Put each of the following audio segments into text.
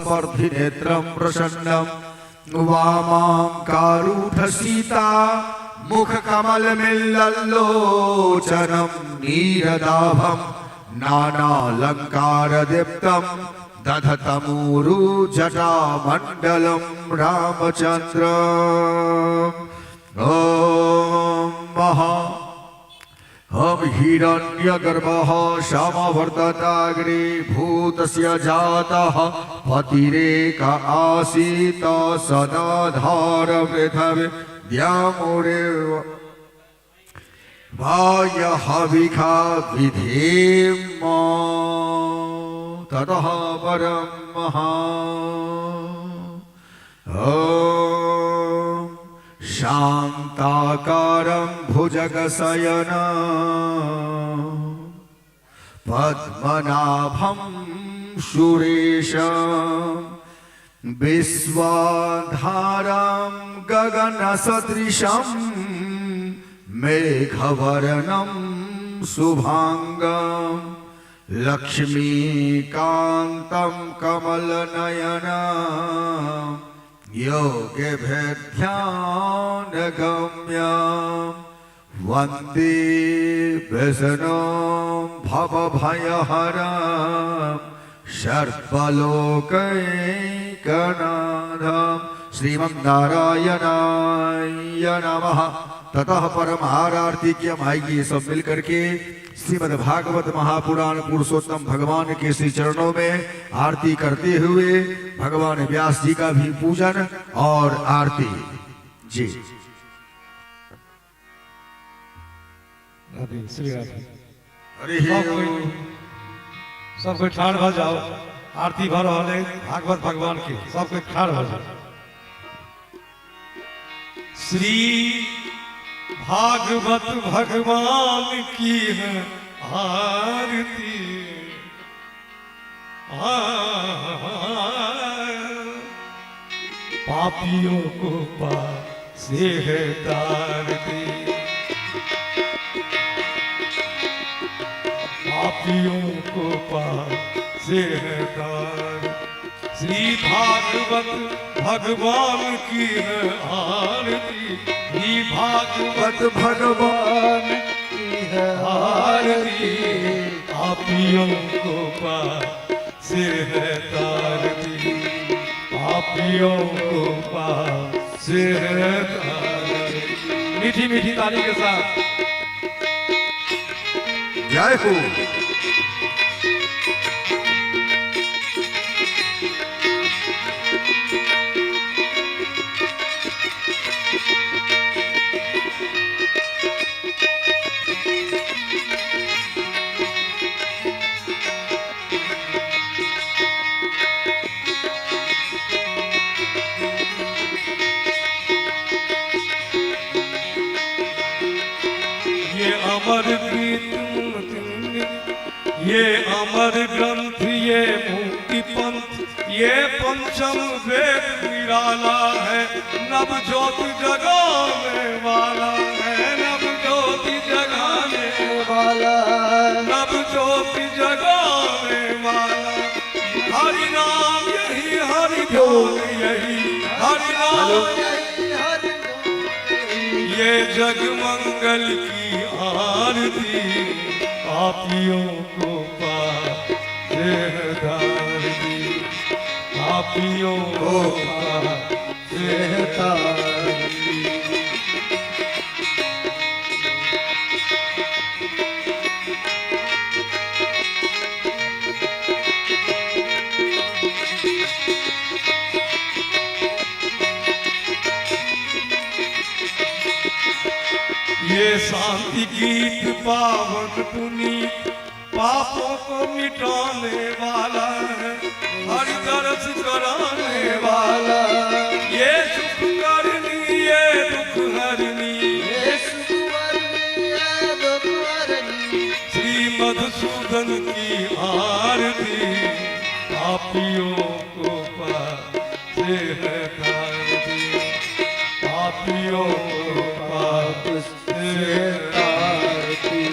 स्पर्धिनेत्रं प्रसन्नं वामाङ्कारूढसीता मुखकमलमिल्लल्लोचनं नीरदाभं नानालङ्कारदीप्तं दधतमूरुजटामण्डलं रामचन्द्र हम हिरण्यगर्भः समवर्तताग्रे भूतस्य जातः पतिरेक आसीत् सदाधार पृथ्वी द्यामुरेव वायहविखा विधेम ततः परं महा शान्ताकारं भुजगशयनं पद्मनाभं सुरेशं विश्वाधारं गगनसदृशं मेघवर्णं शुभांगं लक्ष्मीकान्तं कमलनयनं योगिभिर्ध्यानगम्यं वन्दे विष्णुं भवभयहरं सर्वलोकैकनाथं श्रीमन्नारायणाय नमः। ततः परम आरती की हम आएगी सब मिलकर के श्रीमद् भागवत महापुराण पुरुषोत्तम भगवान के श्री चरणों में आरती करते हुए भगवान व्यास जी का भी पूजन और आरती जी। अरे सब कोई ठाड़ भ जाओ, आरती भर रहे भागवत भगवान की, सब कोई ठाड़ भ जाओ। श्री भागवत भगवान की है आरती, पापियों को पासे है तारती, पापियों को पासे है तार। श्री भागवत भगवान की है आरती, श्री भागवत भगवान की है आरती, पापियों को पासे है तारती, पापियों को पासे है तारती। मीठी मीठी ताली के साथ जय हो। ये अमर ग्रंथ, ये मुक्ति पंथ, ये पंचम वेद निराला है, नव ज्योति जगाने वाला है, नव ज्योति जगाने वाला, नव ज्योति जगाने वाला। हरि नाम यही, हरि ध्यान यही, हरि नाम ये जग मंगल की आरती, पापियों को पासे है तारती, पापियों को पासे है तारती। ये शांति गीत पावन पुनीत, पापों को मिटाने वाला है, हरि दर्श कराने वाला। ये सुख करनी, ये दुख हरनी, ये सुख करनी, ये दुख हरनी। श्री मधुसूदन की आरती, पापियों को पासे है तारती, पापियों को पासे है तारती।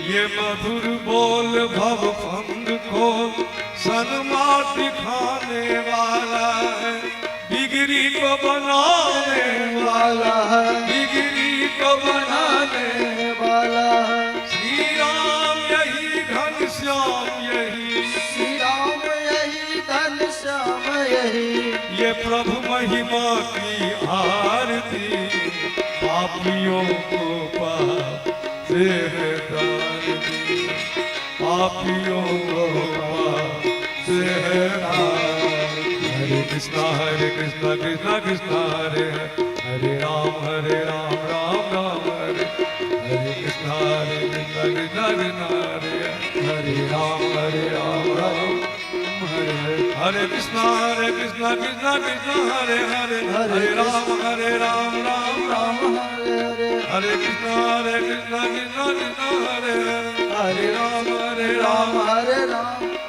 ये मधुर बोल भव फंग खोल सन्मार्ग दिखाने वाला है, बिगड़ी को बनाने वाला है, बिगड़ी को बनाने वाला है। श्री राम यही घनश्याम यही, श्री राम यही घनश्याम यही, ये प्रभु महिमा की आरती, पापियों को पाप से हटाती, पापियों को पाप से हटाती। हरे कृष्णा कृष्णा कृष्णा हरे हरे राम राम राम हरे, हरे कृष्णा कृष्णा कृष्णा हरे हरे राम राम हरे हरे कृष्णा कृष्णा कृष्णा हरे हरे हरे राम राम राम हरे हरे, हरे कृष्णा कृष्णा कृष्णा हरे हरे राम हरे राम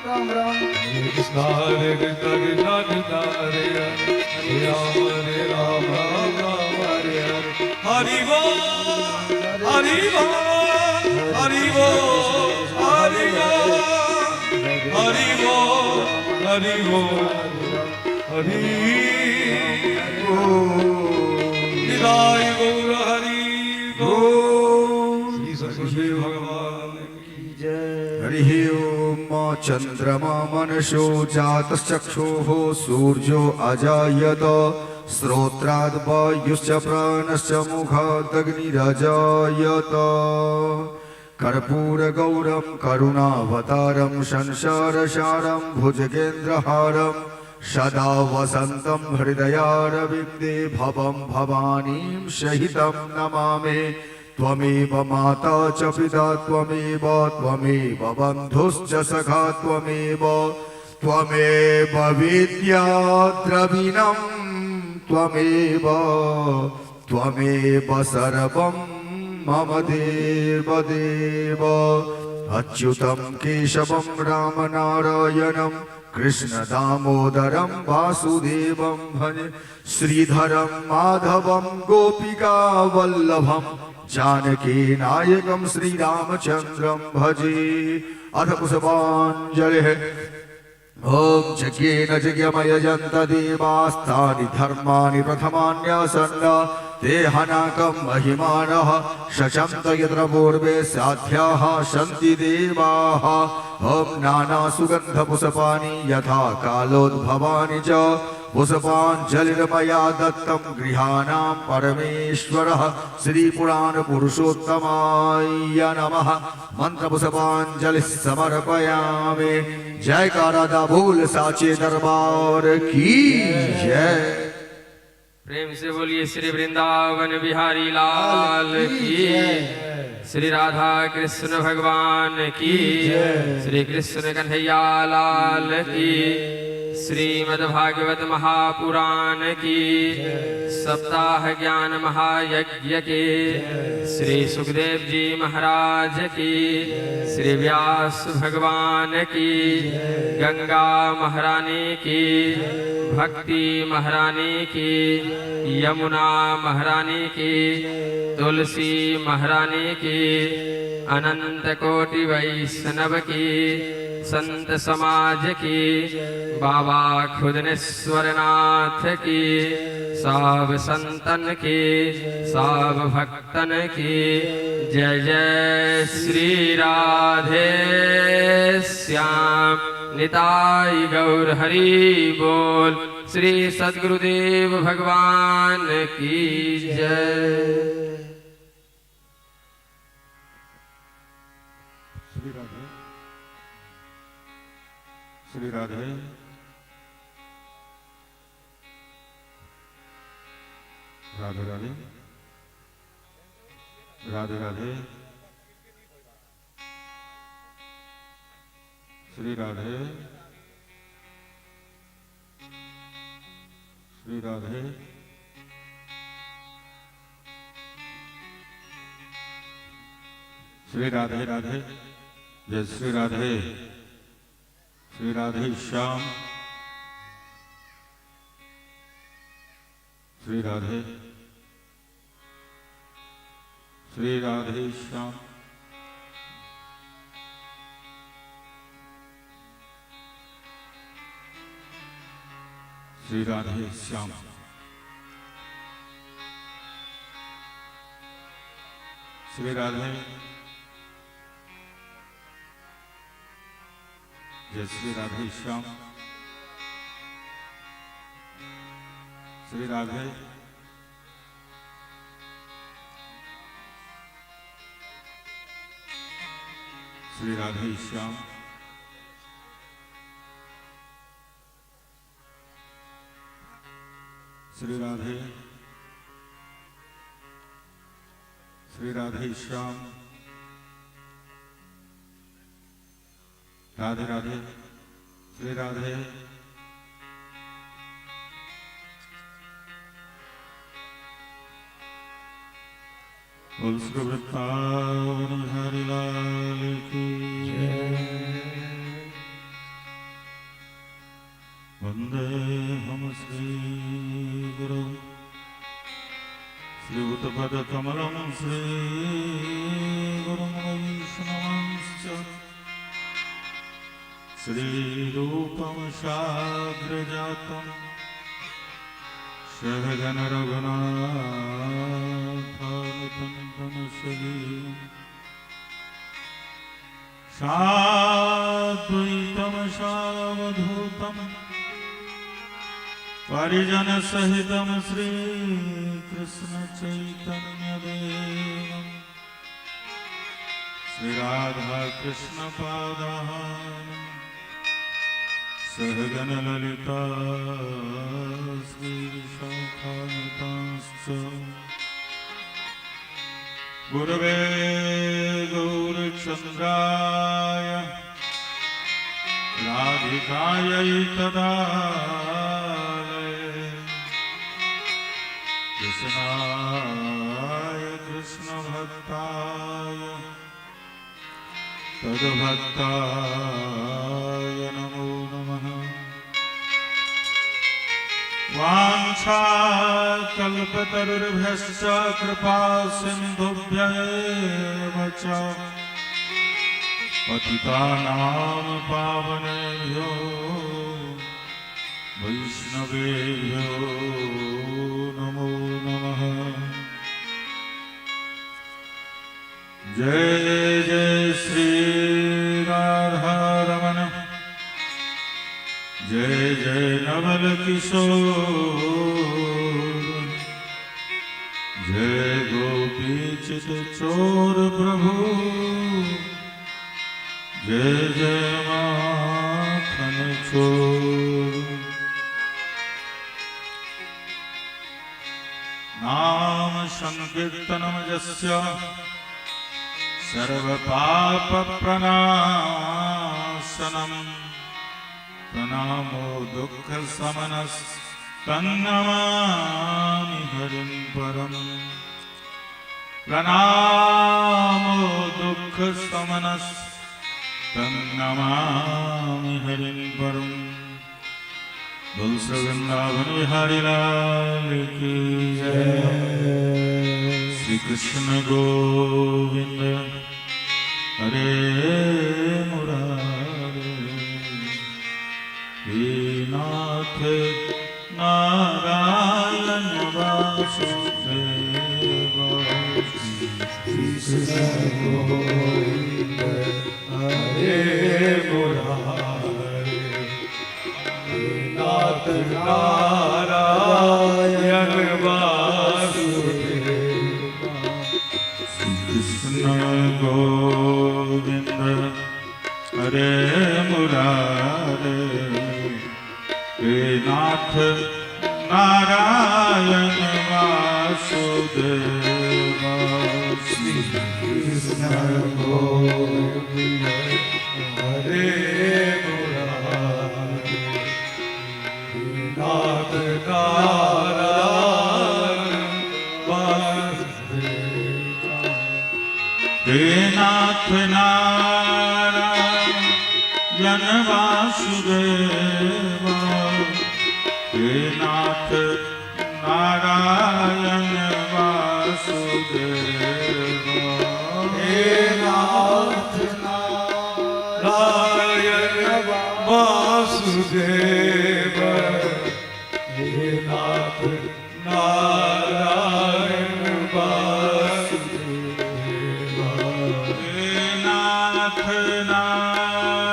राम राम, हरे कृष्णा कृष्णा कृष्णा हरे हरे राम राम हरे हरे। हरि बोल हरि बोल हरि बोल हरि बोल हरि बोल हरि बोल हरि निदाय गौर हरि बोल। श्री सरस्वती भगवान की जय। हरि ओम चंद्रमा मनसो जातश्चक्षुः सूर्यो अजायत श्रोत्राद् वायुश्च प्राणश्च मुखादग्निरजायत कर्पूरगौरं करुणावतारं संसारसारं भुजगेन्द्रहारं सदा वसन्तं हृदयारविन्दे भवं भवानीं सहितं नमामि। त्वमेव माता च पिता त्वमेव बन्धुश्च सखा त्वमेव विद्या द्रविणं त्वमेव सर्वं मम देव अच्युतं केशवं रामनारायणं कृष्ण दामोदरं वासुदेवं भजे श्रीधरं माधवं गोपिका वल्लभं जानकी नायकं श्रीरामचन्द्रं भजे। अथ पुष्पाञ्जलिः। ओम यज्ञेन यज्ञमयजन्त देवास्तानि धर्माणि प्रथमान्यासन्न ते हनाकं महिमानः शचन्त यत्र पूर्वे साध्याः सन्ति देवाः। ओम नानासुगन्धपुष्पाणि यथा कालोद्भवानि च पुष्पाञ्जलिर्मया दत्तं गृहाणां परमेश्वरः श्रीपुराणपुरुषोत्तमाय नमः। मंत्रपुष्पाञ्जलिः समर्पयामि। जयकारा दा बोल साचे दरबार की जय। प्रेम से बोलिए श्री वृंदावन बिहारी लाल की, श्री राधा कृष्ण भगवान की, श्री कृष्ण कन्हैया लाल की, श्रीमद्भागवत महापुराण की, सप्ताह ज्ञान महायज्ञ के श्री सुखदेव जी महाराज की, श्री व्यास भगवान की, गंगा महारानी की, भक्ति महारानी की, यमुना महारानी की, तुलसी महारानी की, अनंत कोटि वैष्णव की, संत समाज की, बाबा खुदनेश्वरनाथ की, सब संतन की, सब भक्तन की जय जय। श्री राधे श्याम निताई गौर हरि बोल। श्री सद्गुरुदेव भगवान की जय। श्री राधे श्री राधे राधे राधे राधे राधे श्री राधे श्री राधे श्री राधे राधे जय श्री राधे श्याम श्री राधे श्याम श्री राधे श्याम श्री राधे जय श्री राधे श्याम श्री राधे श्री राधे श्याम श्री राधे श्याम राधे राधे श्री राधे बोल श्री वृंदावन हरि लाल की वंदे हम श्री गुरु श्रीयुतपद कमलं श्री गुरुं वैष्णवांश्च श्रीरूपं साग्रजातं सहगण रघुनाथानुतं साद्वैतं सावधूतं परिजन सहितं श्रीकृष्ण चैतन्यदेवं श्री राधा कृष्ण पादान् सहगण ललिता श्री विशाखानुतांश्च गुरवे गौरचन्द्राय राधिकायै तदालये कृष्णाय कृष्णभक्ताय तद्भक्ताय नमो नमः वाञ्छाकल्पतरुर्भ्यश्च कृपासिन्धुभ्येव च पतितानां पावनेभ्यो वैष्णवेभ्यो नमो नमः जय जय श्री राधारमण जय जय नवल किशोर जय गोपी चित चोर प्रभु जय जय माखन चोर नाम संकीर्तनम यस्य सर्वपाप प्रणाशनम प्रणामो दुःख समनस तन्नमामि हरिं परम प्रणामो दुःख समनस तन्नमामि हरिं परम बोल श्री वृंदावन बिहारी लाल की जय श्री कृष्ण गोविंद हरे मुरारे हे नाथ नारायण वासुदेव कृष्ण गोविंद हरे मुरारे नाथ नारायण वासुदेव कृष्ण गोविंद हरे मुरारे हे नाथ नारायण वासुदेव श्री कृष्ण गोविंद हरे मुरारे नाथ नारायण वासुदेवा। हे नाथ नारायण वासुदेवा। हे नाथ नारायण वासुदेवा। हे नाथ नारायण वासुदेवा। हे नाथ नारायण वासुदेवा। हे नाथ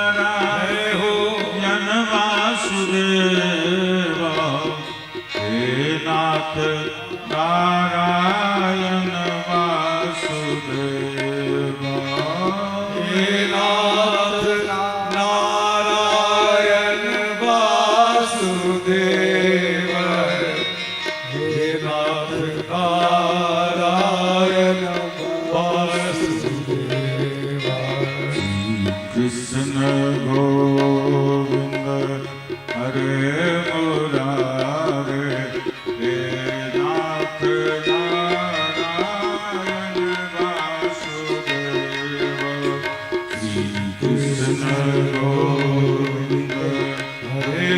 नारायण वासुदेवा। हे नाथ नारायण वासुदेवा। हे नाथ नारायण वासुदेवा। हे नाथ नारायण वासुदेवा। कृष्ण गोविंद हरे मुरारे। हे नाथ नारायण वासुदेवा। श्री कृष्ण गोविंद हरे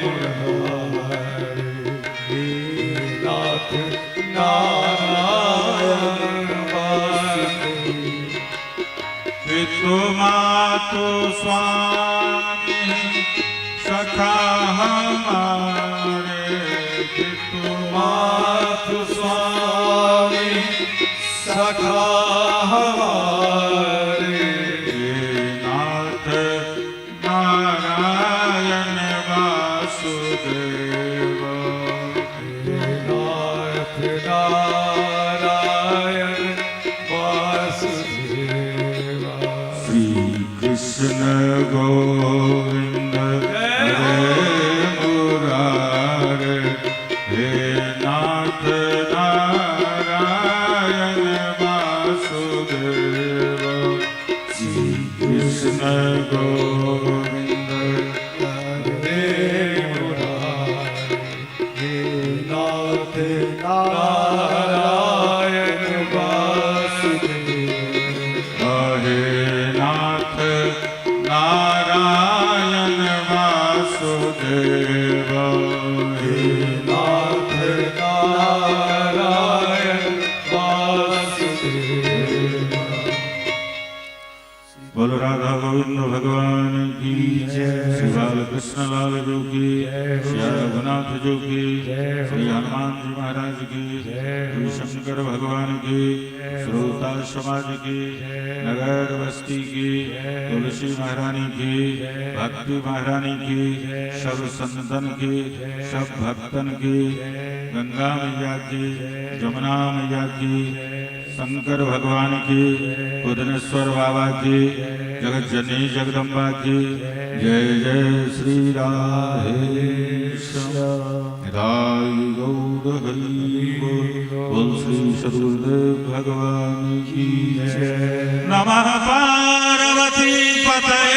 मुरारे। हे नाथ नारायण वासुदेवा। पितु मातु स्वामी सखा हमारे। पितु मातु स्वामी सखा हमारे। हे नाथ नारायण वासुदेवा। हे नाथ नारायण वासुदेवा। श्री कृष्ण गोविंद हरे मुरारे। हे नाथ नारायण वासुदेवा। श्री कृष्ण गोविंद हरे मुरारे। हे नाथ नारायण वासुदेवा। हे नाथ नारायण वासुदेवा। हे नाथ नारायण वासुदेवा। बोलो राधा गोविंद भगवान की जय। श्री बाल कृष्ण लाल जो की श्री रघुनाथ जो की श्री हनुमान जी महाराज की श्री शंकर भगवान की श्रोता समाज की नगर बस्ती की तुलसी महारानी की भक्ति महारानी की सब संतन की सब भक्तन की गंगा मैया की जमुना मैया की शंकर भगवान की उदनेश्वर बाबा की जगत जननी जगदम्बा की जय जय श्री राधेश्याम गौर हरि बोल। श्री सदगुरुदेव भगवान की जय। नमः पार्वती पतये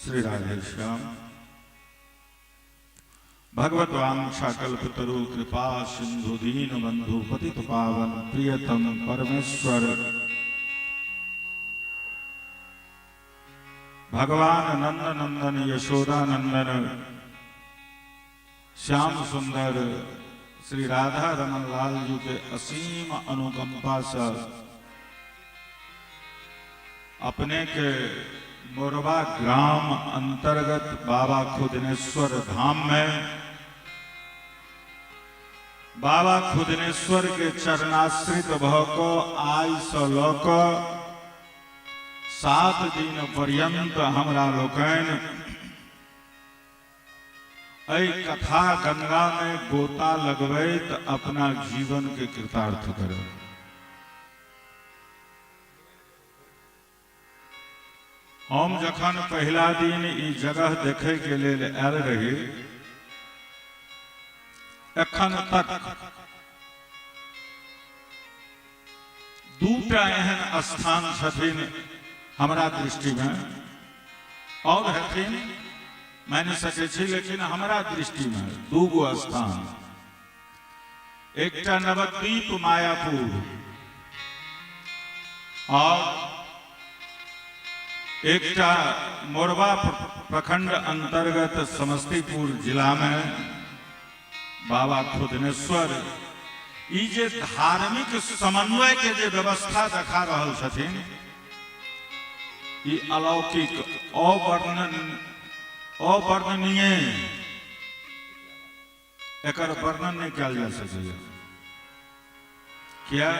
श्री राधेश्याम। भगवत वांछा कल्पतरु कृपा सिंधु दीन बंधु पतित पावन प्रियतम परमेश्वर भगवान नंद नंदन यशोदा नंदन श्याम सुंदर श्री राधा रमन लाल जी के असीम अनुकंपा से अपने के मोरबा ग्राम अंतर्गत बाबा खुदनेश्वर धाम में बाबा खुदनेश्वर के चरणाश्रित भव को आय सलोक 7 दिन पर्यंत हमरा लोकन ऐ कथा गंगा में गोता लगबैत अपना जीवन के कृतार्थ करे। हम जखन पहला दिन ई जगह देखे के लेल आयल रही, एखन तक दूटा एहन स्थान छथिन हमरा दृष्टि में, और हथिन मैंने सके छी, लेकिन हमरा दृष्टि में दूगो स्थान, एकटा नवद्वीप मायापुर और एकटा मोरबा प्रखंड अंतर्गत समस्तीपुर जिला में बाबा खुदनेश्वर। ई जे धार्मिक समन्वय के जे व्यवस्था देखा रहल छथिन, ई अलौकिक अवर्णनीय, एकर वर्णन नहीं कल जा सकैया। क्या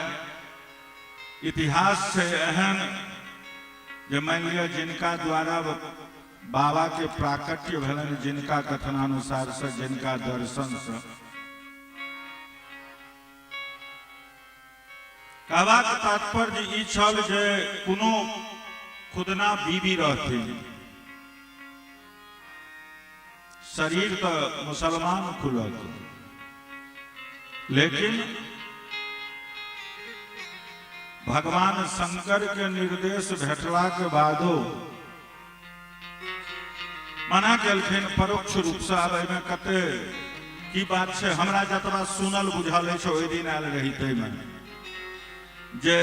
इतिहास से एहन जे मान लिया जिनका द्वारा बाबा के प्राकट्य भेलन, जिनका कथनानुसार से, जिनका दर्शन से, कहबाक तात्पर्य ई छल जे कोनो खुदना बीबी रहथिन, शरीर तो मुसलमान खुलत, लेकिन भगवान शंकर के निर्देश भेटला के बादो मना केलखिन परोक्ष रूप से। अब एहिमे कते की बात छै, हमरा जतबा सुनल बुझल अछि ओहि दिन आयल रही तैमे जे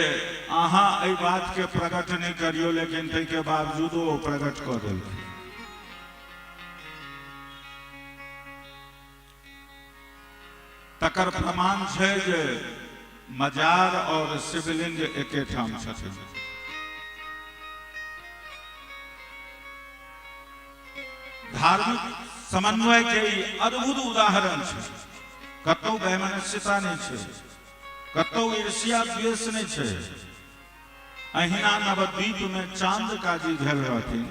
अहाँ एहि बात के प्रकट नहीं करियो, लेकिन तै के बावजूदो ओ प्रकट कऽ देलखिन। तकर प्रमाण छै जे मजार और शिवलिंग एके ठाम छथिन। धार्मिक समन्वय के अद्भुत उदाहरण छै। कतौ वैमनस्यता नहीं छै, कतौ ईर्ष्या द्वेष नहीं छै। अहिना नवद्वीप में चांद काजी भेल रहथिन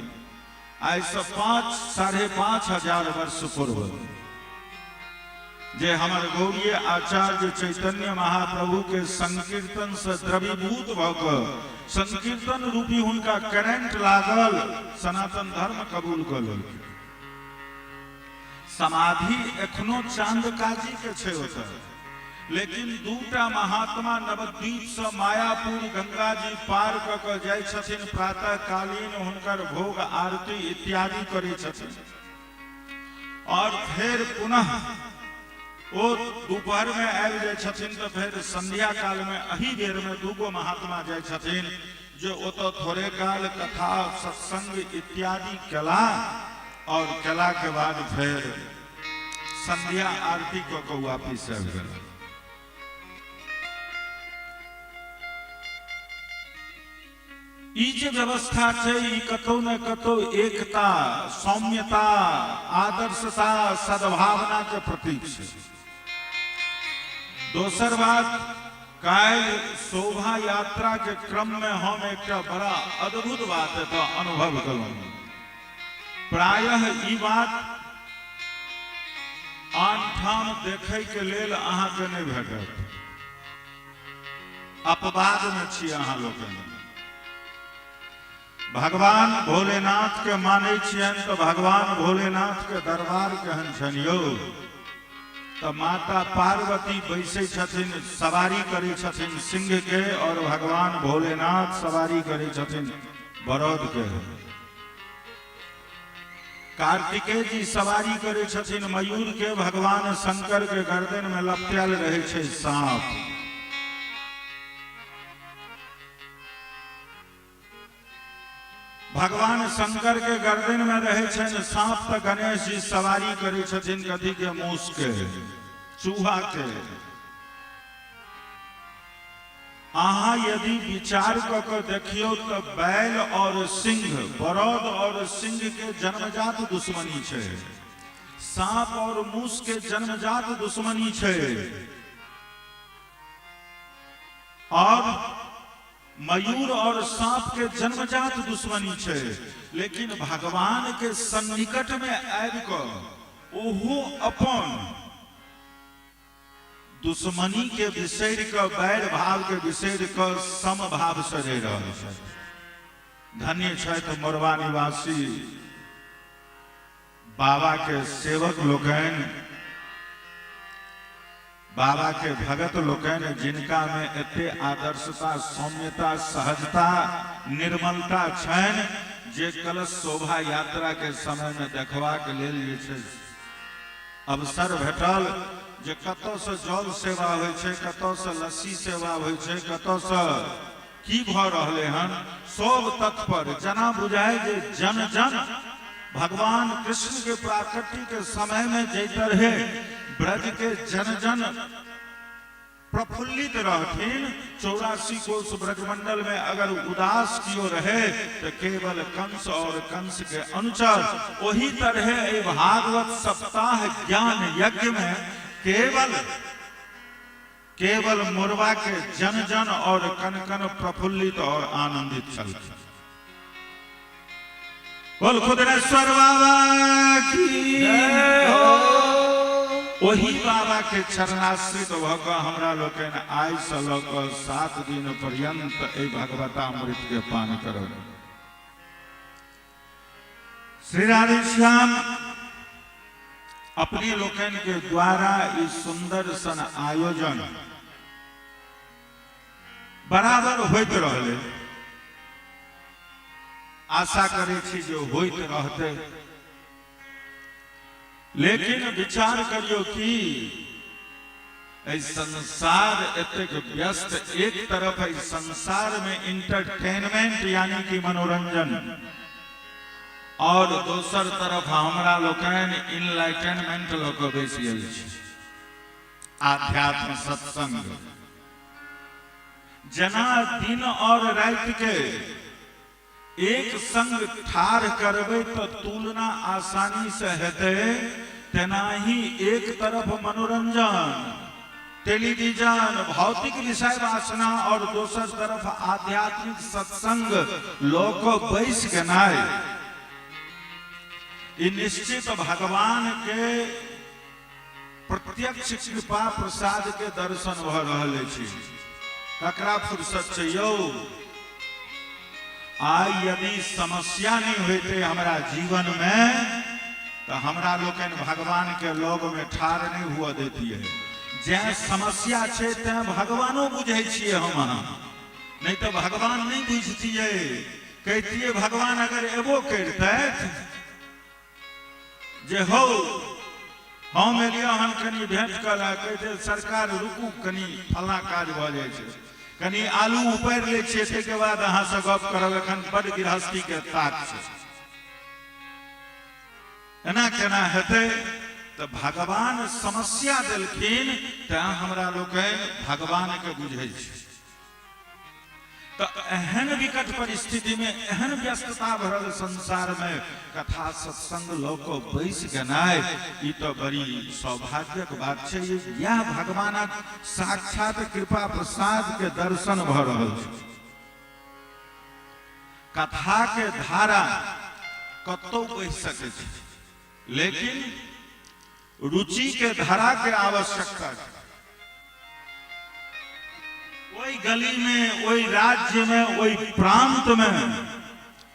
आइ से 5,500 वर्ष पूर्व, जे हमर गौरीय आचार्य चैतन्य महाप्रभु के संकीर्तन से द्रवीभूत भ क संकीर्तन रूपी हुनका करेंट लागल, सनातन धर्म कबूल क लेलखिन। समाधि एखनो चांद काजी के छै ओतय, लेकिन दूटा महात्मा नवद्वीप से मायापुर गंगा जी पार क के जाय छथिन, प्रातः कालीन हुनकर भोग आरती इत्यादि करै छथिन, और फिर पुनः ओ दोपहर में आबि जाय छथिन। तो फिर संध्या काल में अही बेर में दूगो महात्मा जाय छथिन, जो ओतो थोड़े काल कथा सत्संग इत्यादि केला, और केला के बाद फिर संध्या आरती को वापिस आबि गेला। ई जे व्यवस्था छै, ई कतौ न कतौ एकता, सौम्यता, आदर्शता, सद्भावना के प्रतीक छै। दोसर बात, काल शोभा यात्रा के क्रम में हम एक बड़ा अद्भुत बात एतऽ अनुभव कलहुँ। प्रायः ई बात आन ठाम देखै के लेल अहाँके नहीं भेटत, अपवाद में छी अहाँ लोकनि। भगवान भोलेनाथ के मानै छियनि तो भगवान भोलेनाथ के दरबार केहन छनि यौ। तो माता पार्वती बैसे छथिन, सवारी करै छथिन सिंह के, और भगवान भोलेनाथ सवारी करै छथिन बरद के। कार्तिकेय जी सवारी करै छथिन मयूर के, भगवान शंकर के गर्दन में लपटेल रहै छै सांप। भगवान शंकर के गर्दन में रहे छन सांप, तो गणेश जी सवारी करे छथिन कथी के, मूस के, चूहा के। अहाँ यदि विचार क देखियो तो बैल और सिंह, बरद और सिंह के जन्मजात दुश्मनी छै, सांप और मूस के जन्मजात दुश्मनी छै, और मयूर और सांप के जन्मजात दुश्मनी छै। लेकिन भगवान के सन्निकट में आबि कऽ ओहो अपन दुश्मनी के बिसरि कऽ, बैर भाव के बिसरि कऽ समभाव से रहि रहल छथि। धन्य छथि मोरबा निवासी बाबा के सेवक लोकनि, बाबा के भगत लोकन जिनका में एते आदर्शता, सौम्यता, सहजता, निर्मलता छन जे कलश शोभा यात्रा के समय में देखवा के लेल जे छै अवसर भेटल जे कतौ से जल सेवा होय छै, कतौ से लस्सी सेवा होय छै, कतौ से की भ रहले हन सब तत्पर जना बुझाय जे जन जन भगवान कृष्ण के प्राकट्य के समय में जै तरह ब्रज के जन जन प्रफुल्लित रहथिन। 84 कोस ब्रजमंडल में अगर उदास कियो रहे तो केवल कंस और कंस के अनुचर। वही तरह भागवत सप्ताह ज्ञान यज्ञ में केवल मुरवा के जन जन और कन कन प्रफुल्लित और आनंदित चलते। बोल खुदरेश्वर बाबा की जय हो। वही बाबा के चरणाश्रित भग हमरा लोकन आय से लग 7 दिन पर्यंत ए भगवतामृत के पान करो। श्री राधे श्याम अपने लोकन के द्वारा इस सुंदर सन आयोजन बराबर होइत रहले। आशा करे छी जो होइत रहते, लेकिन विचार करियो कि संसार एतेक व्यस्त, एक तरफ संसार में इंटरटेनमेंट यानी कि मनोरंजन और दोसर तरफ हमरा लोकन इनलाइटनमेंट लोक बेसी आध्यात्म सत्संग। जना दिन और रात के एक संग ठार करबे तो तुलना आसानी से हेते, तेना ही एक तरफ मनोरंजन, टेलीविजन, भौतिक विषय वासना और दोसर तरफ आध्यात्मिक सत्संग लोक बैस के नाय निश्चित भगवान के प्रत्यक्ष कृपा प्रसाद के दर्शन भ रहल छी। ककरा फुर्सत छै यौ? आई यदि समस्या नहीं होते हमारा जीवन में तो हमरा लोकन भगवान के लोग में ठार नहीं हुआ देती है। जे समस्या छे ते भगवानो बुझे छिए हम, नहीं तो भगवान नहीं बुझतिए। कहतिए भगवान अगर एबो करते जे हो हम एलिया हम कनी भेंट करा, कहते सरकार रुकू कनी फला काज भ जाय छै, कनी आलू उपार ले छे के बाद अहाँ से गप करब, एखन बड़ गृहस्थी के ताक छै। एना केना हेतै? तो भगवान समस्या देलखिन ते हमरा लोकन भगवान के बुझै छै। तो एहन विकट परिस्थिति में, एहन व्यस्तता भरल संसार में कथा सत्संग लोक बैस गेनाय ई तो बड़ी सौभाग्यक बात छै। यह भगवानक साक्षात कृपा प्रसाद के दर्शन भ रहल छै। कथा के धारा कतौ बहि सकै छै, लेकिन रुचि के धारा के आवश्यकता छै। वही गली में, वही राज्य में, वही प्रांत में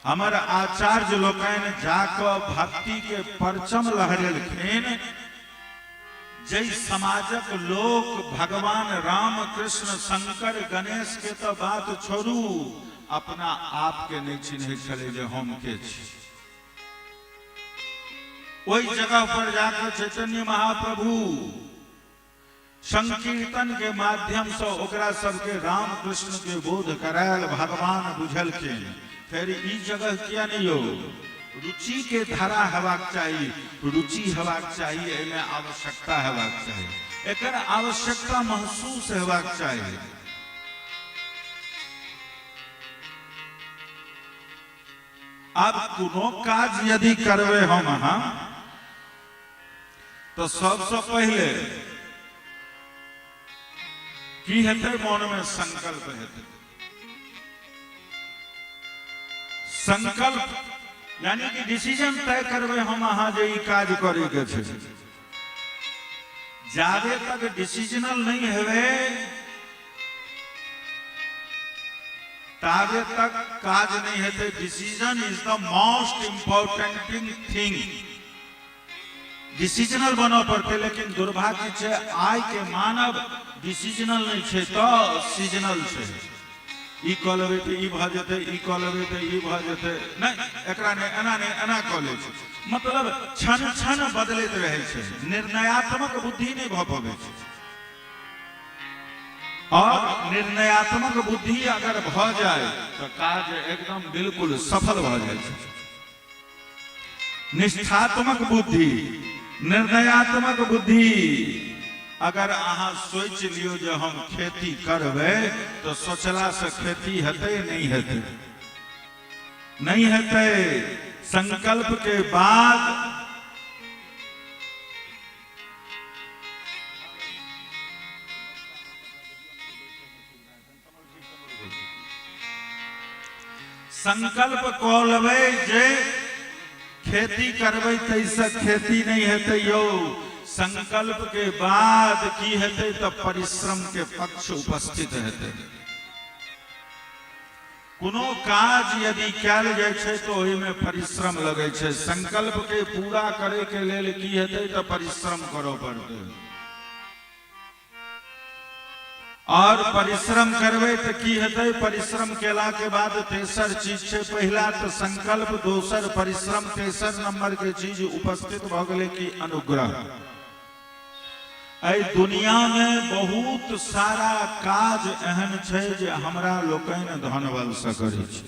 हमर आचार्य लोकन जाकर भक्ति के परचम लहरेलखिन। जय समाजक लोक भगवान राम कृष्ण शंकर गणेश के तो बात छोड़ू, अपना आप के नहीं चिन्ह छले जे हम के छी। वही जगह पर जाकर चैतन्य महाप्रभु संकीर्तन के माध्यम से ओकरा सबके राम कृष्ण के बोध करायल भगवान बुझलखिन। फिर ई जगह किया नहीं हो? रुचि के धारा हेबाक चाहिए, रुचि हेबाक चाहिए, एमे आवश्यकता हेबाक चाहिए, एकर आवश्यकता महसूस हेबाक चाहिए। अब कोनो काज यदि करबे हम अहाँ तो सबसे पहले की हेतै? मन में संकल्प हेतै। संकल्प यानी कि डिसीजन तय करबे हम अहाँ जे ई काज करे के छै। जाबे तक डिसीजनल नहीं हेबे ताबे तक काज नहीं हेतै। Decision is the most important thing. Decisional बनऽ पड़तै, लेकिन दुर्भाग्य छै आइ के मानव डिसीजनल नहीं छै तो सीजनल छै। ई कऽ लेबै तऽ ई भऽ जेतै, ई कऽ लेबै तऽ ई भऽ जेतै, नहीं एकरा नहीं एना नहीं एना कऽ लै छै। मतलब क्षण क्षण बदलैत रहै छै, निर्णयात्मक बुद्धि नहीं भऽ पबै छै। और निर्णयात्मक बुद्धि अगर भऽ जाए तो काज एकदम बिल्कुल सफल भऽ जाए छै। निष्ठात्मक बुद्धि, निर्णयात्मक बुद्धि अगर अहाँ सोच लियो जे हम खेती करबै तो सोचला से खेती हेतै नहीं हेतै, नहीं हेतै। संकल्प के बाद संकल्प कऽ लेबै जे खेती करबै तैसे खेती नहीं हेतै यौ। संकल्प के बाद की हेतै तो परिश्रम के पक्ष उपस्थित हेतै। कोनो काज यदि कयल जाय छै तो ओहि में परिश्रम लगै छै। संकल्प के पूरा करे के लेल की हेतै तो परिश्रम करऽ पड़तै। और परिश्रम करबै तो की हेतै, परिश्रम केला के बाद तेसर चीज छै, पहला तो संकल्प, दोसर परिश्रम, तेसर नंबर के चीज उपस्थित भ गेलै कि अनुग्रह। एहि दुनिया में बहुत सारा काज एहन छै जे हमरा लोकनि धन बल से करै छी,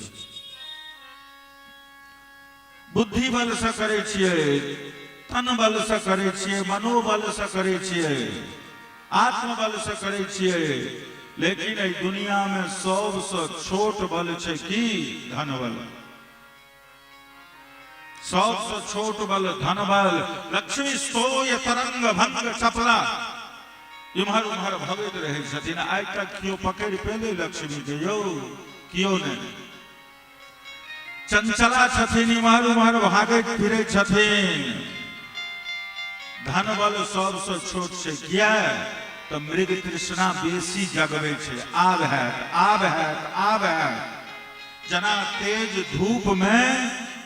बुद्धि बल से करै छियै, तन बल से करै छियै, मनोबल से करै छियै, आत्मबल से करै छियै। लेकिन एहि दुनिया में सबसे छोट बल छै कि धन बल। सबसे छोट बल धन बल। लक्ष्मी स्तोय तरंग भंग चपला इम्हर उम्हर भगैत रहै छथिन। आइ तक केओ पकड़ि पेलै लक्ष्मी के यौ, केओ नहीं। चंचला छथिन, इम्हर उम्हर भागैत फिरै छथिन। धन बल सबसे छोट छै। किया तो मृग तृष्णा बेसी जगबै छै। आब हैत, आब हैत, आब हैत। जना तेज धूप में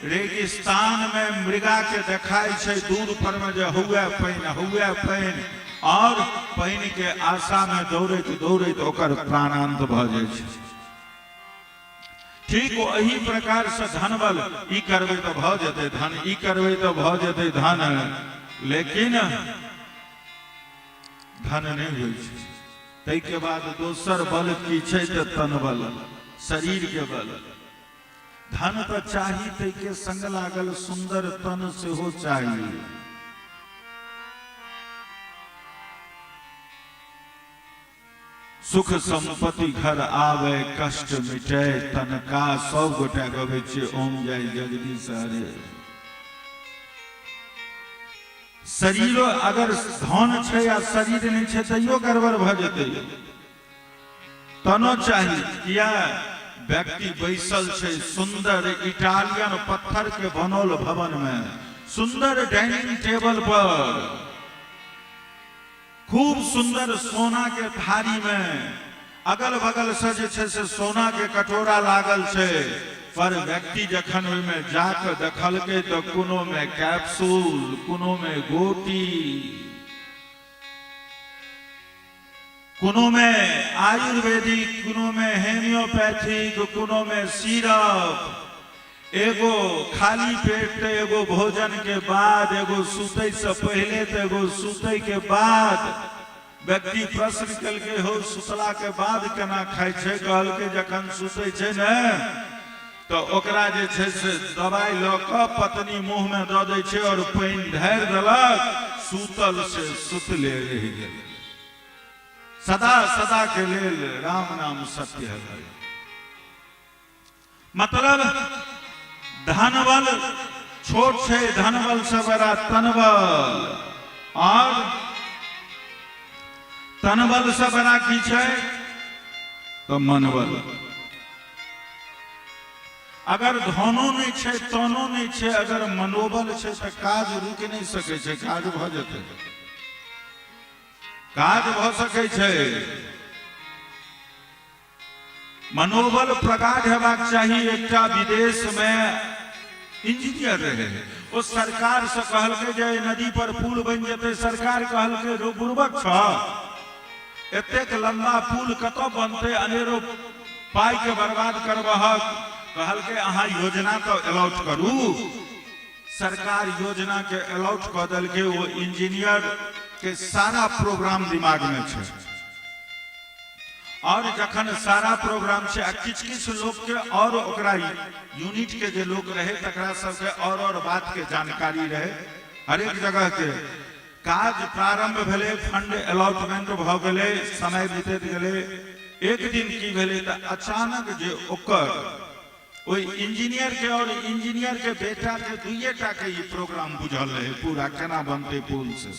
रेगिस्तान में मृगा के देखाई छै दूर पर में जे हुए पानि, हुए पानि, और पानि के आशा में दौड़ैत दौड़ैत ओकर प्राणांत भ जाय छै। ठीक वही प्रकार से धन बल, ई करबै तो भ जेतै धन, ई करबै तो भ जेतै धन, लेकिन धन नहीं होइ छै। तै के बाद दोसर बल की छै तो तन बल, शरीर के बल। धन तो चाही, तै के संग लागल सुंदर तन सेहो चाहिए। सुख संपत्ति घर आवे, कष्ट मिटे, तन का सब गोटा गबै छै ओम जय जगदीश हरे। शरीर अगर धन छै या शरीर नहीं छै तैयो गड़बड़ भ जेतै। तनो चाही। किया व्यक्ति बैसल छै सुंदर इटालियन पत्थर के बनल भवन में, सुंदर डाइनिंग टेबल पर, खूब सुंदर सोना के थारी में, अगल बगल से जे छै से सोना के कटोरा लागल छै। पर व्यक्ति जखन ओहि में जाकर देखलकै तो कोनो में कैप्सूल, कोनो में गोटी, कोनो में आयुर्वेदिक, कोनो में हेमियोपैथिक, कोनो में सिरप। एगो खाली पेट तो एगो भोजन के बाद, एगो सुतै से पहले तो एगो सुतै के बाद। व्यक्ति प्रश्न केलकै हो सुतला के बाद केना खाय छै? कहलकै जखन सुतै छै ने तो ओकरा जे छै से दवाई ल क पत्नी मुंह में द दै छै और पानि ढारि देलक, सुतल से सुतले रहि गेल। सदा सदा के लेल राम नाम सत्य है। मतलब धन बल छोट छै, धन बल से बड़ा तन बल, और तन बल से बड़ा की छै तो मन बल। अगर धनो नहीं छै, तनो नहीं छै, अगर मनोबल छै तो काज रुक नहीं सके छै, काज भ जेतै, काज भ सकै छै। मनोबल प्रगाढ़ हेबाक चाही। एकटा विदेश में इंजीनियर रहे, उस सरकार से कहल के जे नदी पर पुल बन जेते, सरकार कहल के रो बुर्बक छ एतेक लंबा पुल कतौ बनते, अनेरो पाई के बर्बाद करबह। कहल के अहाँ योजना तो अलॉट करू। सरकार योजना के अलॉट कर दल के, वो इंजीनियर के सारा प्रोग्राम दिमाग में छे, और जखन सारा प्रोग्राम से किछ किछ लोग के और ओकरा यूनिट के जे लोग रहे तकरा सबके और बात के जानकारी रहे, हर एक जगह के काज प्रारंभ भेले, फंड अलॉटमेंट भ गेले, समय बीतैत गेले। एक दिन की भेले त अचानक जे ओकर ओई इंजीनियर के और इंजीनियर के बेटा के दुइटा के ई प्रोग्राम बुझल रहे पूरा केना बनते पुल से,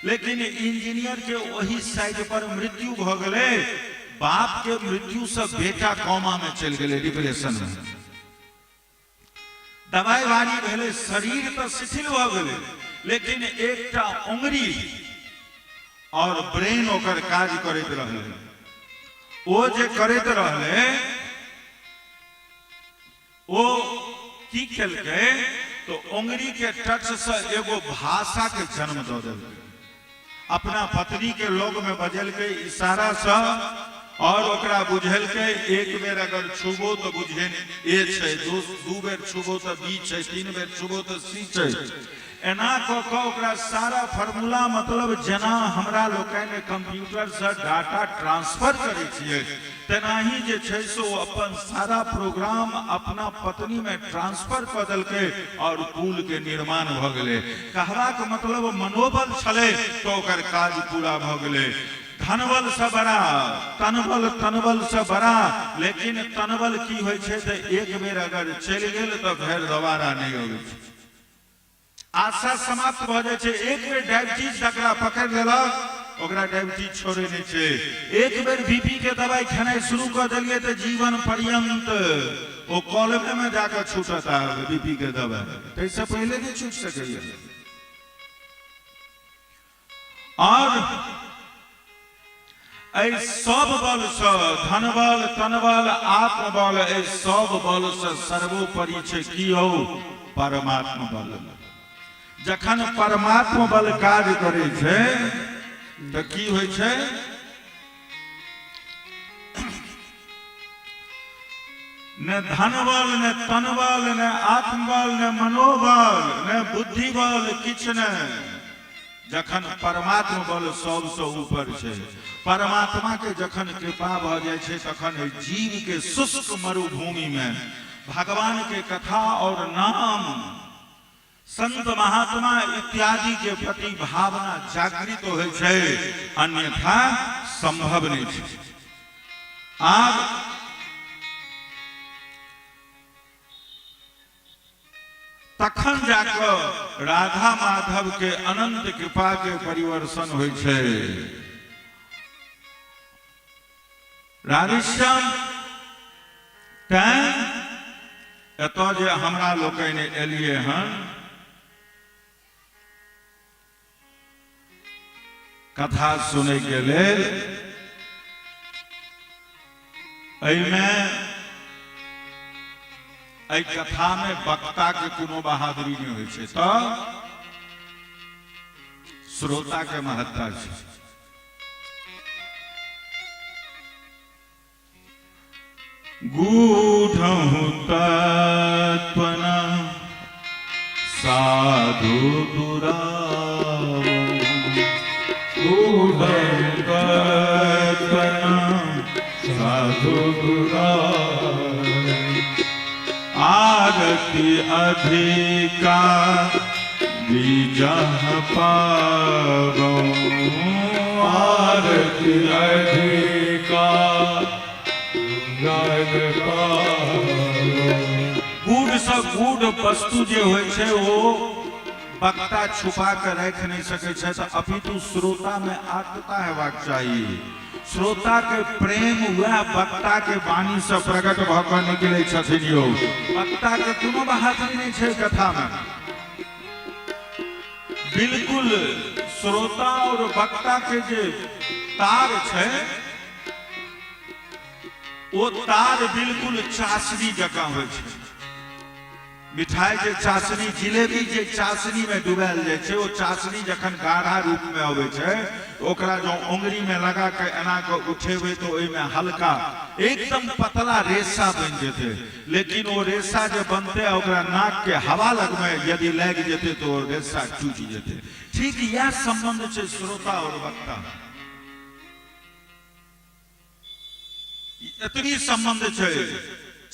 लेकिन इंजीनियर के वही साइड पर मृत्यु भ गेले। बाप के मृत्यु से बेटा कोमा में चल गेले, डिप्रेशन में। दवाई वारी भेले, शरीर तो शिथिल भ गेले, लेकिन एकटा उंगली और ब्रेन ओकर काज करैत रहले। ओ जे करैत रहले ओ की केलकै तो उंगली के टच से एगो भाषा के जन्म दे देलकै। अपना पत्नी के लोग में बजल के इशारा से, और ओकरा बुझल के एक बेर अगर छुबो तो बुझे ए छै, दू बेर छुबो तो बी छै, तीन बेर छुबो तो सी छै। एना क ओकरा सारा फार्मूला, मतलब जेना हमरा लोकनि कंप्यूटर से डाटा ट्रांसफर करै छियै तेनाही जे छै सो अपन सारा प्रोग्राम अपना पत्नी में ट्रांसफर कर देलकै और पुल के निर्माण भ गेलै। कहबाक मतलब मनोबल छलै तो ओकर काज पूरा भ गेलै। धनबल से बड़ा, तनबल से बड़ा, लेकिन तनबल की होइ छै त एक बेर अगर चलि गेल तो फेर दोबारा नहीं अबै छै, आशा समाप्त भ जाय छै। एक बेर डायबिटीज जकरा पकड़ लेलक ओकरा डायबिटीज छोड़े नहीं छै। एक बेर बीपी के दवाई खेनाई शुरू कर देलिए तो जीवन पर्यंत वो कॉलम में जाकर छूटता बीपी के दवाई, तैसे पहले नहीं छूट सके। और ऐ सब बल से, धनबल, तनबल, आत्मबल, ऐ सब बल से सर्वोपरि छै की हो, परमात्मा बल। जखन परमात्मा बल काज करे छै तो की होइ छै, न धनबल, न तनबल, न आत्मबल, न मनोबल, न बुद्धिबल, किछ नहीं। जखन परमात्मा बल सबसे ऊपर छै, परमात्मा के जखन कृपा भ जाय छै तखन जीव के शुष्क मरुभूमि में भगवान के कथा और नाम, संत महात्मा इत्यादि के प्रति भावना जागृत हो छै, अन्यथा संभव नहीं छै। आब तखन जाकर राधा माधव के अनंत कृपा के परिवर्तन होइ छै। राधेश्याम तैं एतऽ जे हमरा लोकनि एलिए हन कथा सुनै के लेल, एहि कथा में वक्ता के कोनो बहादुरी नहीं होइ छै, तो श्रोता के महत्ता छै। गूढ़हु तत्पना साधु दुरावो, गूढ़हु तत्पना साधु दुरावो, आरती अधिका बीजह पावो, आरती अधिका गूढ़ से गूढ़ वस्तु जे होइ छै वो वक्ता छुपा कर रख नहीं सके छै, तो अपितु श्रोता में आत्मता हेबाक चाहिए। श्रोता के प्रेम वह वक्ता के वाणी से प्रकट भऽ निकले छथिन। यो वक्ता के कोनो बहादुरी नहीं छै कथा में, बिल्कुल श्रोता और वक्ता के जे तार छै वो तार बिल्कुल चासनी जकाँ होइ छै। मिठाई जे चाशनी जिलेबी जे चाशनी में डुबाल जाय छै ओ चाशनी जखन गाढ़ा रूप में आबै छै ओकरा जो उंगली में लगा के एना के उठेबै तो ओइ में हल्का एकदम पतला रेशा बन जेतै लेकिन वो रेशा जे बनते ओकरा नाक के हवा लगमे यदि लग जेतै तो वो रेशा टूट जेतै ठीक यह संबंध छै श्रोता और वक्ता इतनी संबंध छै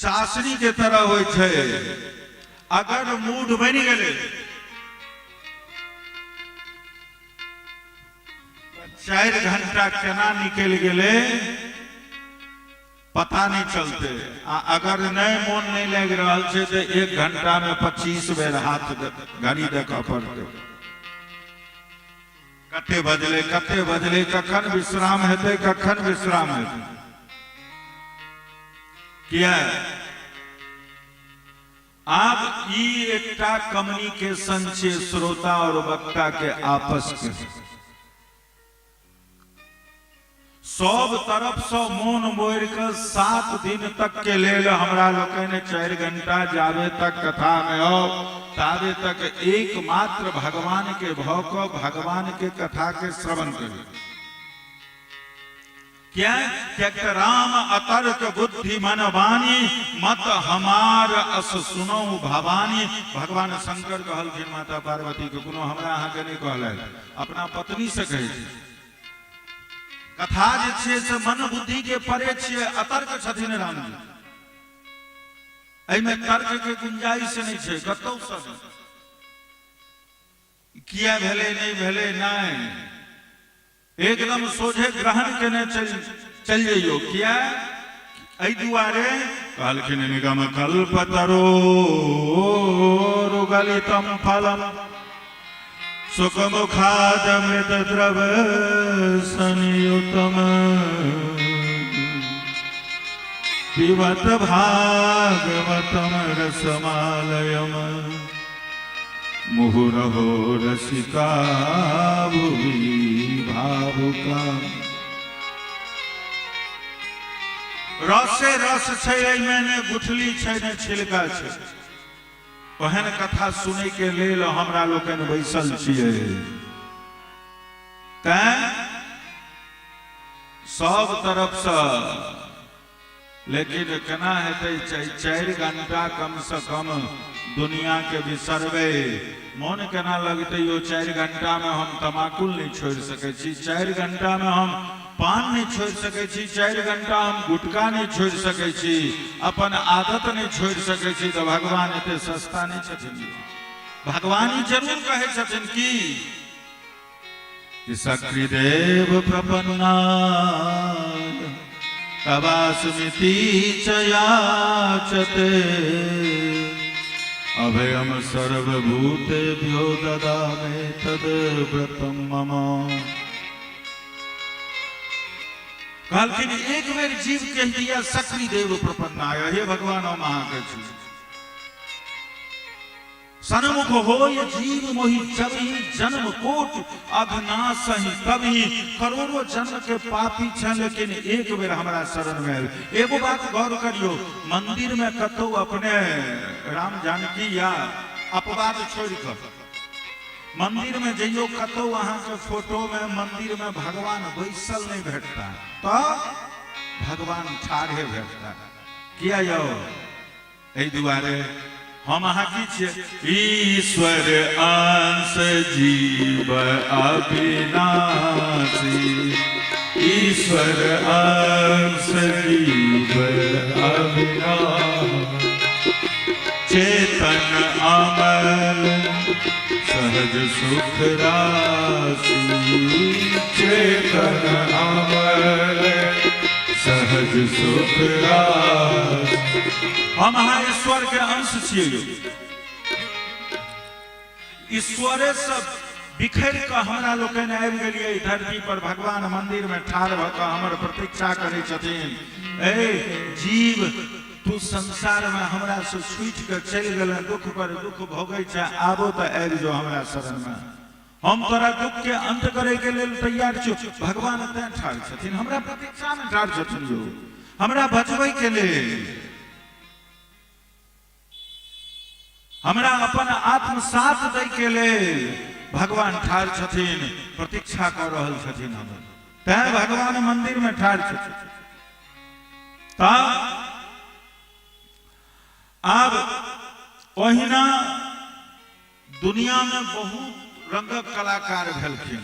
चाशनी के तरह होय छै अगर मूड बन गए 4 घंटा केना निकल गए पता नहीं चलते अगर नहीं मन नहीं लग रहा है तो 1 घंटा में 25 बेर हाथ घड़ी देखा पड़ते कते बजले कखन विश्राम हेतै कखन विश्राम हेतै किया अब ये एकटा कम्युनिकेशन छे श्रोता और वक्ता के आपस के सब तरफ से मन मोड़ के 7 दिन तक के लेल हमरा लोकन 4 घंटा जावे तक कथा में हो तावे तक एकमात्र भगवान के भाव को भगवान के कथा के श्रवण करें क्या राम अतर्क बुद्धि मन वाणी मत हमार अस सुनो भवानी भगवान शंकर कहलखिन माता पार्वती के कोनो हमरा अहाँ के नहीं कहले अपना पत्नी से कहे कथा जे छे से मन बुद्धि के परे छे अतर्क छथिन राम जी एहि में तर्क के गुंजाइश नहीं छे कतौ सब किया भेले नहीं भेले नहीं एकदम सोझे ग्रहण केने चल जाइयो किया एहि दुआरे कहलखिन निगम कल्पतरो रुगलितम फलम सुखमुखाद मृत द्रव संयुतम पिबत भागवतम रसमालयम मुहुरहो रसिका भुवि भावुका रसे रस छै मैंने गुठली छै ने छिलका छै ओहन कथा सुनै के लेल हमरा लोकन बैसल छियै तैं सब तरफ से लेकिन केना हेतै 4 घंटा कम से कम दुनिया के बिसरबे मन केना लगते यो 4 घंटा में हम तमाकुल नहीं छोड़ सके छी 4 घंटा में हम पान नहीं छोड़ सके छी 4 घंटा हम गुटखा नहीं छोड़ सके छी अपन आदत नहीं छोड़ सके छी तो भगवान एते सस्ता नहीं छथिन भगवान ही जरूर कहे छथिन कि सक्रिदेव प्रपन्ना तवास्मिति च याचते अभयम सर्वभूतेभ्यो ददामि तद व्रतम मम कहलखिन एक बेर जीव कह दिया सक्री देव प्रपन्नाय हे भगवान महाके सन्मुख हो ये जीव मोहि जबहि जन्म कोट अघनासहि तबहि करोड़ों जन्म के पापी छ लेकिन एक बेर हमरा शरण में एगो बात गौर करियो मंदिर में कतौ अपने राम जानकी या अपवाद छोड़ कर मंदिर में जइयो कतौ अहाँ के फोटो में मंदिर में भगवान बैसल नहीं भेटता तो भगवान ठाढ़े भेटता किया यौ एहि दुआरे हम अहाँ की छियै ईश्वर अंश जीव अविनाशी ईश्वर अंश जीव अविनाशी चेतन अमल सहज सुख राशि चेतन अमल सहज सुख राशि हम अहाँ ईश्वर के अंश छियै ईश्वरे सब बिखर के हमरा लोकन आबि गेलियै धरती पर भगवान मंदिर में ठाढ़ भ के हमर प्रतीक्षा करै छथिन ए जीव तू संसार में हमरा से छूट के चल गेले दुख पर दुख भोगै छै आबो त आबि जो हमरा शरण में हम तोरा दुख के अंत करे के लेल तैयार छी भगवान तैं ठाढ़ छथिन हमरा प्रतीक्षा में ठाढ़ छथिन जो हमरा बचबै के लेल हमरा अपन आत्मसात दै के लेल भगवान ठाढ़ छथिन, प्रतीक्षा कर रहल छथिन। हम तैं भगवान मंदिर में ठाढ़ छथिन। अब ओहिना दुनिया में बहुत रंगक कलाकार भेलखिन।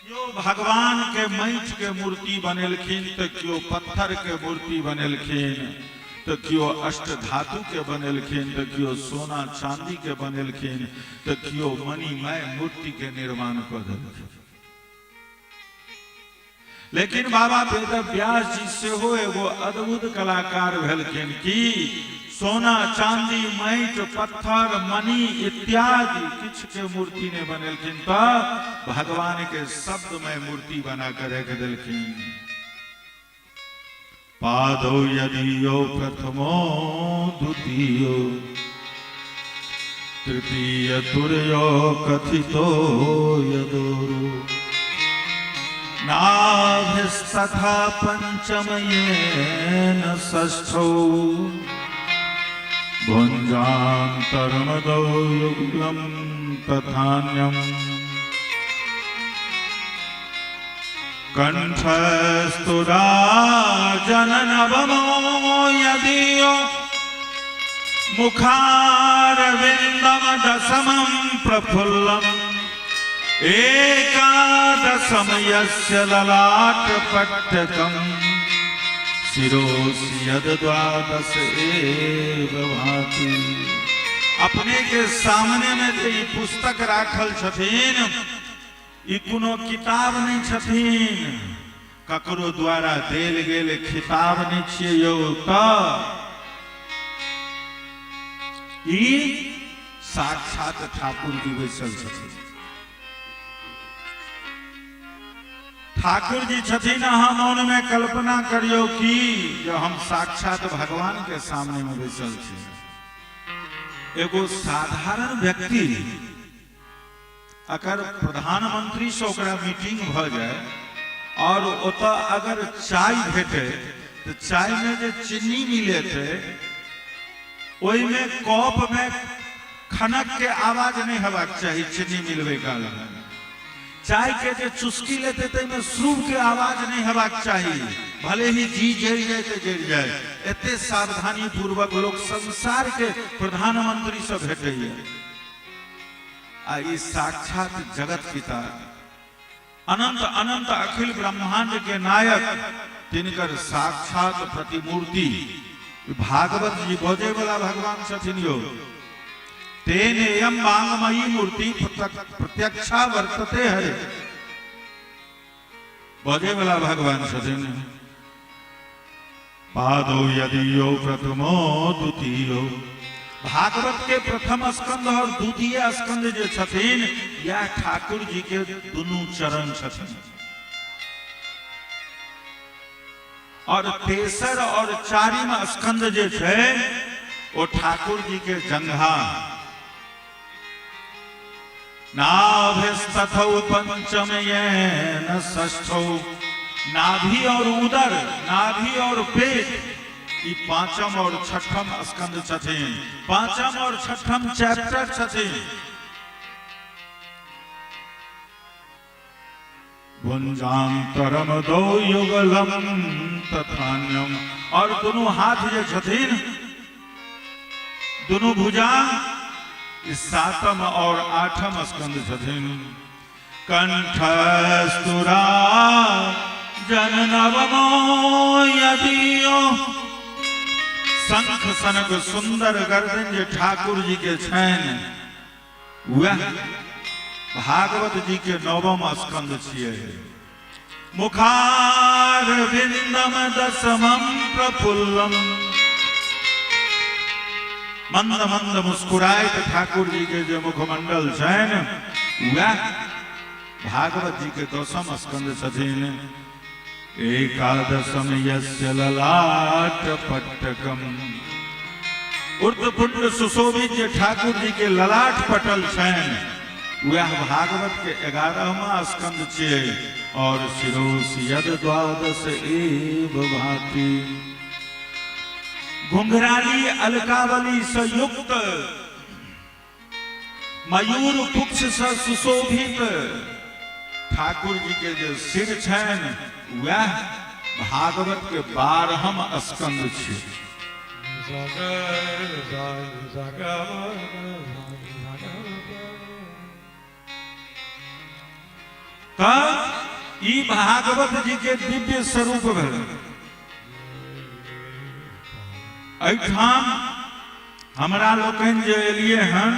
कियो भगवान के माटि के मूर्ति बनेलखिन, तो कियो पत्थर के मूर्ति बनेलखिन, तो कियो अष्ट धातु के बनेलखिन, तो कियो सोना चांदी के बनेलखिन, तो कियो मणिमय मूर्ति के निर्माण कर देलखिन। लेकिन बाबा वेद व्यास जी सेहो एगो अद्भुत कलाकार भेलखिन कि सोना चांदी माटि पत्थर मणि इत्यादि किछ के मूर्ति ने बनेलखिन, तो भगवान के शब्दमय मूर्ति बना कर रख देलखिन। पादौ यदीयो प्रथमो द्वितीयो तृतीय तुर्यो कथितो यदोरु नाभिस्तथा पंचमयेन षष्ठौ भुञ्जान्तरमदौ युग्लं तथान्यम् कंठस्तु राजननवमो यदीयो मुखारविन्दं दशमं प्रफुल्लम् एकादशं यस्य ललाटपट्टकम् शिरोसि यद्द्वादश एव भाति। अपने के सामने में जो पुस्तक राखल छथिन, ई कोनो किताब नहीं छथिन, ककरो द्वारा देल गेल खिताब नहीं छियै यौ, ई साक्षात ठाकुर जी बैसल छथिन। ठाकुर जी छथिन, अहाँ मन में कल्पना करियो कि जो हम साक्षात भगवान के सामने में बैसल छी। एगो साधारण व्यक्ति अगर प्रधानमंत्री से ओकरा मीटिंग भ जाए और ओत अगर चाय भेटे तो चाय में जो चीनी मिले थे ओई में कप में खनक के आवाज नहीं हेबाक चाहिए। चीनी मिलवे काल में चाय के जो चुस्की लेते थे में श्रुभ के आवाज नहीं हेबाक चाहिए, भले ही जी जर जाए तो जर जाए। एते सावधानी पूर्वक लोग संसार के प्रधानमंत्री से भेटे। आई साक्षात जगत पिता अनंत अनंत अखिल ब्रह्मांड के नायक तिनकर साक्षात प्रतिमूर्ति भागवत जी बोझे वाला भगवान छथिन यो। तेने यम वांगमयी मूर्ति प्रत्यक्षा वर्तते है, बोझे वाला भगवान छथिन। पादौ यदीयो प्रथमो द्वितीयो, भागवत के प्रथम स्कंद और द्वितीय स्कंद जो छथिन या ठाकुर जी के दोनों चरण छथिन। और तेसर और चारिम स्कंद जो है वो ठाकुर जी के जंघा। नाभिस्तथौ पंचमयेन षष्ठौ, नाभि और उदर, नाभि और पेट, ये पांचम और छठम स्कंद छथिन, पांचम और छठम चैप्टर छथिन। भुञ्जान्तरम दो युगलम तथान्यम, और दोनों हाथ जो छथिन, दोनों भुजा इस सातम और आठम स्कंद छथिन। कंठस्तु राजननवमो यदीयो, शंख सनक सुंदर गर्दन जे ठाकुर जी के छन वह भागवत जी के नवम स्कंद छियै। मुखारविंदम दशमं प्रफुल्लम, मंद मंद मुस्कुराइत ठाकुर जी के जो मुखमंडल छन वह भागवत जी के दशम स्कंद छथिन। एकादशम यस्य ललाट पट्टकम, ऊर्ध्वपुंड सुशोभित जे ठाकुर जी के ललाट पटल छन वह भागवत के 11वां स्कंद छियै। और शिरोसि यद्द्वादश एव भाति, घुंघराली अलकावली से युक्त मयूर पुक्ष से सुशोभित ठाकुर जी के जो सिर छन वह भागवत के 12हम स्कंद छे। ई भागवत जी के दिव्य स्वरूप भेल। एठाम हमरा लोकन जो एलिए हन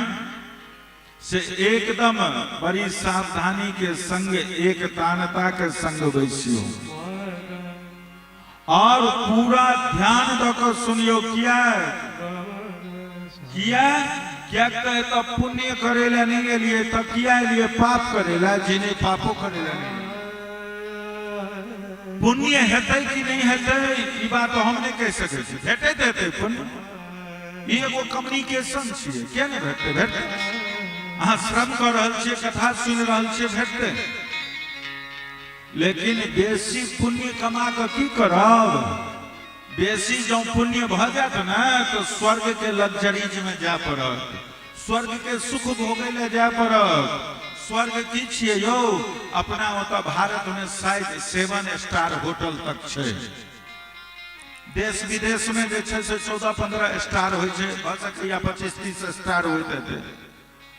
से एकदम बड़ी सावधानी के संग एकतानता के संग बैसियो और पूरा ध्यान दकर सुनियो। क्या कहे तो पुण्य करेला नहीं एलिए तो किया एलिए पाप करेला जिन्हें पापो करेला नहीं। पुण्य हेतै कि नहीं हेतै ई बात तो हम नहीं कह सकै छी। भेटै देतै पुण्य ई एगो कम्युनिकेशन छियै। क्या नहीं भेटतै भेटतै अहाँ श्रम कर रहल छियै कथा सुन रहल छियै भेटतै। लेकिन बेसी पुण्य कमा के की करब। बेसी जो पुण्य भ जात ना तो स्वर्ग के लग्जरीज में जा पड़त। स्वर्ग के सुख भोगे ले जा पड़त। स्वर्ग की छियै यौ अपना ओतऽ भारत में शायद 7 स्टार होटल तक छै। देश विदेश में जे छै से 14-15 स्टार होइ छै। भ सकैया 25-30 स्टार होइत हेतै।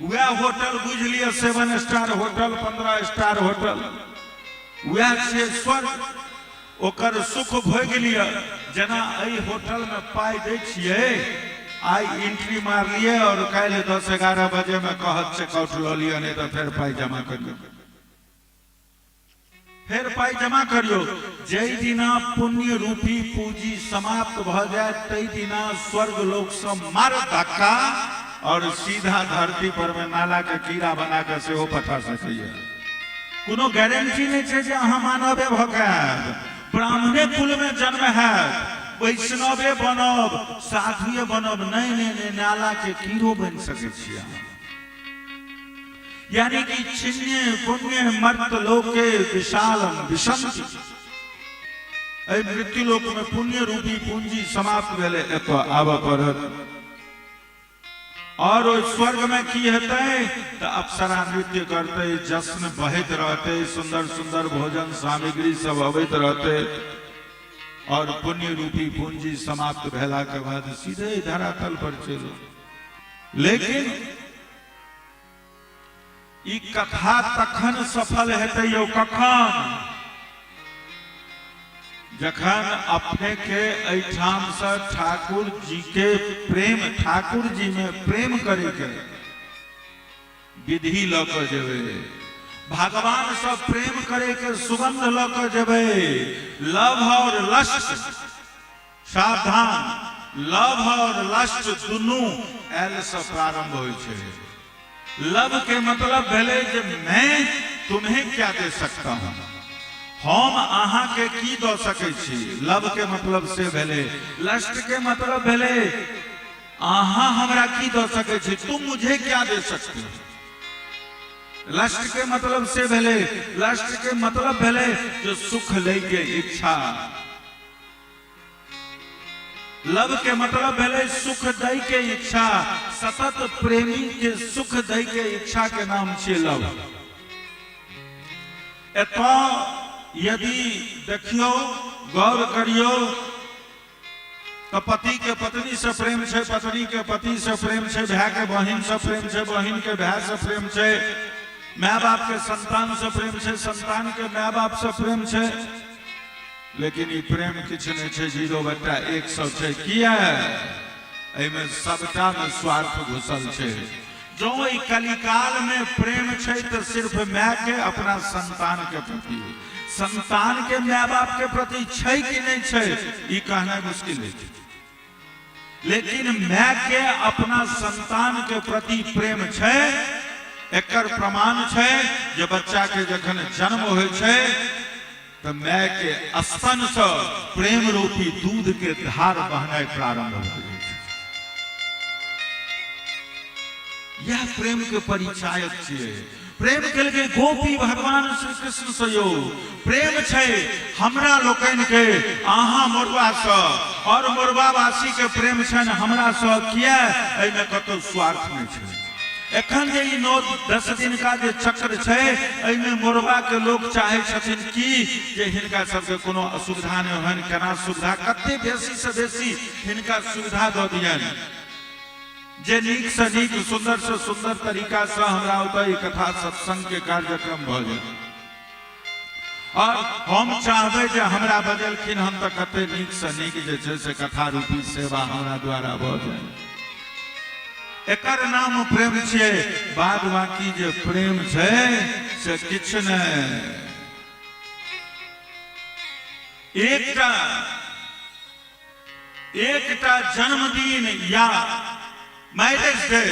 वह होटल बुझ लिया 7 स्टार होटल 15 स्टार होटल वह छै स्वर्ग। ओकर सुख भोग लिया। जना एहि होटल में पाई दै छियै आई एंट्री मार लिए और काल 10-11 बजे में कहत चेकआउट ल लिया नहीं तो फिर पाई जमा करियो। फिर पाई जमा करियो। जय दिना पुण्य रूपी पूंजी समाप्त भ जाए तई दिना स्वर्ग लोक से मार धक्का और सीधा धरती पर में नाला के कीड़ा बना के से हो पठा सकैया। कोनो गारंटी नहीं छै जे अहाँ मानवे भ जायब। ब्राह्मणे कुल में जन्म है वैष्णवे बनब साधुए बनब नहीं नहीं नाला के कीड़ो बन सके छियै। यानी कि छिन्ने पुण्य मर्त लोके विशालम विशंति। एहि मृत्यु लोक में पुण्य रूपी पूंजी समाप्त भेले एतऽ आबऽ पड़त। और स्वर्ग में की हेतै तो अप्सरा नृत्य करते जश्न बहत रहते सुंदर सुंदर भोजन सामग्री सब अबैत रहते और पुण्य रूपी पूंजी समाप्त भेला के बाद सीधे धरातल पर चलो। लेकिन ई कथा तखन सफल हेतै यौ कखन जखन अपने के ऐठाम से ठाकुर जी के प्रेम ठाकुर जी में प्रेम करे के विधि ल के जेबे। भगवान से प्रेम करे के सुगंध ल के जेबे। लव और लस्ट सावधान लव और लस्ट दुनू एल से प्रारंभ होय छै। लव के मतलब भेले जे मैं तुम्हें क्या दे सकता हूं हम अहाँ के की दो सके छी। लव के मतलब से भेले। लस्ट के मतलब भेले अहाँ हमरा की दो सके छी तुम मुझे क्या दे सकते हो। लस्ट के मतलब से भेले। लस्ट के मतलब भेले जो सुख ले के इच्छा। लव के मतलब भेले सुख दई के इच्छा। सतत प्रेमी के सुख दई के इच्छा के नाम छै लव। एतऽ यदि देखियो गौर करियो तो पति के पत्नी से प्रेम छै पत्नी के पति से प्रेम छै भाई के बहिन से प्रेम छै बहिन के भाई से प्रेम छै माय बाप के संतान से प्रेम छै संतान के माय बाप से प्रेम छै। लेकिन ये प्रेम किछ नहीं छै 0/100 छै। किया एमे सबटा में स्वार्थ घुसल छै। जो ई कलिकाल में प्रेम छै तो सिर्फ माय के अपना संतान के प्रति संतान के माय बाप के प्रति छै कि नहीं छै ई कहना मुश्किल है। लेकिन माय के अपना संतान के प्रति प्रेम छै। एकर प्रमाण छै जे बच्चा के जखन जन्म होय छै तो माय के स्तन से प्रेम रूपी दूध के धार बहनाई प्रारंभ हो जाए। यह प्रेम के परिचायक छियै। प्रेम केलकै गोपी भगवान श्री कृष्ण से यो प्रेम छै हमरा लोकन के अहाँ मोरबा से और मोरबावासी के प्रेम छन हमरा से किया एमे कतो स्वार्थ नहीं छै एखन जे ई 9-10 दिन का जे चक्र छै एमे मोरबा के लोग चाहे छथिन कि जे हिनका सबके कोनो असुविधा नहीं होन केना सुविधा कते बेसी से बेसी हिनका सुविधा द दियन जे नीक से नीक सुंदर से सुंदर तरीका से हमरा ओतय कथा सत्संग के कार्यक्रम भ जाय और हम चाहबे जे हमरा बजलखिन हम त कते नीक से नीक जे छै से कथा रूपी सेवा हमरा द्वारा भ जाय एकर नाम प्रेम छे बाद बाकी जे प्रेम छै से किछ नहीं एकटा जन्मदिन या मैरिज डे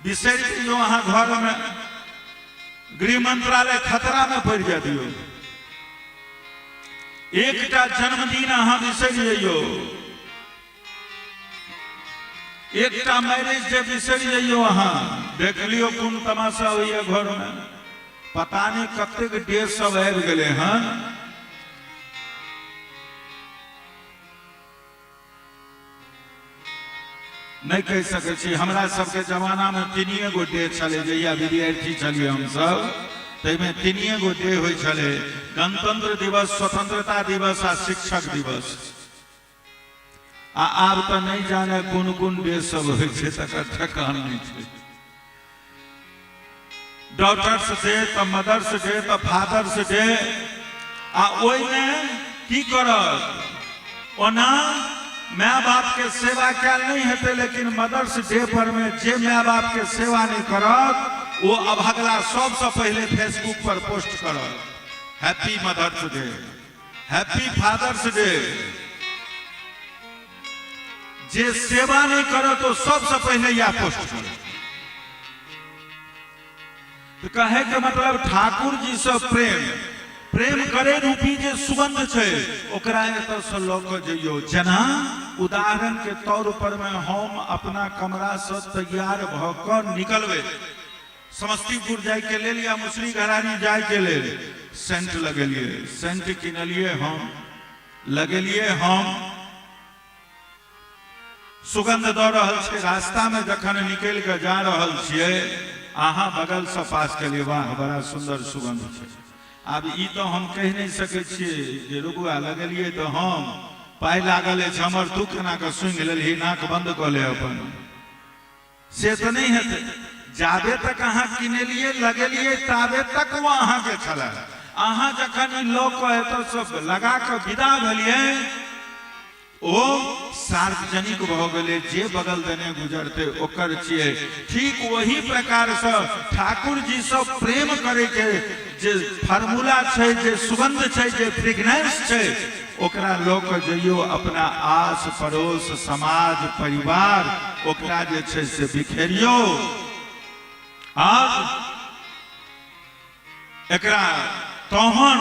बिसर जो अहाँ घर में गृह मंत्रालय खतरा में पड़ जा दियो एकटा जन्मदिन अहाँ बिसर जाइयो एकटा मैरिज डे बिसर जाइयो अहाँ देख लियो कोन तमाशा होइए घर में पता नहीं कतेक डे सब आबि गेले हन नहीं कह सके छी हमरा सबके जमाना में 3 गो डे चले जहिया विद्यार्थी छलिए हम सब तैमे 3 गो डे होय छले गणतंत्र दिवस स्वतंत्रता दिवस आ शिक्षक दिवस आब तो नहीं जाने कोन कोन डे सब होय छै तकर ठकान नहीं छै डॉटर्स डे तो मदर्स डे तो फादर्स डे आ ओय में की करत ओना माँ बाप के सेवा क्या नहीं हेते लेकिन मदर्स डे पर में जे माँ बाप के सेवा नहीं करत वो अभागला सबसे पहले फेसबुक पर पोस्ट करत happy mother's day happy father's day जे सेवा नहीं करत तो सबसे पहले या पोस्ट करत तो कहे के मतलब ठाकुर जी से प्रेम करे रूपी जे सुगंध छै ओकरा एतऽ से लऽ कऽ जइयो जना उदाहरण के तौर पर में हम अपना कमरा से तैयार भ क निकलबे समस्तीपुर जाय के लेल या मुसरी घरानी जाय के लेल सेंट लगेलिए सेंट किनलिए हम लगेलिए हम सुगंध द रहल छै रास्ता में जखन निकल के जा रहल छिए अहाँ बगल से पास के लिए वाह बड़ा सुंदर सुगंध छै अब ई तो हम कह नहीं सके छिए जे रुकुआ लगलिए तो हम पाई लागल है हमर तू केना के सुंघ लेलही नाक बंद क ले अपन से तो नहीं हेते जाबे तक अहाँ किनेलिए लगेलिए ताबे तक वो अहाँ के छला अहाँ जखन लोक एतऽ सब लगा के विदा भेलिए ओ सार्वजनिक भ गेले जे बगल देने गुजरते ओकर छिए ठीक वही प्रकार से ठाकुर जी सब प्रेम करे के जे फार्मूला छै जे सुगंध छै जे फ्रेग्रेंस छै ओकरा लोक जइयो अपना आस पड़ोस समाज परिवार ओकरा जे छै से बिखेरियो आज एकरा तहन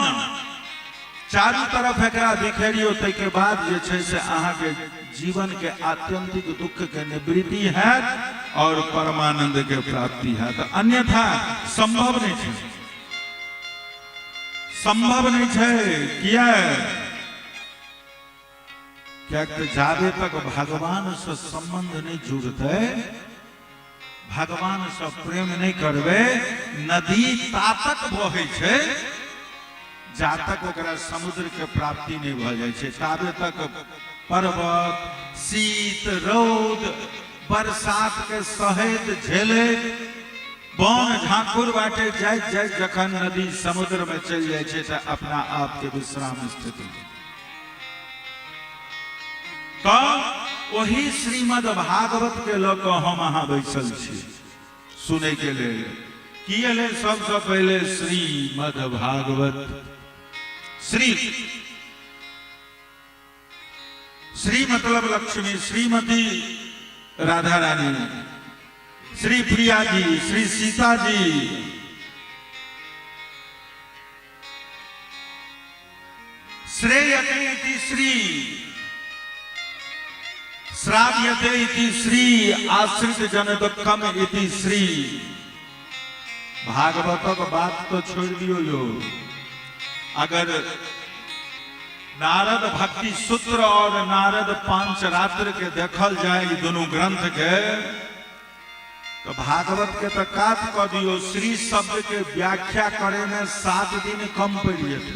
चारू तरफ एकरा बिखेरियो तै के बाद जे छै से अहाँ के जीवन के आत्यंतिक दुख के निवृत्ति हैत और परमानंद के प्राप्ति हैत अन्यथा संभव नहीं छै संभव नहीं छै किया तो जाबे तक भगवान से संबंध नहीं जुड़ते भगवान से प्रेम नहीं करबे नदी तातक बहे छै जातक ओकरा समुद्र के प्राप्ति नहीं भ जाय छै ताबे तक पर्वत शीत रौद बरसात के सहेत झेले बन झाकुर बाटे जाय जखन नदी समुद्र में चल जाय छै त अपना आप के विश्राम स्थिति तो वही श्रीमद् भागवत के लोग हम अहाँ बैसल छी सुने के लिए किए ले सबसे पहले श्रीमद् भागवत श्री मतलब लक्ष्मी श्रीमती राधा रानी श्री प्रिया जी श्री सीता जी श्रेयते इति श्री श्राव्यते इति श्री आश्रित जन दुःखम इति श्री भागवतक बात तो छोड़ दियो यो, अगर नारद भक्ति सूत्र और नारद पांचरात्र के देखल जाए दोनों ग्रंथ के, तो भागवत के तो काट कर दियो, श्री शब्द के व्याख्या करे में 7 दिन कम पड़ जाते,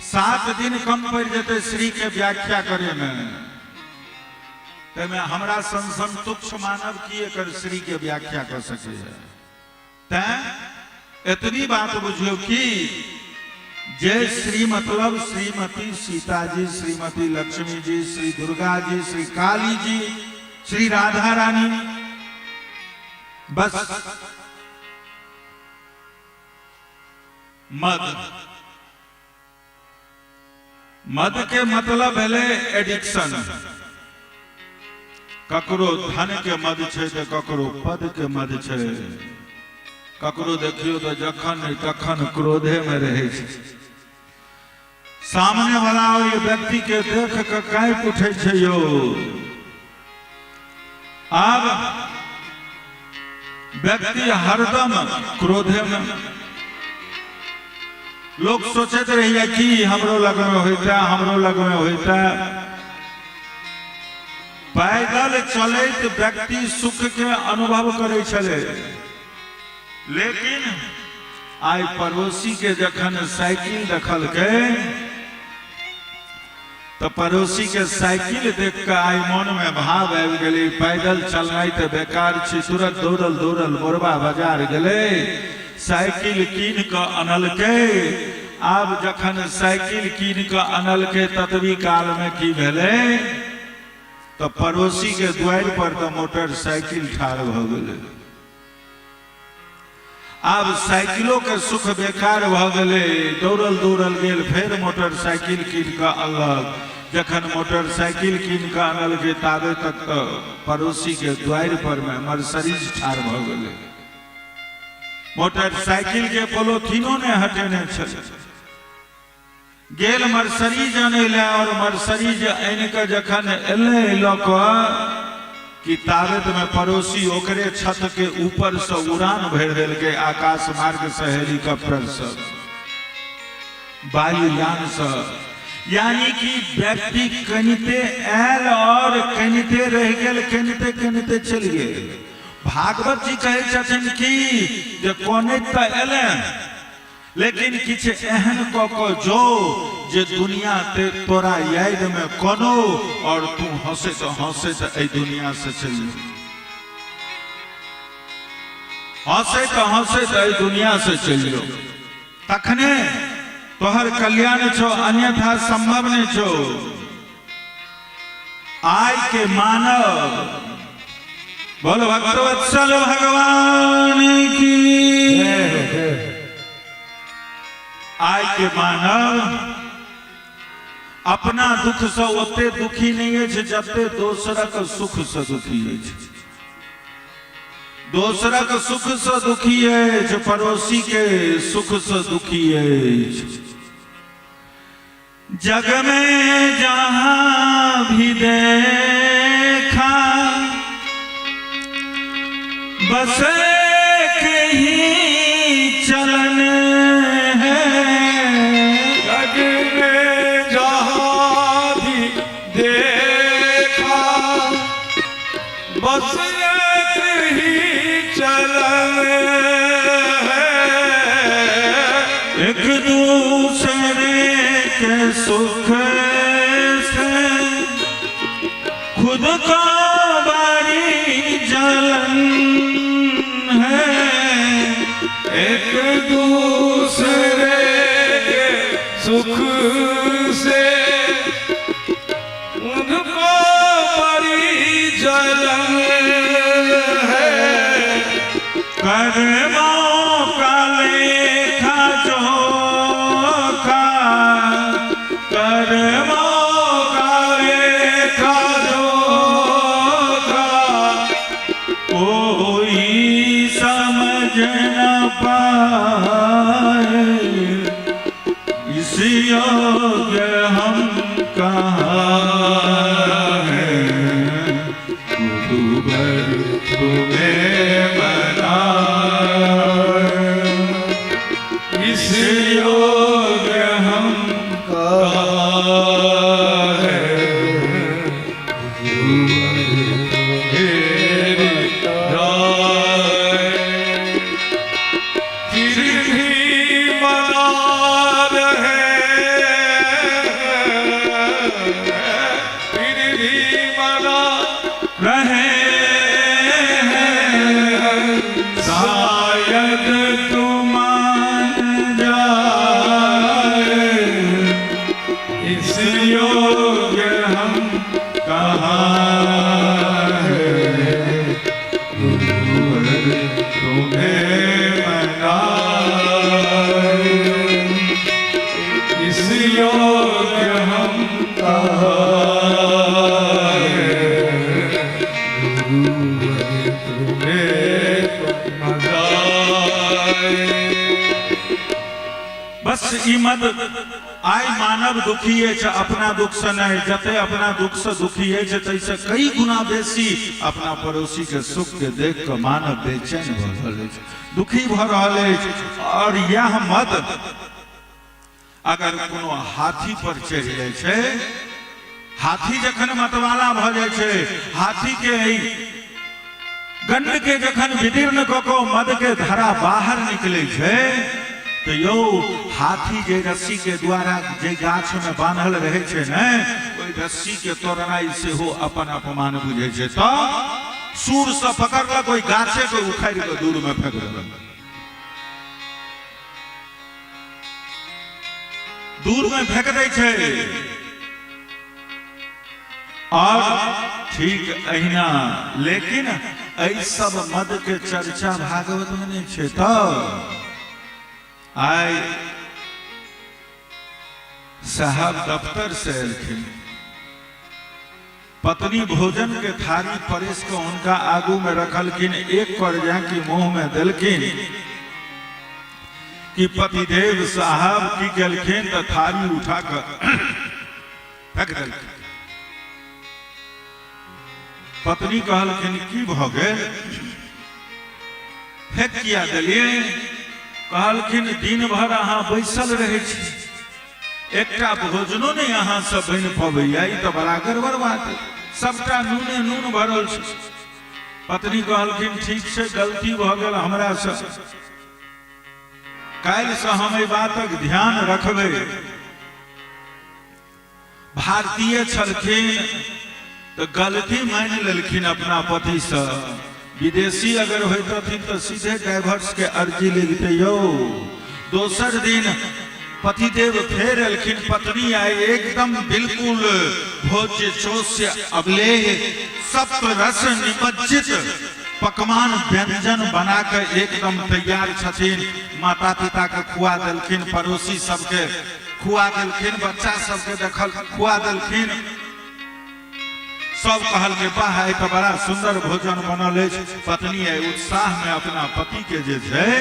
7 दिन कम पड़ जाते श्री के व्याख्या करे में। में हमरा सन तुच्छ मानव की एकर श्री के व्याख्या कर सके है। इतनी बात बुझियो कि जय श्री मतलब श्रीमती सीता जी, श्रीमती लक्ष्मी जी, श्री दुर्गा जी, श्री काली जी, श्री राधा रानी, बस मद के मतलब है एडिक्शन। ककरो धन के मद छे तो ककरो पद के मद छे, ककरो देखियो तो जखन तखन क्रोधे में रहे छे। सामने वाला ओई व्यक्ति के देख के कांप उठे छे यो। अब व्यक्ति हरदम क्रोधे में, लोग सोचते रहिए कि हमरो लग में होता, हमरो लग में होता। पैदल चलत व्यक्ति सुख के अनुभव करे छले, लेकिन आई पड़ोसी के जखन साइकिल देखल के, तो पड़ोसी के साइकिल देख के आई मन में भाव आबि गेलै, पैदल चलनाइ तो बेकार छै। तुरंत दौड़ल दौड़ल मोरबा बाजार गेलै, साइकिल कीन के अनलकै। आब जखन साइकिल कीन के अनलकै ततबी काल में की भेलै, तो पड़ोसी के द्वार पर तो मोटरसाइकिल ठाड़ भ गेलै। अब साइकिलों के सुख बेकार भ गेलै, दौड़ल दौड़ल गेल, फिर मोटरसाइकिल कीन के अनलक। जखन मोटरसाइकिल कीन के अनलकै ताबे तक तो पड़ोसी के द्वार पर में मर्सरीज ठाड़ भ गेलै। मोटरसाइकिल के पोलोथीनो ने हटेने छलै। गेल मर्सरीज आने और मर्सरीज आन के जखन एले लक कि ताबत में पड़ोसी ओकरे छत के ऊपर से उड़ान भर देलकै, आकाश मार्ग से, हेलीकॉप्टर से, वायुयान से। यानी कि व्यक्ति कनिते आयल और कनिते रह गेल, कनिते कनिते चल गेल। भागवत जी कहे छथिन कि जे कोने त एले, लेकिन किछ एहन को जो जे दुनिया ते तोरा याद में कोनो, और तू हंसे तो ए दुनिया से चलियो, हंसे तो ए दुनिया से चलियो, तखने तोहर कल्याण छो, अन्यथा संभव नहीं छो। आय के मानव बोल भक्तवत्सल भगवान की। आय के मानव अपना दुख से ओते दुखी नहीं है जते दोसरक सुख से दुखी है। दोसरक सुख से दुखी है, पड़ोसी के सुख से दुखी है। जग में जहां भी देखा बस एक ही चलन है। जग में जहां भी देखा बस एक ही चलन है। एक दूसरे के सुख से खुद को बड़ी जलन है। एक दूसरे के सुख से उनको बड़ी जलन है। कर्मों का लेखा जोखा, कर्मों का लेखा जोखा कोई समझ न पाए। इसी बस ई मत आय मानव दुखी है अपना दुख से नहीं, जते अपना दुख से दुखी है तैसे कई गुना बेसी अपना पड़ोसी के सुख के देख कर मानव बेचैन भ रहल है, दुखी भ रहल है। और यह मत अगर कोनो हाथी पर चढ़ जाय छै, हाथी जखन मतवाला भ जाय छै, हाथी के गंड के जखन विदीर्ण कको मद के धारा बाहर निकले छै, तो यो हाथी जे रस्सी के द्वारा जे गाछ में बांधल रहे छै ने, ओई रस्सी के तोड़नाई से हो अपन अपमान बुझे छै, तो सूर से पकड़लक, ओई गाछे के उखाड़ के दूर में फेंक देलक, दूर में फेंक दै छै। और ठीक अहिना लेकिन ऐ सब मद के चर्चा भागवत में नहीं छै। तो आय साहब दफ्तर से एलखिन, पत्नी भोजन के थाली परेस के उनका आगू में रखलखिन, एक कर्जा की मुंह में दिलखिन कि पतिदेव साहब की गेलखिन तो थाली उठा कर फेंक देलखिन। पत्नी कहलखिन की भ गेल, फेंक किया देलिए? कहलखिन दिन भर अहाँ बैसल रहे छी, एकटा भोजनो नहीं अहाँ से बनि पबैया, ई तो बड़ा गड़बड़ बात है, सबटा नूने नून भरल छै। पत्नी कहलखिन ठीक छै, गलती भ गेल हमरा से, काल्हि से हम एहि बातक ध्यान रखबै। भारतीय छलखिन तो गलती मान लेलखिन अपना पति से, विदेशी अगर होती तो सीधे डाइवर्स के अर्जी लिखते। यो दोसर दिन पतिदेव फेर एलखिन, पत्नी आई एकदम बिल्कुल भोज्य चोष्य अवलेह सप्त रस निमज्जित पकवान व्यंजन बनाकर एकदम तैयार छथिन। माता पिता के खुआ देलखिन, पड़ोसी सबके खुआ देलखिन, बच्चा सबके देखल खुआ देलखिन। सब कहल के वाह तो बड़ा सुंदर भोजन बनल है। पत्नी है उत्साह में अपना पति के जे है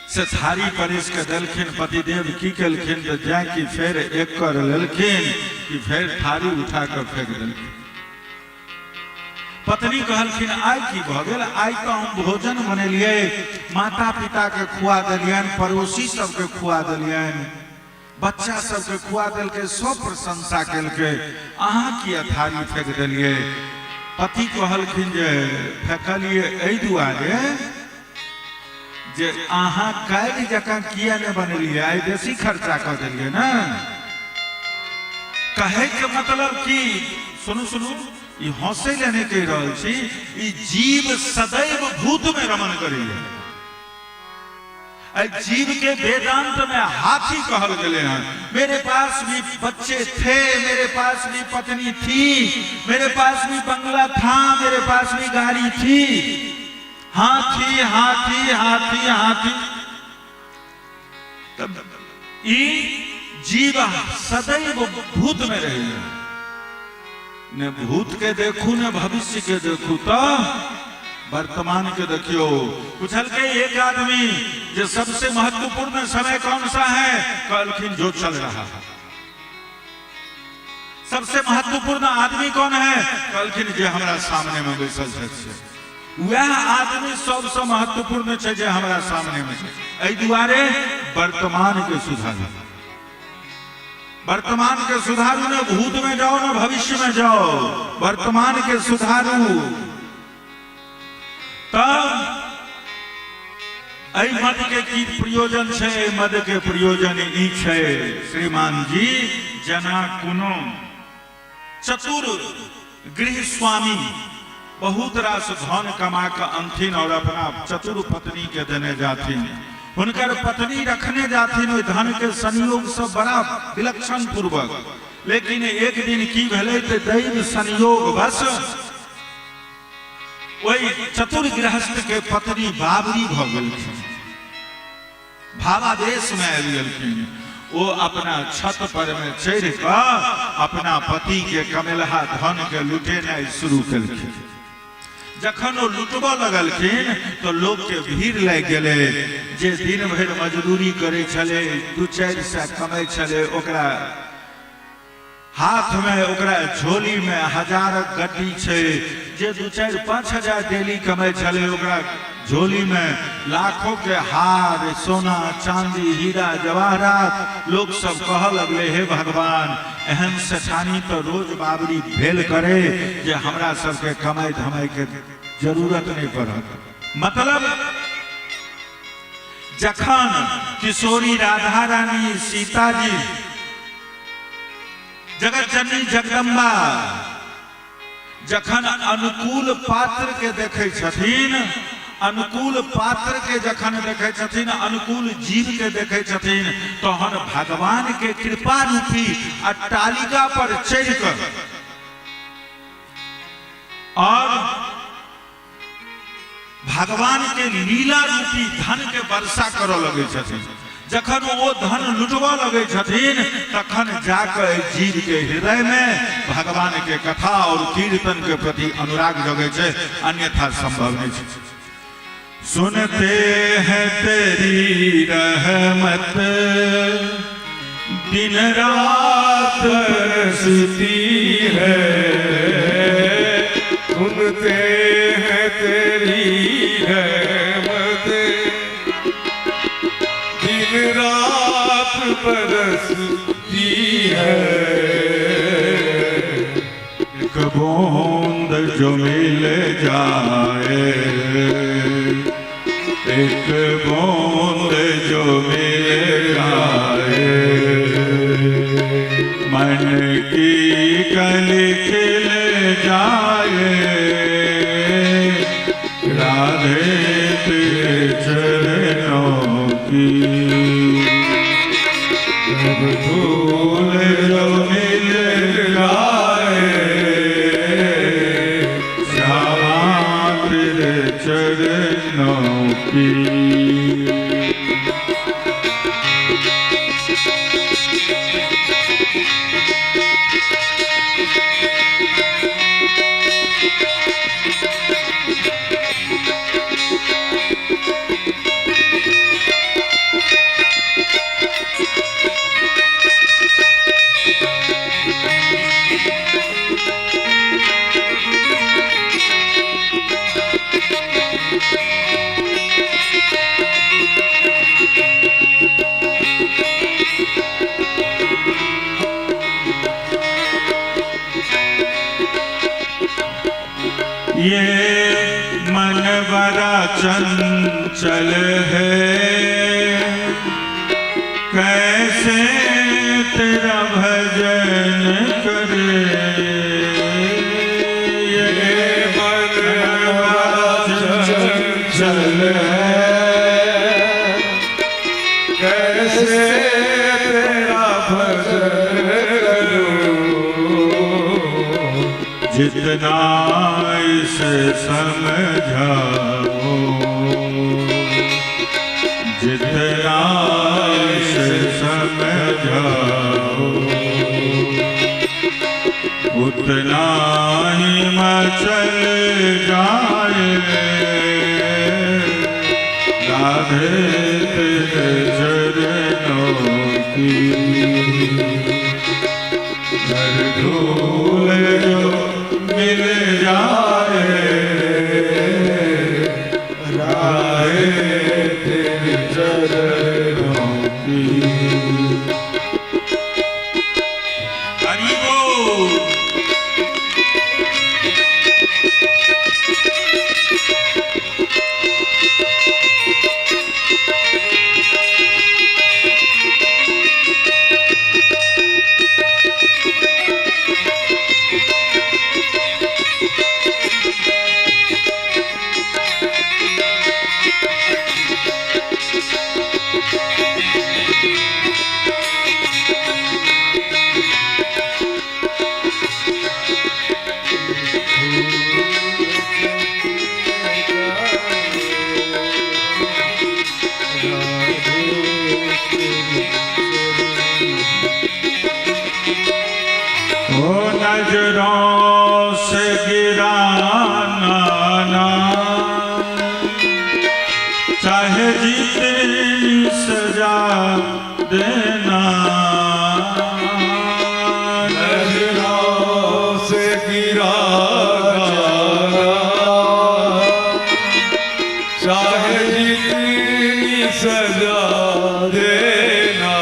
से थारी परेस के देलखिन। पतिदेव की केलखिन तो जाकि फेर एक कर लेलखिन कि फेर थारी उठा कर फेंक देलखिन। पत्नी कहलखिन आई की भ गेल? आई तो हम भोजन बनेलिए, माता पिता के खुआ देलियन, पड़ोसी सबके खुआ देलियन, बच्चा सबके खुआ देलके, सब प्रशंसा केलके, अहाँ किया थारी फेंक देलिए? पति कहलखिन जे फेंकलिए एहि दुआरे जे अहाँ काल्हि जकाँ किया ने बनेलिए, आई बेसी खर्चा कर देलिए ना। कहे के मतलब की सुनू सुनू, ई हंसे ले नहीं कह रहल छी, ई जीव सदैव भूत में रमन करेले। जीव के वेदांत में हाथी कहल गए हैं। मेरे पास भी बच्चे थे, मेरे पास भी पत्नी थी, मेरे पास भी बंगला था, मेरे पास भी गाड़ी थी, हाथी हाथी हाथी हाथी। तब जीव सदैव भूत में रहे, न भूत के देखू न भविष्य के देखू, तो वर्तमान के देखियो। पूछल के एक आदमी जो सबसे महत्वपूर्ण समय कौन सा है? कहलखिन जो चल रहा है। सबसे महत्वपूर्ण आदमी कौन है? कहलखिन जे हमारा सामने में बैसल है, वह आदमी सबसे महत्वपूर्ण है जे हमारा सामने में है। एहि दुआरे वर्तमान के सुधारू, वर्तमान के सुधारू, न भूत में जाओ न भविष्य में जाओ, वर्तमान के सुधारू। तब मद के की प्रयोजन है? मद के प्रयोजन ई है श्रीमान जी, जना कोनो चतुर गृह स्वामी बहुत रास धन कमा के अंथिन और अपना चतुर पत्नी के देने जाथिन, हुनकर पत्नी रखने जाथिन ओहि धन के संयोग से बड़ा विलक्षण पूर्वक। लेकिन एक दिन की भेलै ते दैव संयोग बस वही चतुर गृहस्थ के पत्नी बाबरी भ गेलखिन, भावावेश में आबि गेलखिन। वो अपना छत पर में चढ़ कर अपना पति के कमेलहा धन के लुटेनाइ शुरू केलखिन। जखन वो लुटबा लगलखिन तो लोग के भीड़ लग गए। जे दिन भर मजदूरी करे छले 2-4 सै कमाई छले ओकरा हाथ में ओकरा झोली में 1000 गड्डी छे। जे 2-4-5 हजार डेली कमाई छले ओकरा झोली में लाखों के हार सोना चांदी हीरा जवाहरात। लोग सब कह लगले हे भगवान एहन सेठानी तो रोज बाबरी भेल करे जे हमरा सबके कमाई धमाई के जरूरत नहीं पड़त। मतलब जखन किशोरी राधा रानी सीता जी जगत जननी जगदम्बा जखन अनुकूल पात्र के देखे छथिन, अनुकूल पात्र के जखन देखे छथिन, अनुकूल जीव के देखे छथिन, तहन भगवान के कृपा रूपी अट्टालिका पर चढ़ कर और भगवान के लीला रूपी धन के वर्षा करऽ लगे छथिन। जखन वो धन लुटवा लगे छथिन तखन जाकर जीव के हृदय में भगवान के कथा और कीर्तन के प्रति अनुराग जगे छे, अन्यथा संभव नहीं है। सुनते हैं तेरी रहमत दिन रात बरसती है, सुनते हैं तेरी रहमत दिन रात बरसती है। एक बूंद जो मिल जाए, एक बूंद जो मिल जाए, मन की कली खिल जाए, राधे तेरे चरणों की धूल जो मिल जाए, श्यामा तेरे चरणों की। ये मन बड़ा चंचल है, कैसे तेरा भजन करे। ये मन बड़ा चंचल है, कैसे तेरा भजन करूं। जितना इसे समझाओ, जितना इसे समझाओ, उतना ही मचल जाए, राधे तेरे चरणों की। हर धूल जो मिल जाए, राधे तेरे चरणों की। हरि बोल। देना नजरों से गिरा चाहे जितनी सजा देना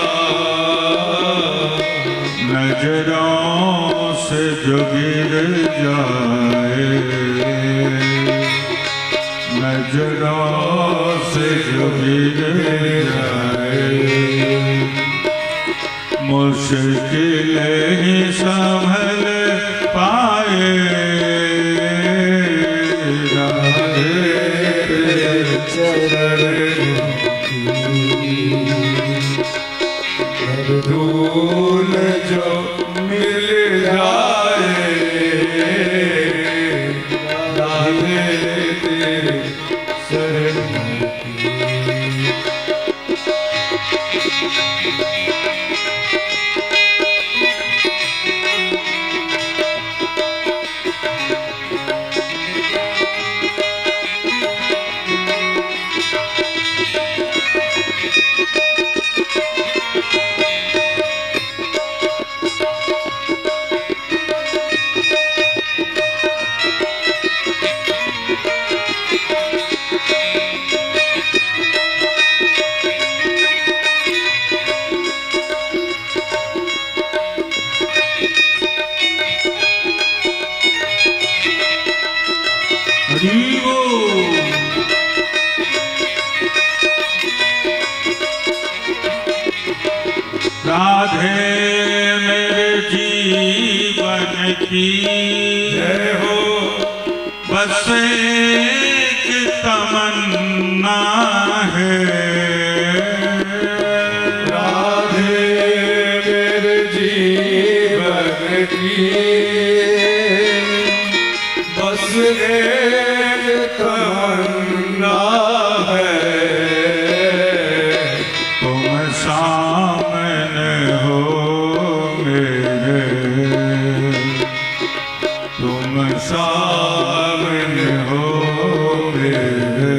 नजरों से जो गिर जाए नजरों से जो गिर जाए मुश्किल ही संभल पाए धूल जो मिल जाए राधे तेरे शरण की राधे मेरे जीवन की जय हो बस एक तमन्ना है राधे मेरे जीवन की बस एक तमन्ना है तुम सामने हो मेरे तुम सामने हो मेरे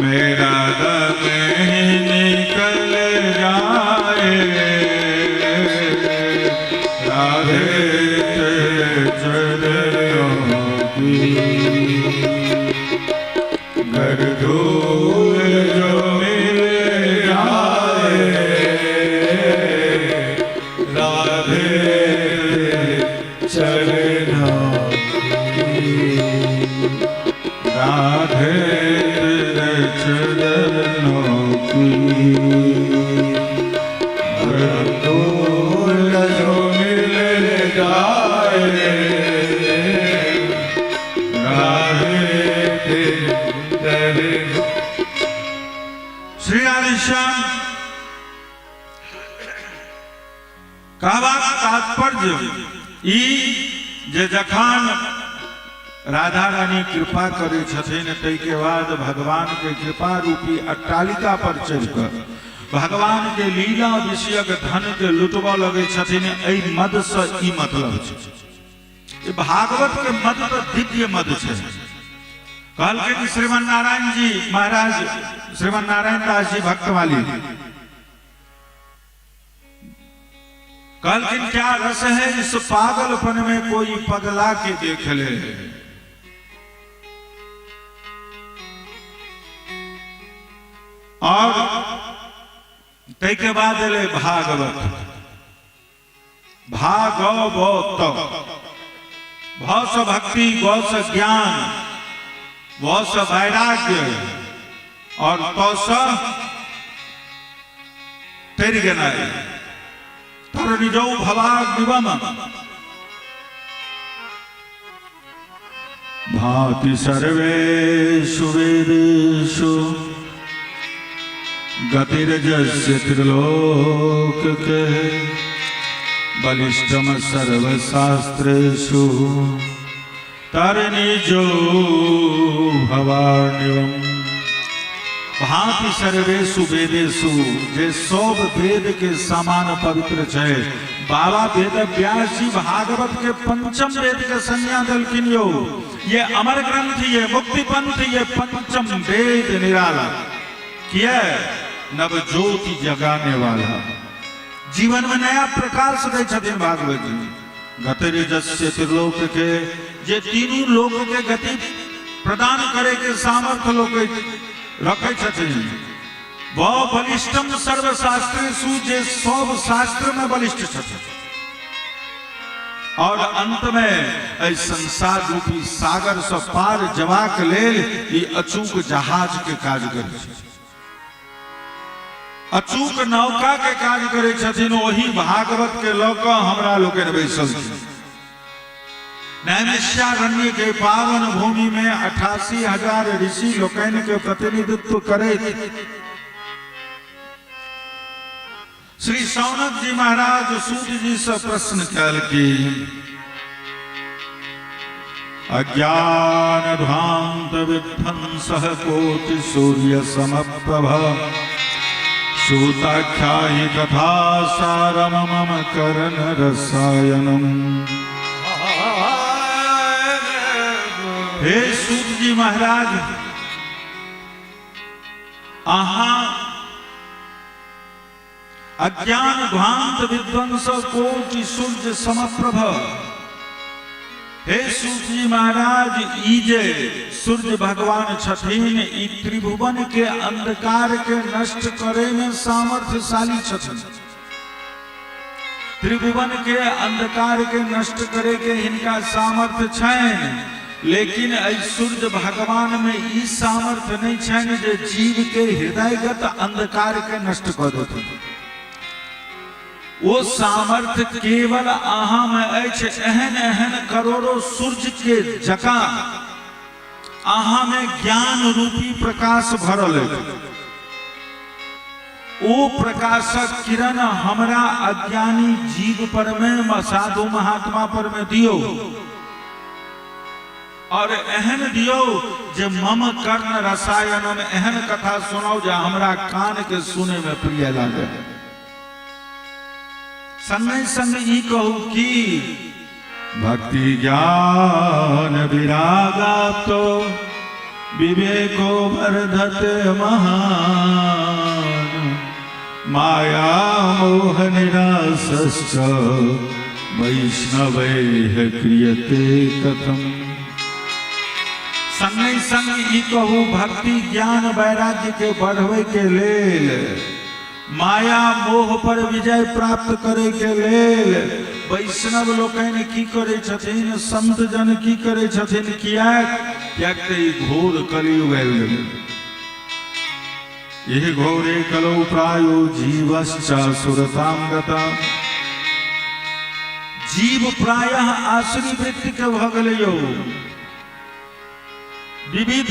मेरा दम ही निकल जाए राधे तेरे चरणों की कर धूल जो मिल जाए राधे चरणों राधे तेरे चरणों की धूल जो मिल जाए राधे तेरे श्री राधेश्याम कहबाक तात्पर्य ई जे जखन राधा रानी कृपा करे छथिन तै के बाद भगवान के कृपा रूपी अट्टालिका पर चढ़िकर भगवान के लीला विषयक धन के लुटबऽ लगे छथिन एहि मद से ई मतलब छै भागवत के मद तो दिव्य मद छै कहलके कि श्रीमन नारायण जी महाराज श्रीमन नारायण दास जी भक्तवाली कहलकिन क्या रस है इस पागलपन में कोई पगला के देख ले और तै के बाद ले भागवत भागवत भाव से भक्ति गौ से ज्ञान वह से वैराग्य और तो तेरी गनाई तर निजो भवाग्निवम भाति सर्वेषु वेदेषु गतिर्जस्य त्रिलोक के बलिष्ठम सर्वशास्त्रेषु तरनिजो भवाग्निवम भांति सर्वेषु वेदेषु जे सब वेद के समान पवित्र छै बाबा वेद व्यास जी भागवत के पंचम वेद के संज्ञा देलखिन यो ये अमर ग्रंथ ये मुक्ति पंथ ये पंचम वेद निराला किया नव ज्योति जगाने वाला, जीवन में नया प्रकाश दै छथिन भागवत जी। गतिर्जस्य त्रिलोक के, जे तीनों लोक के गति प्रदान करे के सामर्थ्य लोक रखे छथिन। वह बलिष्ठम सर्वशास्त्रेषु, जे सब शास्त्र में बलिष्ठ छथिन। और अंत में इस संसार रूपी सागर से पार जबाक लेल ई अचूक जहाज के काज करे छथिन, अचूक नौका के काज करे छथिन। वही भागवत के लौक हमरा लोकन बैसल छी। नैमिषारण्य के पावन भूमि में 88,000 ऋषि लोकन के प्रतिनिधित्व करे श्री शौनक जी महाराज सूत जी से प्रश्न कल की, अज्ञान ध्वांत विध्वंस कोटि सूर्य समप्रभ, सूताख्यायि कथा सारम मम करण रसायनम। हे सूत जी महाराज, आहा अज्ञान ध्वांत विध्वंस कोटि सूर्य समप्रभ। हे सूत जी महाराज, ई जे सूर्य भगवान छथिन, ई त्रिभुवन के अंधकार के नष्ट करे में सामर्थ्यशाली छथिन। त्रिभुवन के अंधकार के नष्ट करे के हिनका सामर्थ्य छनि, लेकिन सूर्य भगवान में ई सामर्थ्य नहीं छनि जे जीव के हृदयगत अंधकार के नष्ट कर देथिन। वो सामर्थ्य केवल अहाँ में अछि। एहन एहन करोड़ों सूर्य के जका अहाँ में ज्ञान रूपी प्रकाश भरल अछि। ओ प्रकाशक किरण हमरा अज्ञानी जीव पर में, साधु महात्मा पर में दियो, और एहन दियो जे मम कर्ण रसायनम, एहन कथा सुनाओ जे हमरा कान के सुने में प्रिय लागे। संगे संग ई कहू कि भक्ति ज्ञान विरागा तो विवेको वर्धते महान, माया मोह निरासश्च वैष्णवैः क्रियते कथम। संगे संग ई कहू भक्ति ज्ञान वैराग्य के बढ़वे के लेल, माया मोह पर विजय प्राप्त करे के लेल वैष्णव लोकन की करे छथिन, संत जन की करे छथिन। कियाक घोर कलियुग आबि गेल। यह घोरे कलौ प्रायो जीवश्च सुरतां गता। जीव प्रायः आसुरी वृत्ति के भ गेलै यौ। विविध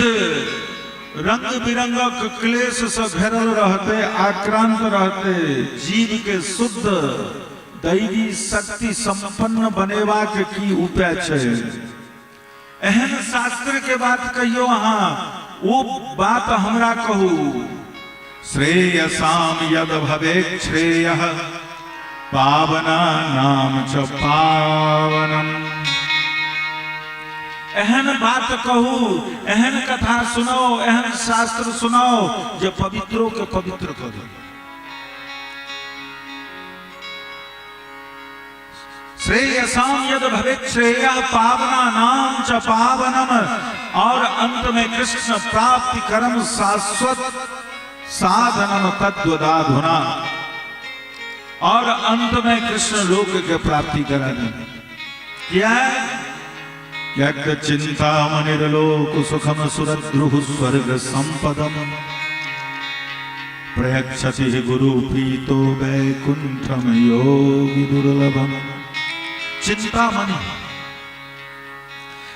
रंग बिरंगक क्लेश से घेरल रहते, आक्रांत रहते, जीव के शुद्ध दैवी शक्ति संपन्न बनेवा के की उपाय छै। एहन शास्त्र के बात कहियो अहाँ, वो बात हमरा कहू। श्रेयसाम यद भवेत् श्रेयः, पावना नाम च पावनम। एहन बात कहू, एहन कथा सुनाओ, एहन शास्त्र सुनाओ जो पवित्रों के पवित्र करो। श्रेयसाम यद भवेत् श्रेयः, पावना नाम च पावनम। और अंत में कृष्ण प्राप्ति कर्म शाश्वत साधनम तद्वदाधुना। और अंत में कृष्ण लोक के प्राप्ति कराने। क्या है? चिंतामणिर्लोक सुखम सुरद्रुः स्वर्ग संपदम, प्रयच्छति गुरु प्रीतो वैकुंठम योगी दुर्लभम। चिंतामणि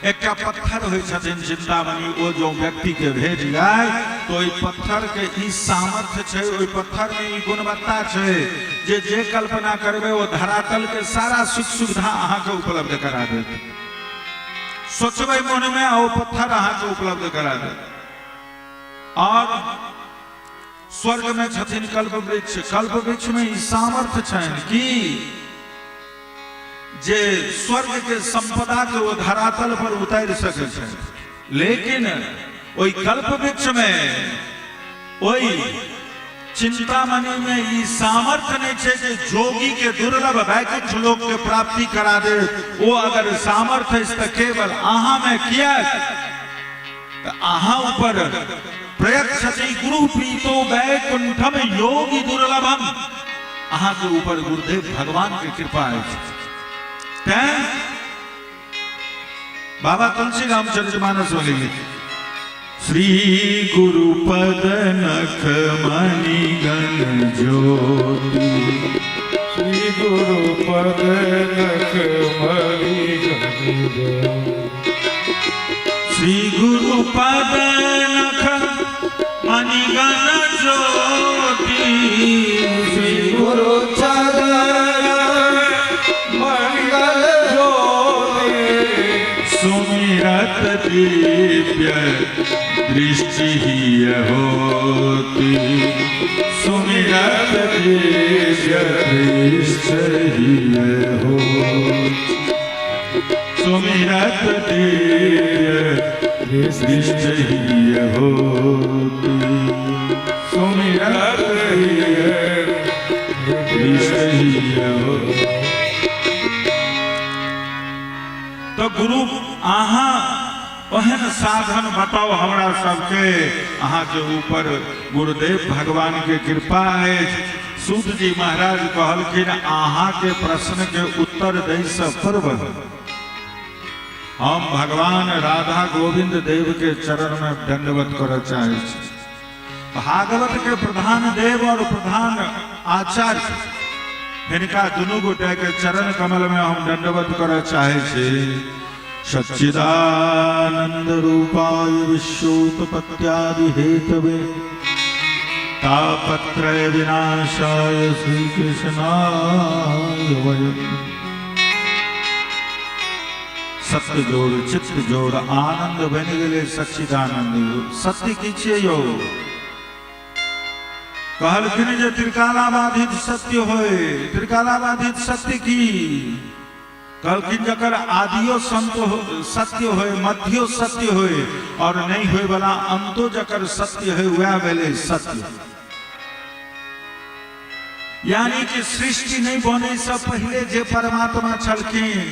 एक पत्थर हो छथिन चिंतामणि। वो जो व्यक्ति के भेट जाए तो ई पत्थर के ई सामर्थ्य छै, ओई पत्थर में ई गुणवत्ता छै जे कल्पना करबे वो धरातल के सारा सुख सुविधा अहाँ के उपलब्ध करा देत। सोचबे मन में वो पत्थर अहाँ के उपलब्ध करा दे। और स्वर्ग में छथिन कल्प वृक्ष। कल्प वृक्ष में ई सामर्थ्य छनि कि जे स्वर्ग के संपदा के वो धरातल पर उतार सके छै। लेकिन ओई कल्प वृक्ष में ओई चिंतामणि में ई सामर्थ्य नहीं छे जे जोगी के दुर्लभ वैकुंठ लोक के प्राप्ति करा दे। वो अगर सामर्थ्य इस त केवल आहा में किया आहा ऊपर प्रयक्षति गुरु प्रीतो वैकुंठम योगी दुर्लभम। आहा के ऊपर गुरुदेव भगवान की कृपा है। बाबा तुलसी रामचरितमानस में लिखे श्री गुरुपद नख मणि गण ज्योति, श्री गुरुपद नख मणि गण ज्योति, श्री गुरुपद नख मणि गण ज्योति, श्री गुरु चरण मंगल ज्योति, सुमिरत दिव्य दृष्टि ही होती, सुमिरत दिव्य दृष्टि ही होती, सुमिरत दिव्य दृष्टि ही होती, सुमिरत दिव्य दृष्टि ही होती। तो गुरु आहा ओहन साधन बताओ हमरा सबके। अहाँ के ऊपर गुरुदेव भगवान के कृपा है। सूत जी महाराज कहलखिन आहा के प्रश्न के उत्तर दै से पूर्व हम भगवान राधा गोविंद देव के चरण में दंडवत कर चाहे छी। भागवत के प्रधान देव और प्रधान आचार्य इनका दुनू गोटे के चरण कमल में हम दंडवत कर चाहे छी। सच्चिदानंद रूपाय विश्वोत्पत्त्यादि हेतवे तापत्रय विनाशाय श्री कृष्णाय वयम्। सत्य जोड़ चित्त जोड़ आनंद बन गए सच्चिदानंद। सत्य कीजिए यो कहलखिन जे त्रिकालाबाधित सत्य होए। त्रिकालाबाधित सत्य की कहलखिन जकर आदियो संत सत्य होए, मध्यो सत्य होए और नहीं होए वाला अंतो जकर सत्य है वह वेले सत्य। यानी कि सृष्टि नहीं बने से पहले जे परमात्मा छलखिन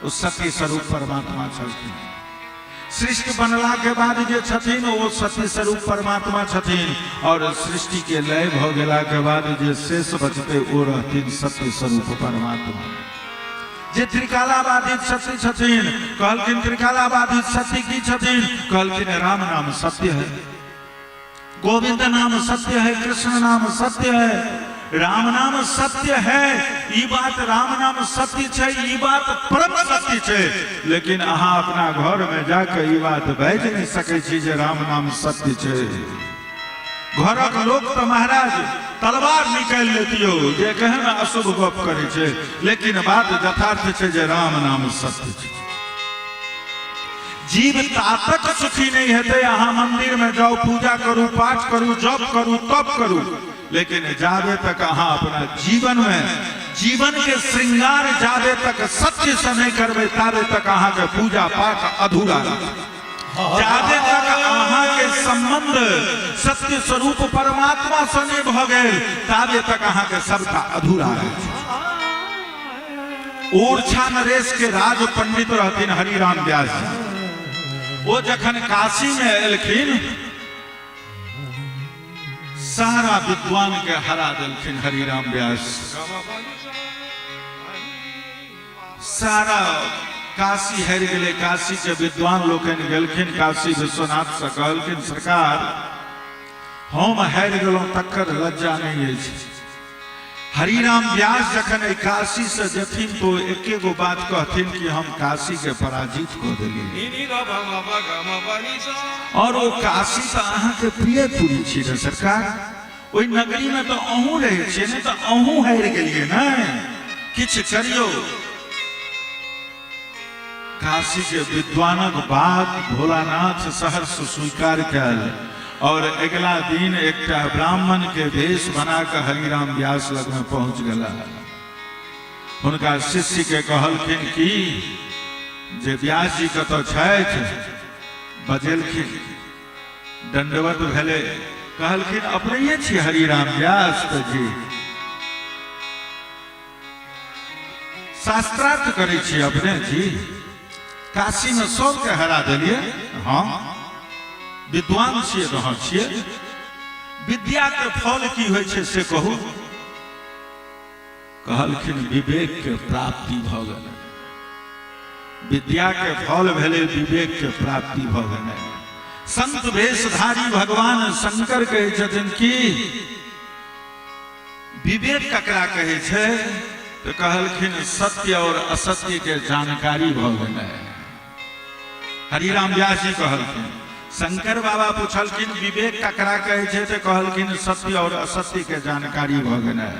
उस सत्य स्वरूप परमात्मा छलखिन। सृष्टि बनला के बाद जे छथिन वो सत्य स्वरूप परमात्मा छथिन और सृष्टि के लय भ गेला के बाद जे शेष बचते वो रहथिन सत्य स्वरूप परमात्मा। जे त्रिकालाबाधित सत्य छथिन कहलखिन त्रिकालाबाधित सत्य की छथिन कहलखिन राम नाम सत्य है, गोविंद नाम सत्य है, कृष्ण नाम सत्य है, राम नाम सत्य है। ई बात राम नाम सत्य छे, ई बात परम सत्य छे। लेकिन अहाँ अपना घर में जाकर ई बात बाज नहीं सके छी जे राम नाम सत्य छे। घरक लोग तो महाराज तलवार निकाल लेतियो जे कहे में अशुभ गप करे छे, लेकिन बात यथार्थ छे जे राम नाम सत्य छे। जीव तातक सुखी नहीं हेते अहाँ मंदिर में जाओ, पूजा करू, पाठ करू, जप करू, तप करू, लेकिन जावे तक अहाँ अपना जीवन में जीवन के श्रृंगार जावे तक सत्य से नहीं करबे तावे तक अहाँ के पूजा पाठ अधूरा। जावे तक अहाँ के संबंध सत्य स्वरूप परमात्मा से नहीं भ गेल तावे तक अहाँ के सबका अधूरा है। ओरछा नरेश के राज पंडित रहथिन हरिराम व्यास जी। वो जखन काशी में एलखिन सारा विद्वान के हरा दिलखिन हरिराम व्यास। सारा काशी हर गए। काशी के विद्वान लोग गेलखिन काशी विश्वनाथ से कहलखिन सरकार हम हार गलों तकर लज्जा नहीं है। हरिराम व्यास जखन काशी से जथिन तो एके गो बात कहथिन कि हम काशी के पराजित कर देलिए और वो काशी तो अहाँ के प्रिय पुरी छी न सरकार। ओई नगरी में तो अहूँ रहे छे ने तो अहूँ हार गेलिए न, किछ करियो। काशी के विद्वानक बात भोलानाथ सहर्ष स्वीकार कल और अगला दिन एक ब्राह्मण के वेश बनाकर हरिराम व्यास लग में पहुंच गला। उनका शिष्य के कहलखिन कि जे व्यास जी कत छथि बजेलखिन, दंडवत भेले। कहलखिन अपने छी हरिराम व्यास जी, शास्त्रार्थ करे छी अपने जी, काशी में सबके हरा दिलिए, हाँ विद्वान छियै कहाँ छियै, विद्या के फल की होइ छै से कहू। कहलखिन विवेक के प्राप्ति भ गेलै, विद्या के फल भेलै विवेक के प्राप्ति भ गेलै। संत वेशधारी भगवान शंकर कहै छथिन कि विवेक ककरा कहै छै, तो कहलखिन सत्य और असत्य के जानकारी भ गेलै। हरिराम व्यास जी कहलखिन, शंकर बाबा पूछलखिन विवेक ककरा कहै छै, तो कहलखिन सत्य और असत्य के जानकारी भ गेलै।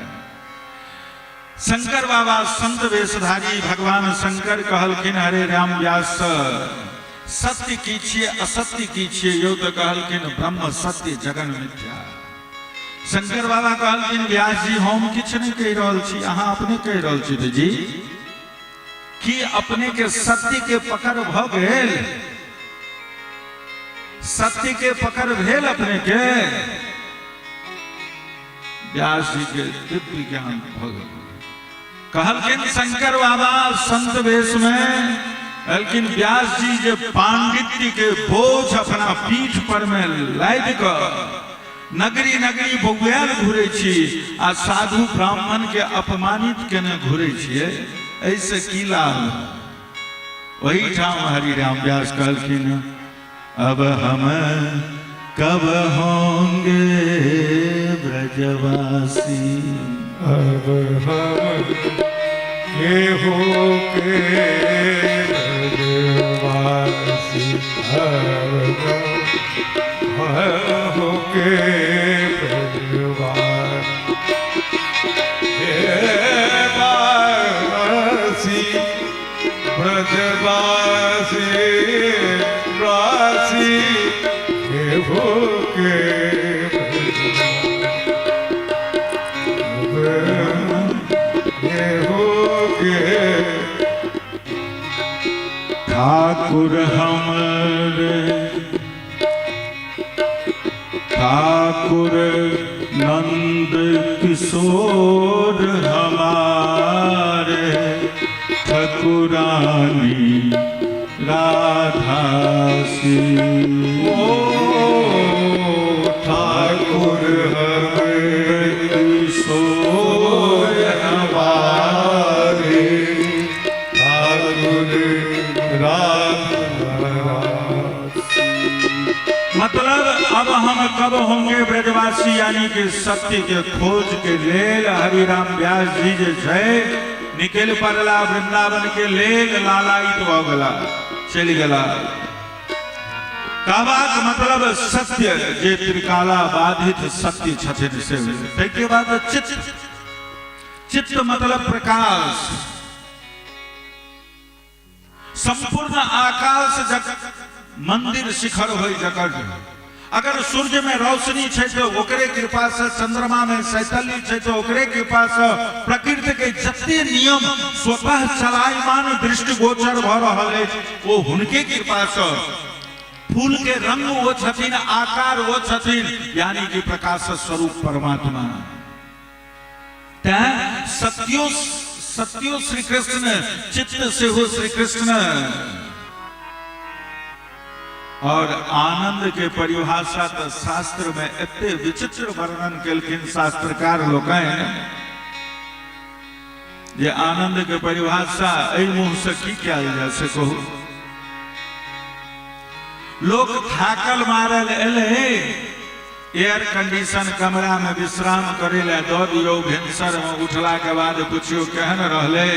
शंकर बाबा संत वेशधारी भगवान शंकर कहलखिन हरे राम व्यास सत्य की छियै असत्य की छियै, यो तो कहलखिन ब्रह्म सत्य जगन मिथ्या। शंकर बाबा कहलखिन व्यास जी हम किछ नहीं कह रहल छी, अहाँ अपने कह रहल छी जी कि अपने के सत्य के पकड़ भ गेल, सत्य के पकड़ भेल अपने के। व्यास जी के दिव्य ज्ञान भ गेल। कहलखिन शंकर बाबा संत वेश में, लेकिन व्यास जी जे पांडित्य के बोझ अपना पीठ पर में लादि क नगरी नगरी बौआल घुरे छी आ साधु ब्राह्मण के अपमानित केने घुरे छियै, ऐसे की लाभ। वही ठाम हरिराम व्यास कहलखिन अब हम कब होंगे ब्रजवासी, अब हम के हो के ब्रजवासी, अब हम हो के ब्रजवासी, ब्रजवासी राशि के हो के ठाकुर हमरे ठाकुर नंद किशोर हमारे, ठकुरानी राधा सी। ओ ठाकुर हमरे किशोर हमारे, ठाकुर मतलब अब हम कब होंगे ब्रजवासी, यानी कि सत्य के खोज के लेल हरिराम व्यास जी जे छै निकल पड़ला वृंदावन के लेल लालायित भ गेला, चलि गेला। कहबाक मतलब सत्य जे त्रिकाला बाधित सत्य छथिन से। ताहिके बाद चित्त, चित्त मतलब प्रकाश, संपूर्ण आकाश जगत मंदिर शिखर हो जगत। अगर सूर्य में रोशनी है तो ओकरे कृपा से, चंद्रमा में शैतल्य है तो ओकरे कृपा से, प्रकृति के जते नियम स्वतः चलायमान दृष्टिगोचर भ रहल है वो हुनके कृपा से। फूल के रंग वो छथिन, आकार वो छथिन, यानी कि प्रकाश स्वरूप परमात्मा। सत्यो सत्यो श्री कृष्ण, चित्त से हो श्री कृष्ण। और आनंद के परिभाषा तो शास्त्र में एते विचित्र वर्णन केलखिन शास्त्रकार लोग जे आनंद के परिभाषा एहि मुंह से की कयल जा से कहू। लोग थाकल मारल एले, एयर कंडीशन कमरा में विश्राम करे ला दो दियो, भिनसर में उठला के बाद पूछियो केहन रहले,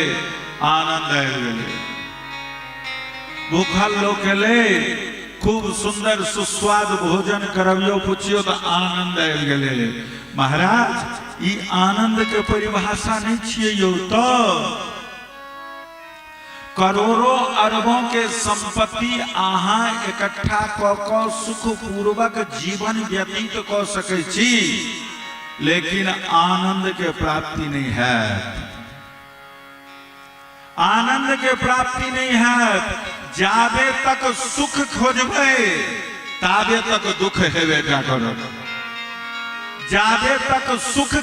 आनंद आयल गेले। भूखल लोग एले, खूब सुंदर सुस्वाद भोजन करबियो, पूछियो तो आनंद आयल गेले। महाराज ई आनंद के परिभाषा नहीं छियै यो, तो करोड़ों अरबों के संपत्ति अहाँ इकट्ठा क सुख पूर्वक जीवन व्यतीत क सकै छी, लेकिन आनंद के प्राप्ति नहीं है। आनंद के प्राप्ति नहीं है। जाबे तक सुख खोजबे ताबे तक दुख हेबे टा करत। जाबे तक सुख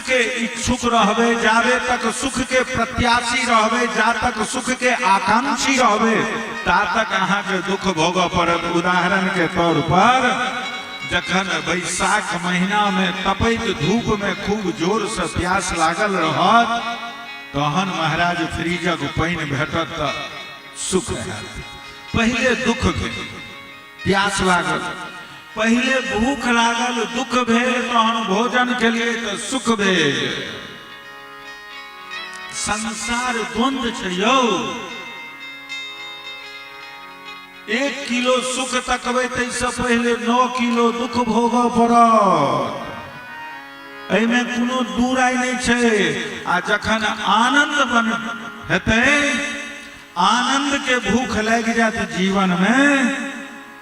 के इच्छुक रहबे, जाबे तक सुख के प्रत्याशी रहबे, जा तक सुख के आकांक्षी रहबे, ता तक अहाँ के दुख भोगऽ पड़त। उदाहरण के तौर पर जखन बैसाख महीना में तपैत धूप में खूब जोर से प्यास लागल रहत, तहन महाराज फ्रीजक पानि भेटत त सुख हैत। पहले दुख भेल, प्यास लागल, पहले भूख लागल, दुख भेल, तहन भोजन के लिए तो सुख भेल। संसार द्वंद्व छै यौ। 1 किलो सुख तकबै तैसे पहले 9 किलो दुख भोगऽ पड़त। एहिमे कोनो दू राय नहीं छै। आ जखन आनंद बन हेतै, आनंद के भूख लागि जायत जीवन में,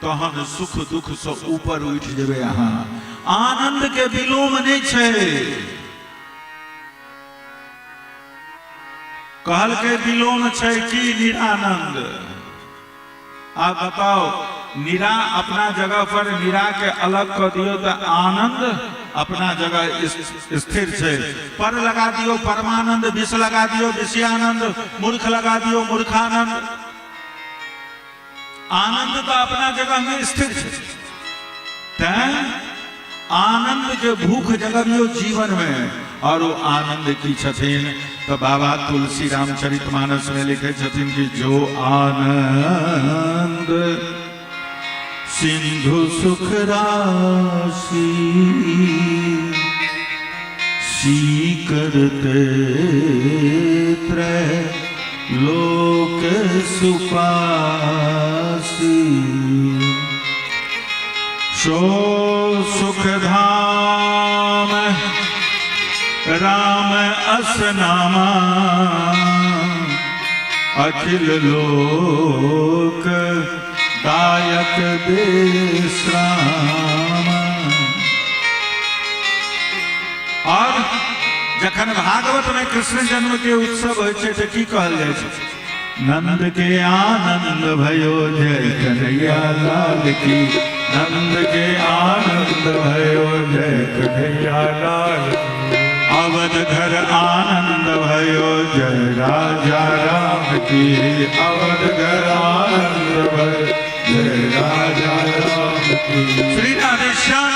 तहन सुख दुख से ऊपर उठ जेबे अहाँ। आनंद के विलोम नहीं छै। कहल के विलोम छै कि निरानंद। आप बताओ, निरा अपना जगह पर निरा के अलग कर दियो तो आनंद अपना जगह स्थिर छै। पर लगा दियो परमानंद, विष लगा दियो विषयानंद, मूर्ख लगा दियो मूर्खानंद। आनंद तो अपना जगह में स्थिर है। आनंद के भूख जगबियो जीवन में। और वो आनंद की छथिन तो बाबा तुलसी रामचरितमानस में लिखे छथिन कि जो आनंद सिंधु सुख राशि सीकरते त्रय लोक सुपासी, सो सुख धाम राम असनामा, अखिल लोक दायक विश्राम। और जखन भागवत में कृष्ण जन्म के उत्सव होय छै त की कहल जाय छै? नंद के आनंद भयो जय कन्हैया लाल की, नंद के आनंद भयो जय कन्हैया लाल की। अवध घर आनंद भयो जय राजा राम की, अवध घर आनंद भयो जय राजा राम की। श्री राधेश्याम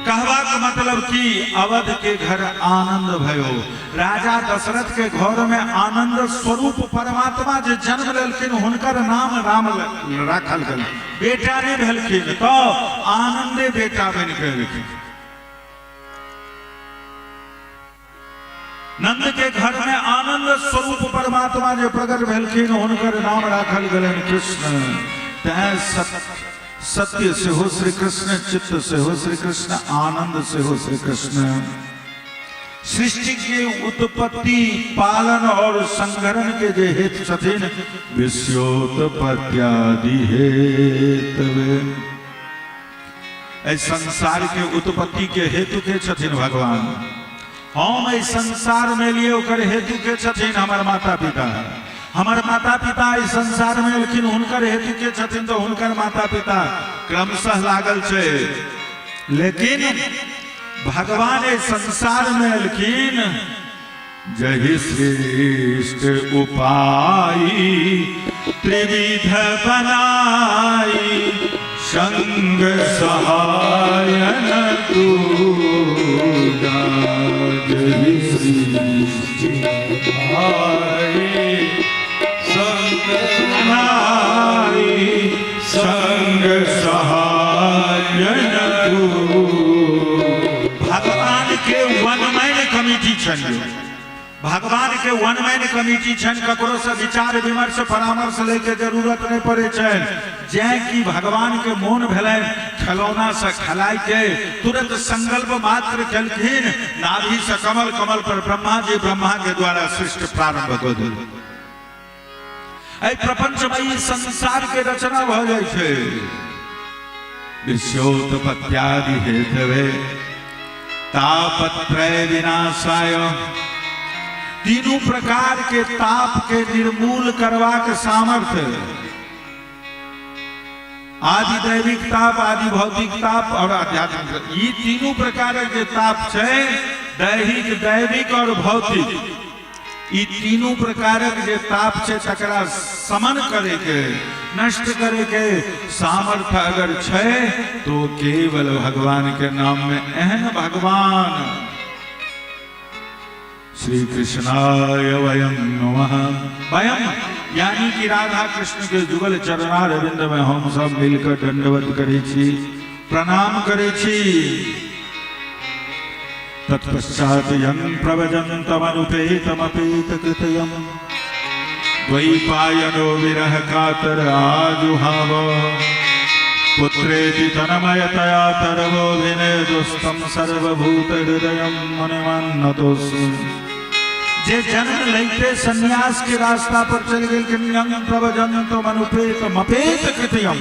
कहवा का मतलब कि अवध के घर आनंद भयो। राजा दशरथ के घर में आनंद स्वरूप परमात्मा जे जन्म लेलखिन, हुनकर नाम राम राखल गेल। बेटा नहीं भेलखिन तो आनंदे बेटा बन गेलखिन। नंद के घर में आनंद स्वरूप परमात्मा जे प्रकट भेलखिन, हुनकर नाम राखल गेलनि कृष्ण। तैं सत्य से हो श्री कृष्ण, चित्त से हो श्री कृष्ण, आनंद से हो श्री कृष्ण। सृष्टि के उत्पत्ति, पालन और संहरण के जे हेतु छथिन, विश्वोत्पत्त्यादि हेतवे। इस संसार के उत्पत्ति के हेतु के छथिन भगवान। हम इस संसार में लिए ओकर हेतु के छथिन हमार माता पिता। हमार माता पिता इस संसार में एलखिन, हुनकर हेतु के छथिन तो हुनकर माता पिता क्रमशः लागल छै। लेकिन भगवान इस संसार में एलखिन, जहि सृष्ट उपाई त्रिविध बनाई, संग सहायन दूजा। जहि सृष्ट उपाई संग सहाई, संग सहायन दूजा। भगवान के वन मैन कमिटी छन। भगवान के वन मैन कमिटी छन। ककरो से विचार विमर्श परामर्श लेके जरूरत नहीं पड़े छन। जै कि भगवान के मोन भेलन खिलौना से खिलाई के तुरंत संकल्प मात्र केलखिन। नाभि से कमल, कमल पर ब्रह्मा जी, ब्रह्मा के द्वारा सृष्टि प्रारंभ क देल। प्रपंच में संसार के रचना भ जाय छै। विश्वोत्पत्त्यादि हेतवे तापत्रय विनाशाय। तीनों प्रकार के ताप के निर्मूल करवा के सामर्थ्य आदि दैविक ताप, आदि भौतिक ताप और आध्यात्मिक, ये तीनों प्रकार के ताप छे, दैहिक, दैविक और भौतिक, ये तीनों प्रकार के ताप छे तकरा समन करे के, नष्ट करे के सामर्थ्य अगर छे तो केवल भगवान के नाम में एहन भगवान श्री कृष्णाय वयं नमः। वयं यानी कि राधा कृष्ण के जुगल चरणारविंद में हम सब मिलकर दंडवत करे छी, प्रणाम करे छी। तत्पश्चात यं प्रव्रजन्तमनुपेतमपेत कृतयं द्वैपायनो विरह कातर आजुहाव पुत्रेति तन्मयतया तरवोभिनेदुस्तं सर्वभूत हृदयं मुनिमन्नतोऽस्मि। जे जन्म लेते सन्यास के रास्ता पर चल गए यं प्रव्रजन्तमनुपेतमपेत कृतयं,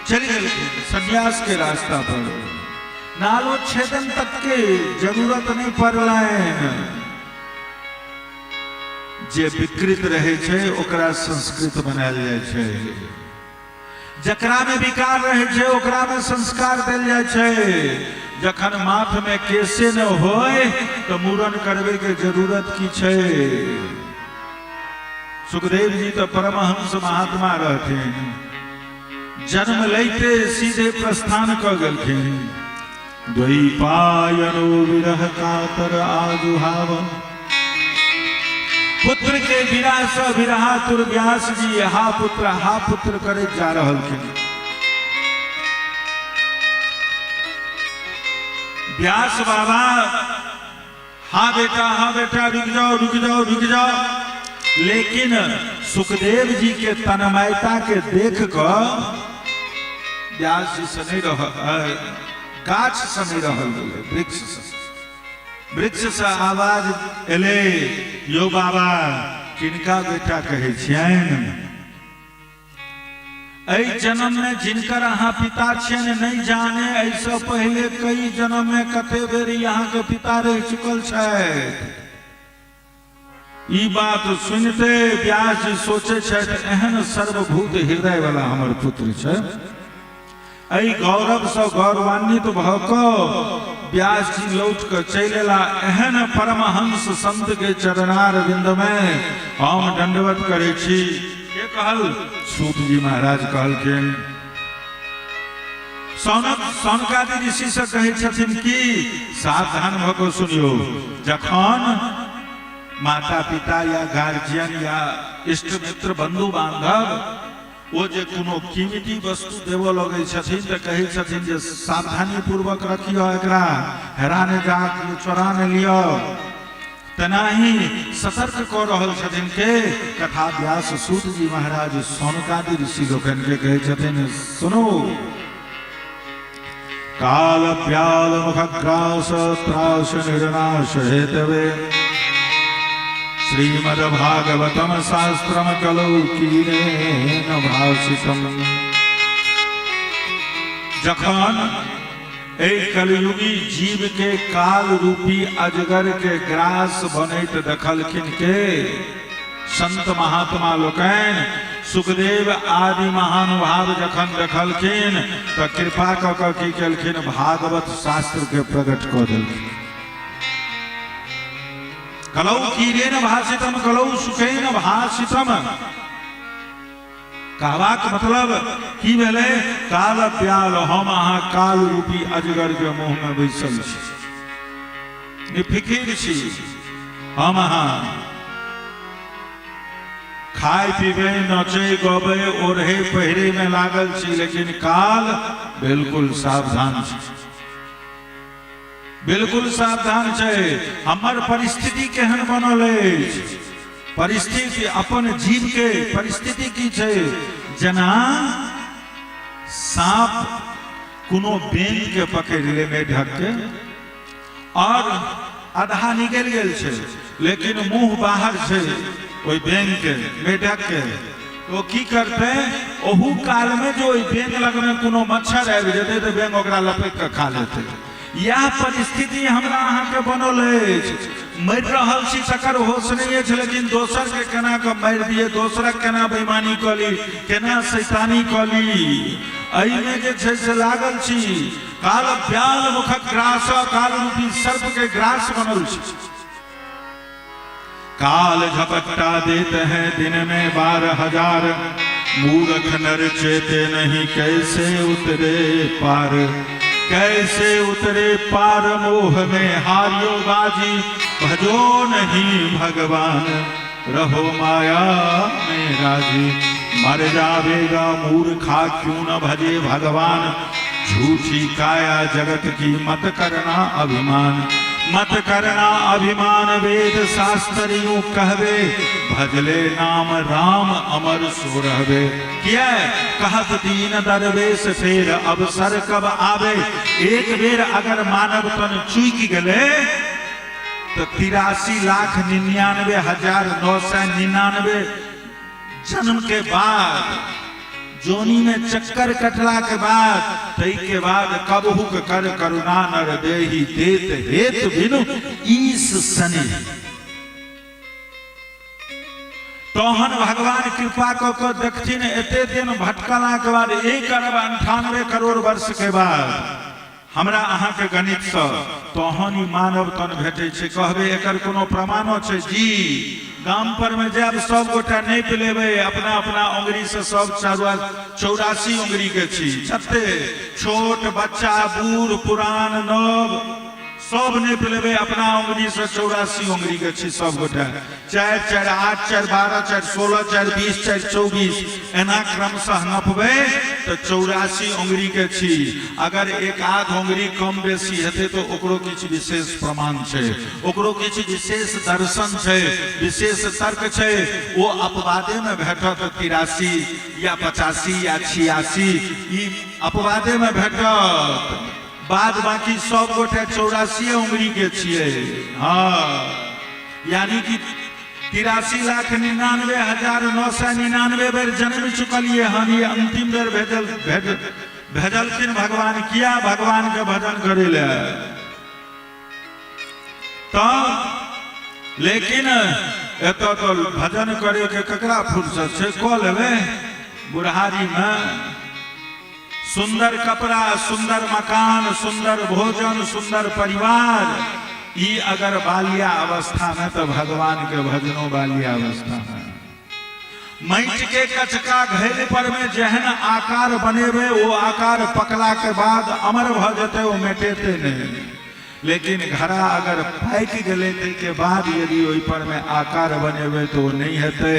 चल गए सन्यास के रास्ता पर, नालो छेदन तक के जरूरत नहीं पड़लैन। जे विकृत रहे छे ओकरा संस्कृत बनायल जाय छे, जकरा में विकार रहे छे ओकरा में संस्कार देल जाय छे। जखन माथ में केसे न होय तो मूरन करबे के जरूरत की छे। सुखदेव जी तो परमहंस महात्मा रहथिन, जन्म लेते सीधे प्रस्थान क गेलखिन। द्वैपायनो विरह कातर आजुहाव, पुत्र के विरास विरहातुर व्यास जी हा पुत्र करे जा रहल थे। व्यास बाबा हा बेटा रुक जाओ, लेकिन सुखदेव जी के तन्मयता के देख कर व्यास जी से नहीं रह, गाछ से नहीं रहल, वृक्ष से आवाज एले, यो बाबा किनका बेटा कहे छियन? ऐ जन्म में जिनकर अहाँ पिता छियन नहीं जाने, ऐसा पहले कई जन्म में कते बेर यहाँ के पिता रह चुकल छथि। ई बात सुनते व्यास जी सोचे छथि एहन सर्वभूत हृदय वाला हमर पुत्र छै। ऐ गौरव से गौरवान्वित भ क व्यास जी लौट कर चलेला एहन परमहंस संत के चरणारविंद में हम दंडवत करे छी। ये कहल सूत जी महाराज कहलखिन, सौनकादि ऋषि से कहे छथिन कि सावधान भ क सुनियो, जखन माता पिता या गार्जियन या इष्ट मित्र बंधु बांधव वो जे कोनो कीमती वस्तु देव लगे छथिन तो कहे छथिन जे सावधानी पूर्वक रखियो, एकरा हेराने जा चोरा न लियो। तनाही सतर्क को रहल छथिन के कथा व्यास सूत जी महाराज सौनकादि ऋषि लोकन के कहे छथिन, सुनो काल व्याल मुखग्रास त्रास निर्नाश हेतवे श्रीमद्भागवतम शास्त्रम कलौ कीरेन भाषितम। जखन एक कलयुगी जीव के काल रूपी अजगर के ग्रास बनैत देखलखिन के संत महात्मा लोकन, सुखदेव आदि महानुभाव जखन देखलखिन तो कृपा क क की केलखिन, भागवत शास्त्र के प्रकट क देलखिन। कलौ कीरेन भाषितम कलौ सुखेन भाषितम, कहबाक मतलब की भेले, काल व्याल हम अहाँ काल रूपी अजगर के मुंह में बैसल छी, निफिकिर छी। हम अहाँ खाए पीबे नचे गबे ओढ़े पहिरे में लागल छी, लेकिन काल बिल्कुल सावधान छी, बिल्कुल सावधान छै। हमर परिस्थिति केहन बनल अछि, परिस्थिति अपन जीव के परिस्थिति की छै, जना सांप कोनो बेंग के पकड़ ले में ढक के और आधा निकल गेल छै, लेकिन मुंह बाहर छै ओई बेंग के में ढक के, तो की करते ओहू काल में जो बेंग लग में कोनो मच्छर आबि जेते तो बेंग ओकरा लपेट के खा लेते। यह परिस्थिति हमरा अहाँ के बनल अछि। मर रहल छी तकर होश नहीं अछि, लेकिन दोसर के केना के मारि दिए, दोसरक केना बेईमानी कली, केना शैतानी कली, एहि में जे छै से लागल छी। काल व्याल मुखक ग्रास, काल रूपी सर्प के ग्रास बनल छी। काल झपट्टा देते हैं दिन में 12,000, मूर्ख नर चेते नहीं कैसे उतरे पार, कैसे उतरे पार मोह में हारियो बाजी, भजो नहीं भगवान रहो माया में राजी। मर जावेगा मूर्खा क्यों न भजे भगवान, झूठी काया जगत की मत करना अभिमान, मत करना अभिमान वेद शास्त्र यूं कहवे, भजले नाम राम अमर सो रहवे। क्या कहत दीन दरवेश फेर अवसर कब आवे, एक बेर अगर मानव तन चूक गले तो 83,99,999 जन्म के बाद, जोनी में चक्कर कटला के बाद, तई के बाद कबहू कर करुणा नर देहि देत हेत बिनु ईस सने। तोहन भगवान कृपा को देखथिन, एते दिन भटकला के बाद 1,98 करोड़ वर्ष के बाद हमरा अहाँ के गणित से तोहन ही मानव तन भेटे छे। कहबे एकर कोनो प्रमाणो छे जी? गाम पर में जब सब गोटा नहीं लेबे अपना अपना उंगली से, सब 84 उंगली के छी, छते छोट बच्चा बूढ़ पुरान नव सब नहीं लेबे अपना उंगली से 84 उंगली के छी सब गोटा। 4 4 8 4 12 4 16 4 20 4 24 एना क्रमशः नपबे तो 84 उंगली के छी। अगर एक आध उंगली कम बेसी हेते तो ओकरो किछ विशेष प्रमाण छे, ओकरो किछ विशेष दर्शन छे, विशेष तर्क छे। वो अपवादे में भेटत 83 या 85 या 86 ई अपवादे में भेटत, बाद बाकी सब गोटे 84 उंगली के छिए। हाँ, यानी कि 83,99,999 बेर जन्म चुकलिए हन। ये अंतिम बेर भेजलखिन भगवान, किया भगवान के भजन करे ले। तो लेकिन एत तो भजन करे के ककरा फुर्सत छे? क लेबे बुढ़ारी में सुंदर कपड़ा, सुंदर मकान, सुंदर भोजन, सुंदर परिवार, ई अगर बालिया अवस्था में तो भगवान के भजनो बालिया अवस्था में। माटि के कचका घेल पर में जहन आकार बनेबे, वो आकार पकला के बाद अमर भ जते, वो मेटेते नहीं। लेकिन घड़ा अगर पाक गले के बाद यदि ओहि पर में आकार बनेबे तो नहीं हेते।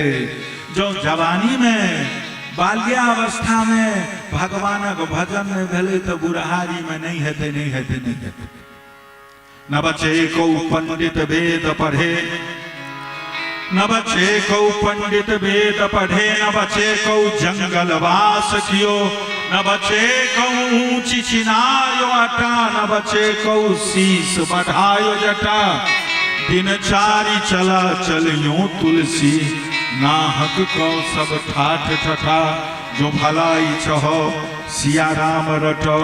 जो जवानी में बाल्यावस्था में भगवानक भजन में भेले तो बुढ़ारी में नहीं हेते, नहीं हेते, नहीं हेते। न बचे को पंडित वेद पढ़े, न बचे को पंडित वेद पढ़े, न बचे को जंगल वास कियो, न बचे को चिचिनायो अटा, न बचे को शीस बढ़ायो जटा। दिन चारी चला चलियो तुलसी, नाहक को सब ठाठ ठठा। जो भलाई चहो सिया राम रटो,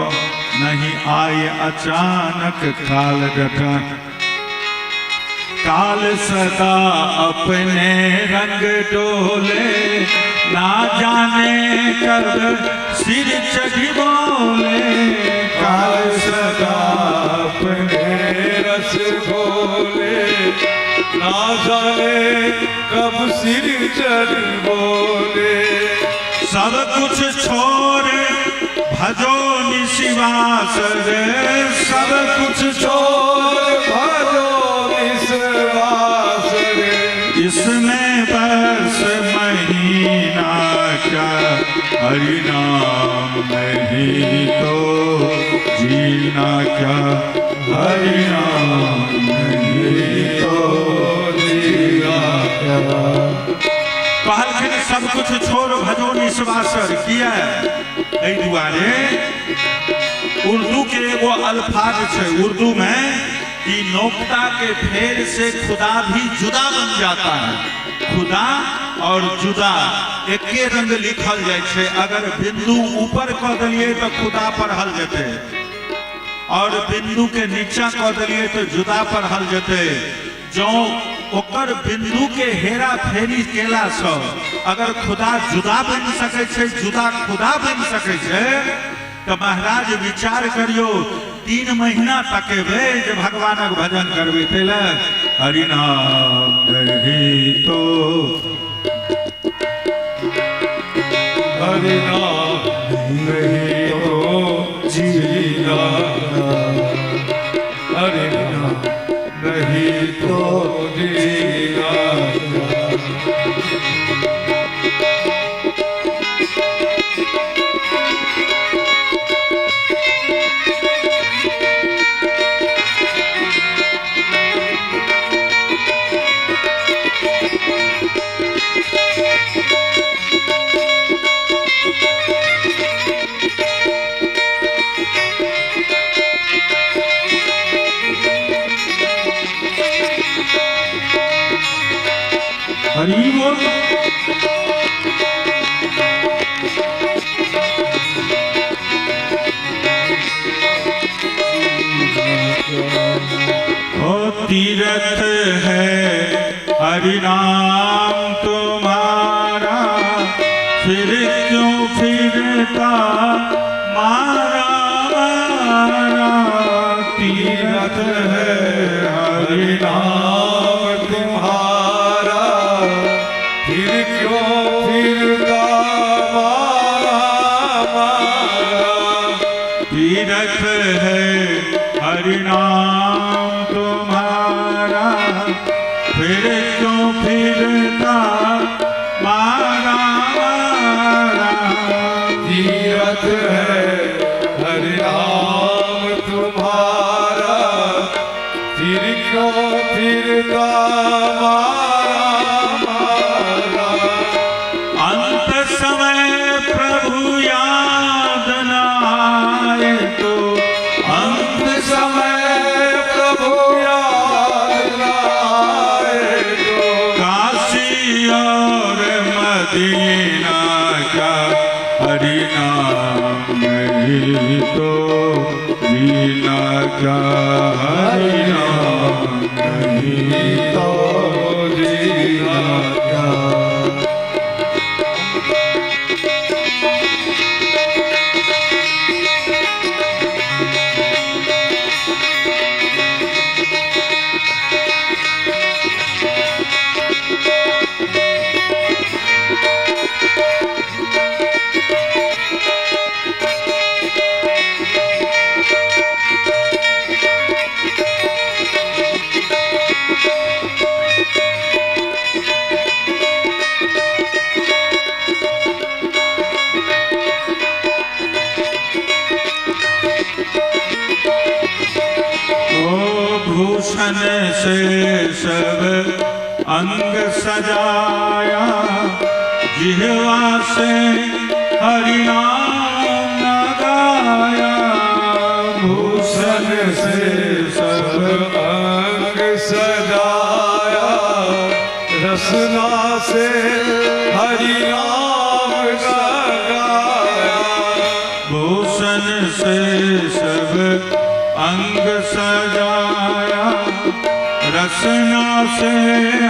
नहीं आए अचानक काल डटा। काल सदा अपने रंग डोले, ना जाने कब सिर चढ़ी बोले। काल सदा अपने रस बोले, ना जाने कब सिर चढ़ बोले। सब कुछ छोड़ भजो निशिवास रे, सब कुछ छोड़ भजो निशिवास रे। इसमें बस महीना क्या, हरि नाम नहीं तो जीना क्या, हरि नाम नहीं तो जीना क्या। कहलखिन सब कुछ छोड़ भजो निस्वासर। किया एहि दुआरे उर्दू के एगो अल्फाज है, उर्दू में कि नोकता के फेर से खुदा भी जुदा बन जाता है। खुदा और जुदा एके रंग लिखल जाए छे। अगर बिंदु ऊपर कह दिए तो खुदा पढ़ल जेते, और बिंदु के नीचा कह दिए तो जुदा पर हल जते जो ओकर बिंदु के हेरा फेरी केला से अगर खुदा जुदा बन सके छे, जुदा खुदा बन सके छे, तो महाराज विचार करियो 3 महीना तक जे भगवानक भजन करबे तेले हरिनाम नहीं तो हरिनाम नहीं तो जीना, हरिनाम नहीं तो जीना। हरि बोल। ओ तीरथ है हरि नाम तुम्हारा, फिर क्यों फिरता मारा मारा। तीरथ है हरि नाम तुम्हारा, फिर क्यों फिरता मारा मारा। तीरथ है हरि नाम तुम्हारा, फिर क्यों फिरता मारा मारा। तीरथ है हरि नाम तुम्हारा, फिर क्यों फिरता मारा मारा। अंत समय प्रभु याद न आए तो, अंत समय प्रभु याद न आए तो। काशी और मदीना का हरि नाम नहीं तो जीना का। हरि नाम नहीं तो जीना क्या। भूषण से सब अंग सजाया, जिह्वा से हरि नाम न गाया। भूषण से सब अंग सजाया, रसना से हरि नाम गाया। भूषण से सब अंग सजाया, रसना से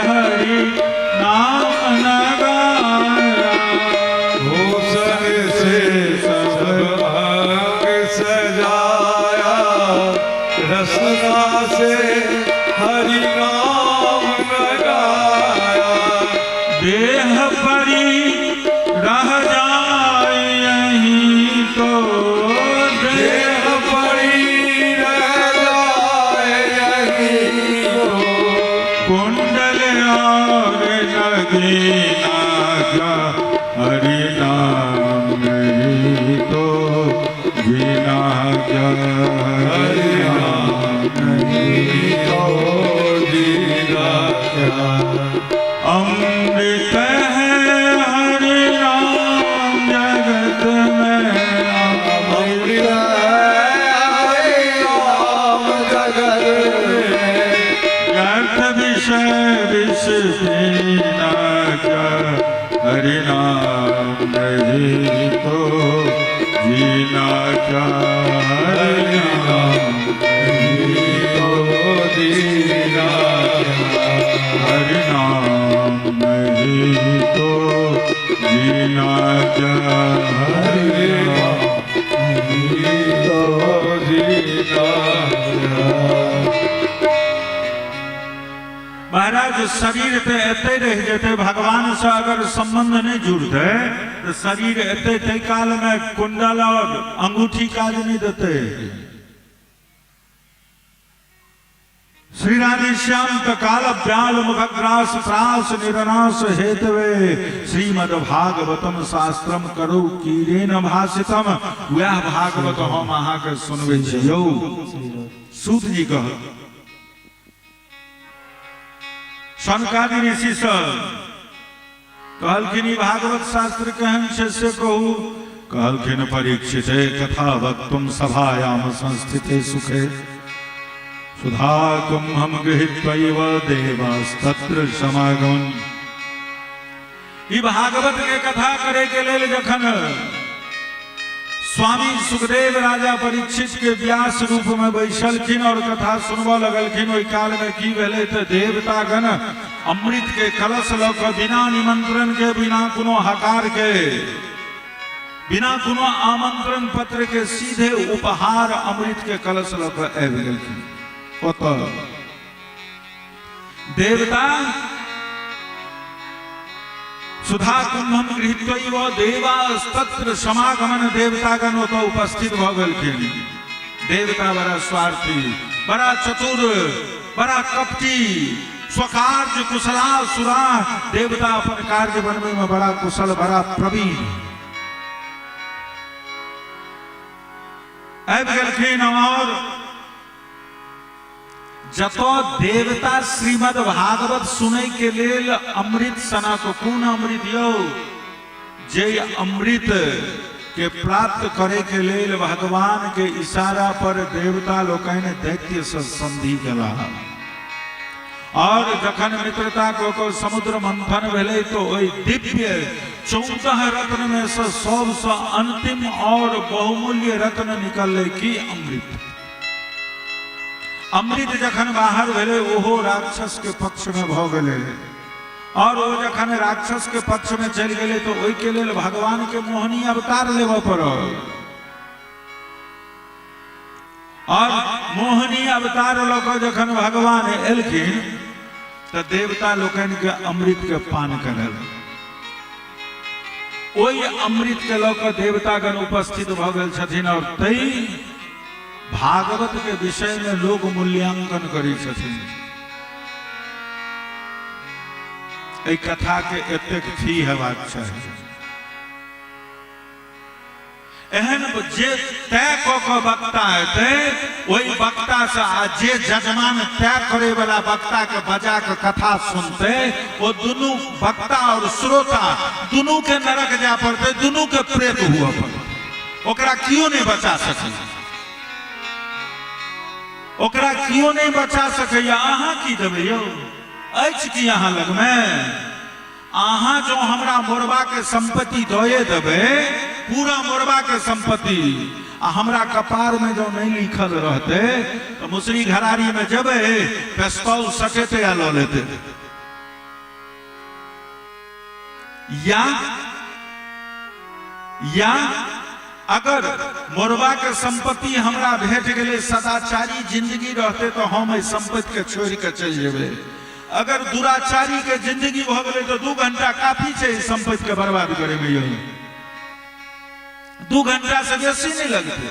हरि नाम न गाया। भूषण से सब अंग सजाया, रसना से हरि नाम गाया। देह परी रह जाए यहीं तो, देह पड़ी रह जाए यहीं तो। कुंडल और नगीना का हरि नाम नहीं तो जीना क्या। हरि नाम नहीं तो जीना क्या। अमृत है हरि नाम जगत में, अमृत है हरि नाम जगत में। व्यर्थ विषय विष पीना क्या। हरि नाम नहीं तो जीना क्या। हरि नाम दीनाच हरि तो महाराज शरीर पे एते रह जेते भगवान से अगर संबंध नहीं जुड़ते तो शरीर एते ते काल में कुंडल और अंगूठी काज नहीं देते। श्री राधे श्याम काल ब्याल मुखग्रास प्रास निरनाश हेतवे श्रीमद भागवतम शास्त्रम करो कीरेन भाषितम वह भागवत हम अहाँ के सुनवे छियौ। सूत जी कह सनकादि ऋषि कहलखिन भागवत शास्त्र कहन से कहू कहलखिन परीक्षित कथा वक्तुम सभायाम संस्थिते सुखे सुधा कुंभम गृहीत्वैव देवास्तत्र समागमन। ई भागवत के कथा करे के लेल जखन स्वामी सुखदेव राजा परीक्षित के व्यास रूप में बैठलखिन और कथा सुनबा लगलखिन ओई काल में की भेले त देवतागण अमृत के कलश ल क बिना निमंत्रण के बिना कोनो हकार के बिना कोनो आमंत्रण पत्र के सीधे उपहार अमृत के कलश ल क आबि गेलखिन। ओतऽ देवता सुधा कुंभम गृहीत्वैव देवास्तत्र समागमन देवतागण ओतऽ उपस्थित भ गेलखिन। देवता बड़ा स्वार्थी बड़ा चतुर बड़ा कपटी स्वकार्य कुशलासुरा देवता अपन कार्य बनवे में बड़ा कुशल बड़ा प्रवीण आबि गेलखिन। और जतो देवता श्रीमद भागवत सुनै के लेल अमृत सनक कोन अमृत यौ जे अमृत के प्राप्त करे के लेल भगवान के इशारा पर देवता लोकनि दैत्य से संधि केला। और जखन मित्रता को समुद्र मंथन भेले तो ओई दिव्य 14 रत्न में से सबसे अंतिम और बहुमूल्य रत्न निकलले की अमृत। अमृत जखन बाहर भेले ओहो राक्षस के पक्ष में भ गेले और वो जखन राक्षस के पक्ष में चल गेले तो ओई के लेल भगवान के मोहनी अवतार लेबऽ पड़ल। और मोहनी अवतार लऽ कऽ जखन भगवान एलखिन तो देवता लोकनि के अमृत के पान करल। ओई अमृत के लऽ कऽ देवतागण उपस्थित भ गेल छथिन और तै भागवत के विषय में लोग मूल्यांकन करै छथिन। एहि कथा के एतेक थी हेबाक चाही। एहन जे तय कऽ वक्ता हेतै ओहि वक्ता से आ जे जजमान तय करे वाला वक्ता के बजा के कथा सुनते वो दुनू वक्ता और श्रोता दुनू के नरक जाय पड़ते दुनू के प्रेत हुआ पड़ते। ओकरा कियो नहीं बचा सकै ओकरा कियो नहीं बचा सकैया। अहाँ की देबै यौ अछि कि अहाँ लग में अहाँ जो हमरा मोरबा के संपत्ति दए देबै पूरा मोरबा के संपत्ति आ हमरा कपार में जो नहीं लिखल रहते तो मुसरी घरारी में जबै पिस्तौल सकेते आ लऽ लेते। या अगर मोरबा के संपत्ति हमरा भेट गेले सदाचारी जिंदगी रहते तो हम इस संपत्ति के छोड़ के चल जेबे। अगर दुराचारी के जिंदगी भ गेले तो 2 घंटा काफी छै इस संपत्ति के बर्बाद करे में। यही 2 घंटा से बेसी नहीं लगते।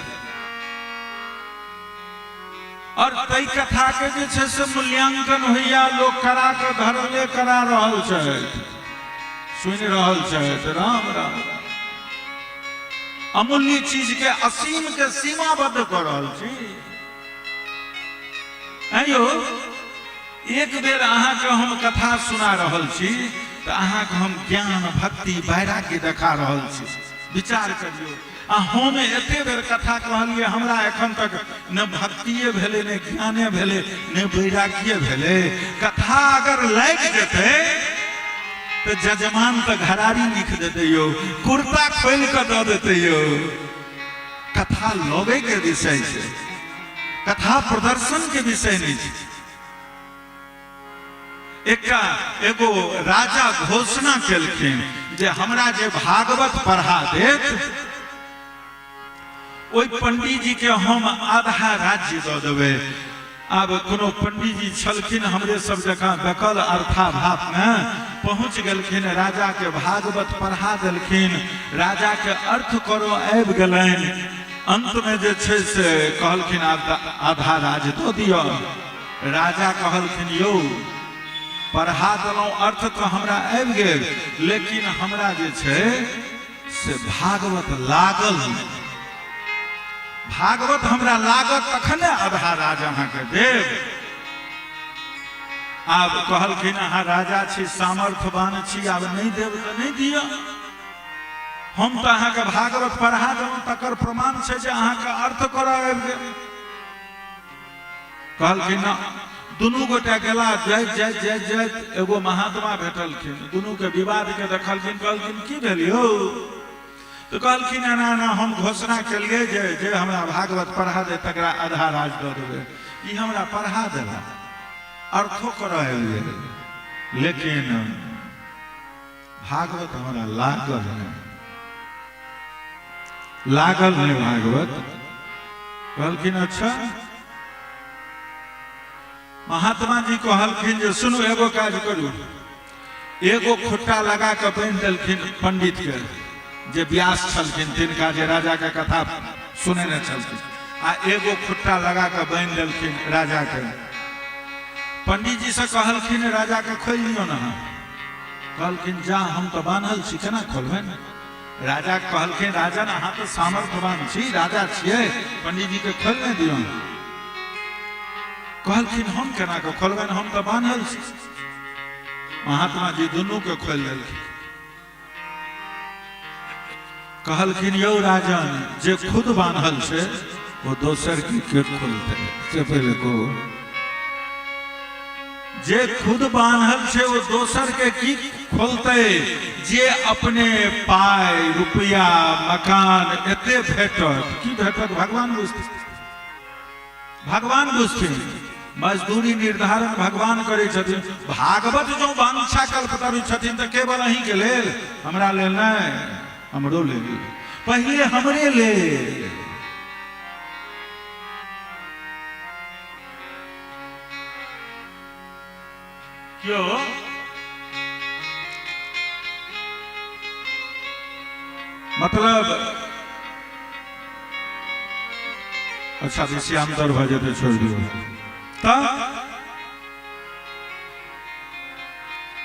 और तई कथा के जे छै से मूल्यांकन होइया लोग करा के धरले करा रहल छै सुनि रहल छै। राम राम अमूल्य चीज के असीम के सीमाबद्ध कर रहल छी। आइयो एक बेर अहाँ के हम कथा सुना रहल छी तो अहाँ के हम ज्ञान भक्ति वैराग्य देखा रहल छी। विचार करियो आ हम एते बेर कथा कहलिए हमरा एखन तक न भक्तिये भेले न ज्ञाने भेले न वैराग्य भेले। कथा अगर लाग जेते तो जजमान तो घरारी लिख देते यो कुर्ता खोल कर दे देते यो। कथा लोगे के विषय से कथा प्रदर्शन के विषय नहीं। एगो राजा घोषणा केलखिन जे हमरा जे भागवत पढ़ा देत ओई पंडित जी के हम आधा राज्य दऽ देबै। अब कोनो पंडित जी छलखिन हमरे सब जकाँ बकल अर्थाभाव में पहुंच गेलखिन, राजा के भागवत पढ़ा देलखिन, राजा के अर्थ करो आबि गेलनि। अंत में जे छै से कहलखिन आधा राज्य दऽ दियौ। राजा कहलखिन यौ पढ़ा देलहुँ, अर्थ तो हमरा आबि गेल, लेकिन हमरा जे छै से भागवत लागल नहीं। भागवत हमरा लागत तखने आधा राज अहाँके देव। आब कहलखिन अहाँ राजा छी, सामर्थ्यवान छी, आब नहीं देव तो नहीं दिया। हम तो अहाँके भागवत पढ़ा देलहुँ, तकर प्रमाण छै जे अहाँके अर्थ करऽ आबि गेल। कहलखिन दुनू गोटा गेला, जाइत जाइत जाइत जाइत एगो महात्मा भेटलखिन, दुनू के विवाद के देखलखिन, कहलखिन की भेल यौ? तो कहलखिन ना ना हम घोषणा केलिए जे हमरा भागवत पढ़ा दे तकरा आधा राज दऽ देबै। ई हमरा पढ़ा देला, अर्थो करऽ आबि गेल, लेकिन भागवत हमरा लागल नहीं भागवत। कहलखिन अच्छा। महात्मा जी कहलखिन जे सुनू एगो काज करू, एगो खुट्टा लगा के बांधि देलखिन पंडित के जे व्यास छलखिन, तिनका जे राजा के कथा सुने न छलखिन, आ एगो खुट्टा लगा के बांधि देलखिन राजा के। पंडित जी से कहलखिन राजा के खोल लियो ना। कहलखिन जा हम तो बांधल छी, केना खोलबे? राजा कहलखिन राजन अहाँ तो सामर्थ्यवान छी, राजा छियै, पंडित जी के खोलने दियो। कहलखिन हम केना के खोलबे, हम तो बांधल छी। महात्मा जी दुनू के खोल देलखिन। कहलखिन यौ राजन जे खुद बांधल छै वो दोसर की के खोलते? से पहले को जे खुद बांधल छै वो दोसर के की खोलते? जे अपने पाय रुपया मकान एते भेटत, की भेटत भगवान बुझथिन। भगवान बुझथिन, मजदूरी निर्धारण भगवान करे छथिन। भागवत जो वांछा कल्पतरु छथिन तो केवल अहीं के लेल, हमरा लेल नहीं, हमरो ले पहले हमरे ले। क्यों? मतलब अच्छा विषयांतर भजे तो छोड़ दियो।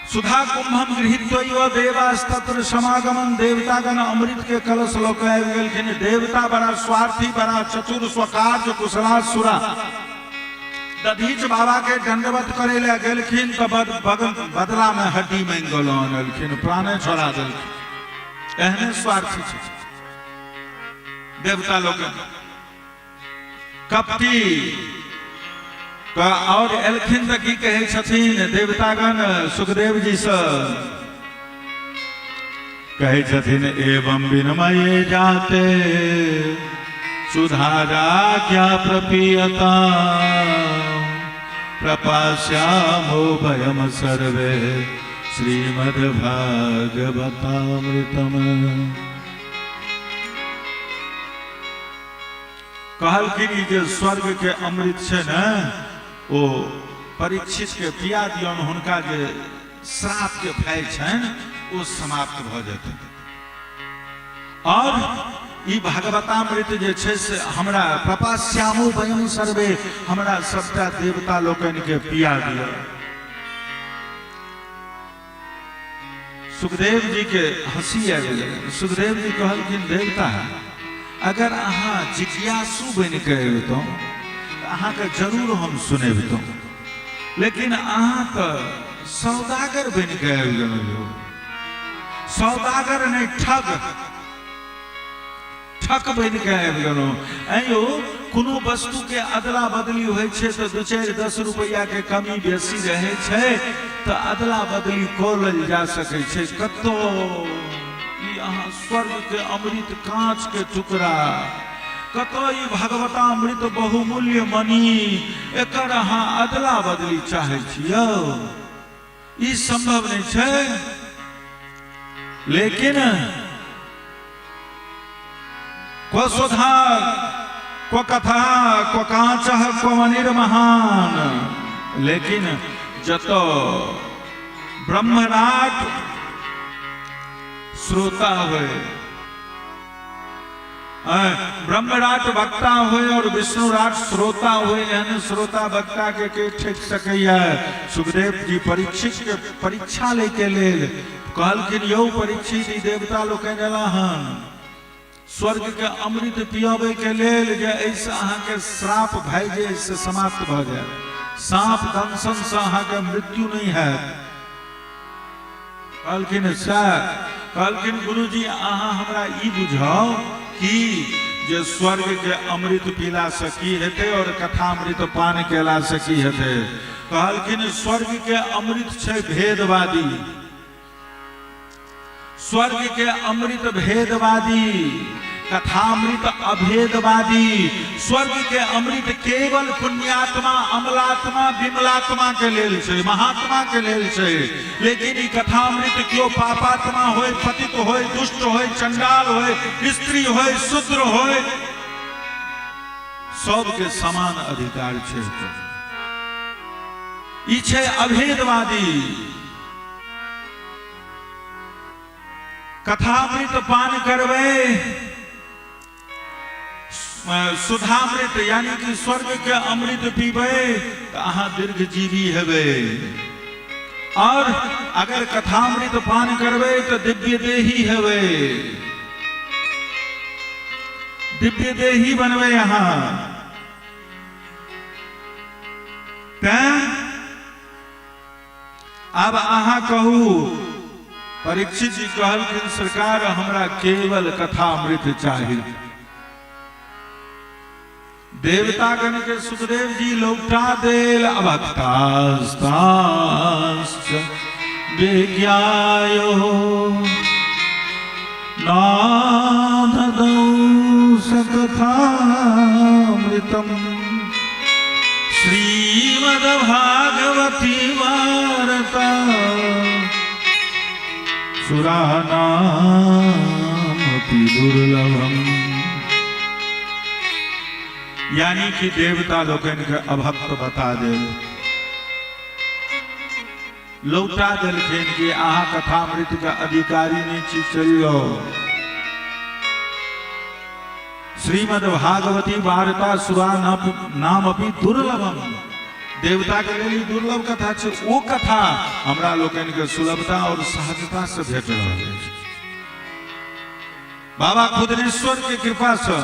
सुधा कुंभम गृहीत्वा देवास्तत्र समागमन, देवतागण अमृत के कलश लोक आबि गेलखिन। देवता बड़ा स्वार्थी, बड़ा चतुर, स्वकार्य कुशलासुरा। दधीच बाबा के दंडवत करे ले गेलखिन तो बदला में हड्डी मांगि गलखिन, प्राणे छोड़ा देलखिन। एहने स्वार्थी छै देवता लोग, कपटी। और एलखिन तो की कहे छथिन देवतागण सुखदेव जी से कहे छथिन एवं विनमये जाते सुधारा क्या प्रपीयता प्रपास्यामो भयम सर्वे श्रीमद्भागवतामृतम्। कहलखिन जे स्वर्ग के अमृत छै न, ओ परीक्षित के पिया दियौन, हुनका जे श्राप के भय छनि ओ समाप्त भ जेतै। और ई भागवतामृत जे छै से हमरा प्रपास्यामो वयम सर्वे, हमरा सबटा देवता लोकनि के पिया दियौ। सुखदेव जी के हंसी आबि गेलै। सुखदेव जी कहलखिन देवता अगर अहाँ जिज्ञासु बनि के अबितौं अहाँ के जरूर हम सुनेबितौं, लेकिन अहाँ तो सौदागर बनि के आबि गेलौं। सौदागर नहीं ठग बनि के आबि गेलौं। ऐं कोनो वस्तु के अदला बदली होइ छै तो 2-4-10 रुपया के कमी बेसी रहे छै तो अदला बदली कऽ जा सकै छै। कतो अहाँ स्वर्ग के अमृत कांच के टुकड़ा, कतो ई भागवतामृत बहुमूल्य मणि, एकर अहाँ अदला बदली चाहे छियौ? ई संभव नहीं छे। लेकिन को सुधा को कथा को कांच को मनिर महान, लेकिन जतो ब्रह्मनाट श्रोता हुए, ब्रह्मराट वक्ता हुए और विष्णुराट श्रोता हुए, यानी श्रोता वक्ता के ठेक सकैया। सुखदेव जी परीक्षित के परीक्षा लेके लेल कहलखिन यौ परीक्षित देवता लोग कहलन स्वर्ग के अमृत पियाबे के लेल जे ऐसे अहाँ के श्राप भय जे से समाप्त भ जाए, सांप दंशन से अहाँ के मृत्यु नहीं है। कहलखिन कहलखिन गुरुजी अहाँ हमरा ई बुझाओ कि जे स्वर्ग के अमृत पीला सकी हेते और कथामृत पान केला सकी हेते। कहलखिन स्वर्ग के अमृत छे भेदवादी, स्वर्ग के अमृत भेदवादी, कथामृत अभेदवादी। स्वर्ग के अमृत केवल पुण्यात्मा, अमलात्मा, विमलात्मा के लेल छे, महात्मा के लेल छे। लेकिन ई कथामृत क्यों पापात्मा होय, पतित होय, दुष्ट होय, चंडाल होय, स्त्री होय, शूद्र होय, सबके समान अधिकार छे। ई छे अभेदवादी। कथामृत पान करवे, सुधामृत यानी कि स्वर्ग के अमृत पीबे तो अहाँ दीर्घ जीवी हेबे, और अगर कथामृत पान करवे तो दिव्य देही हेबे, दिव्य देही बनवे यहाँ। अब अहाँ कहू, परीक्षित जी कहलखिन सरकार हमरा केवल कथामृत चाहिए। देवतागण के सुखदेव जी लौटा देल अभक्तास्ताश्च विज्ञायो नाददौ सकथामृतम् श्रीमद्भागवती वार्ता सुरानामपि दुर्लभम्। यानी कि देवता लोकन के अभक्त बता दे, लौटा दिलखिन कि अहाँ कथामृत के अधिकारी नहीं छी, चलियो। श्रीमद् भागवती वार्ता सुरा नाम अपनी दुर्लभम, देवता के लिए दुर्लभ कथा छे। वो कथा हमरा लोकन के सुलभता और सहजता से भेट रहल अछि। बाबा खुदनेश्वर के कृपा से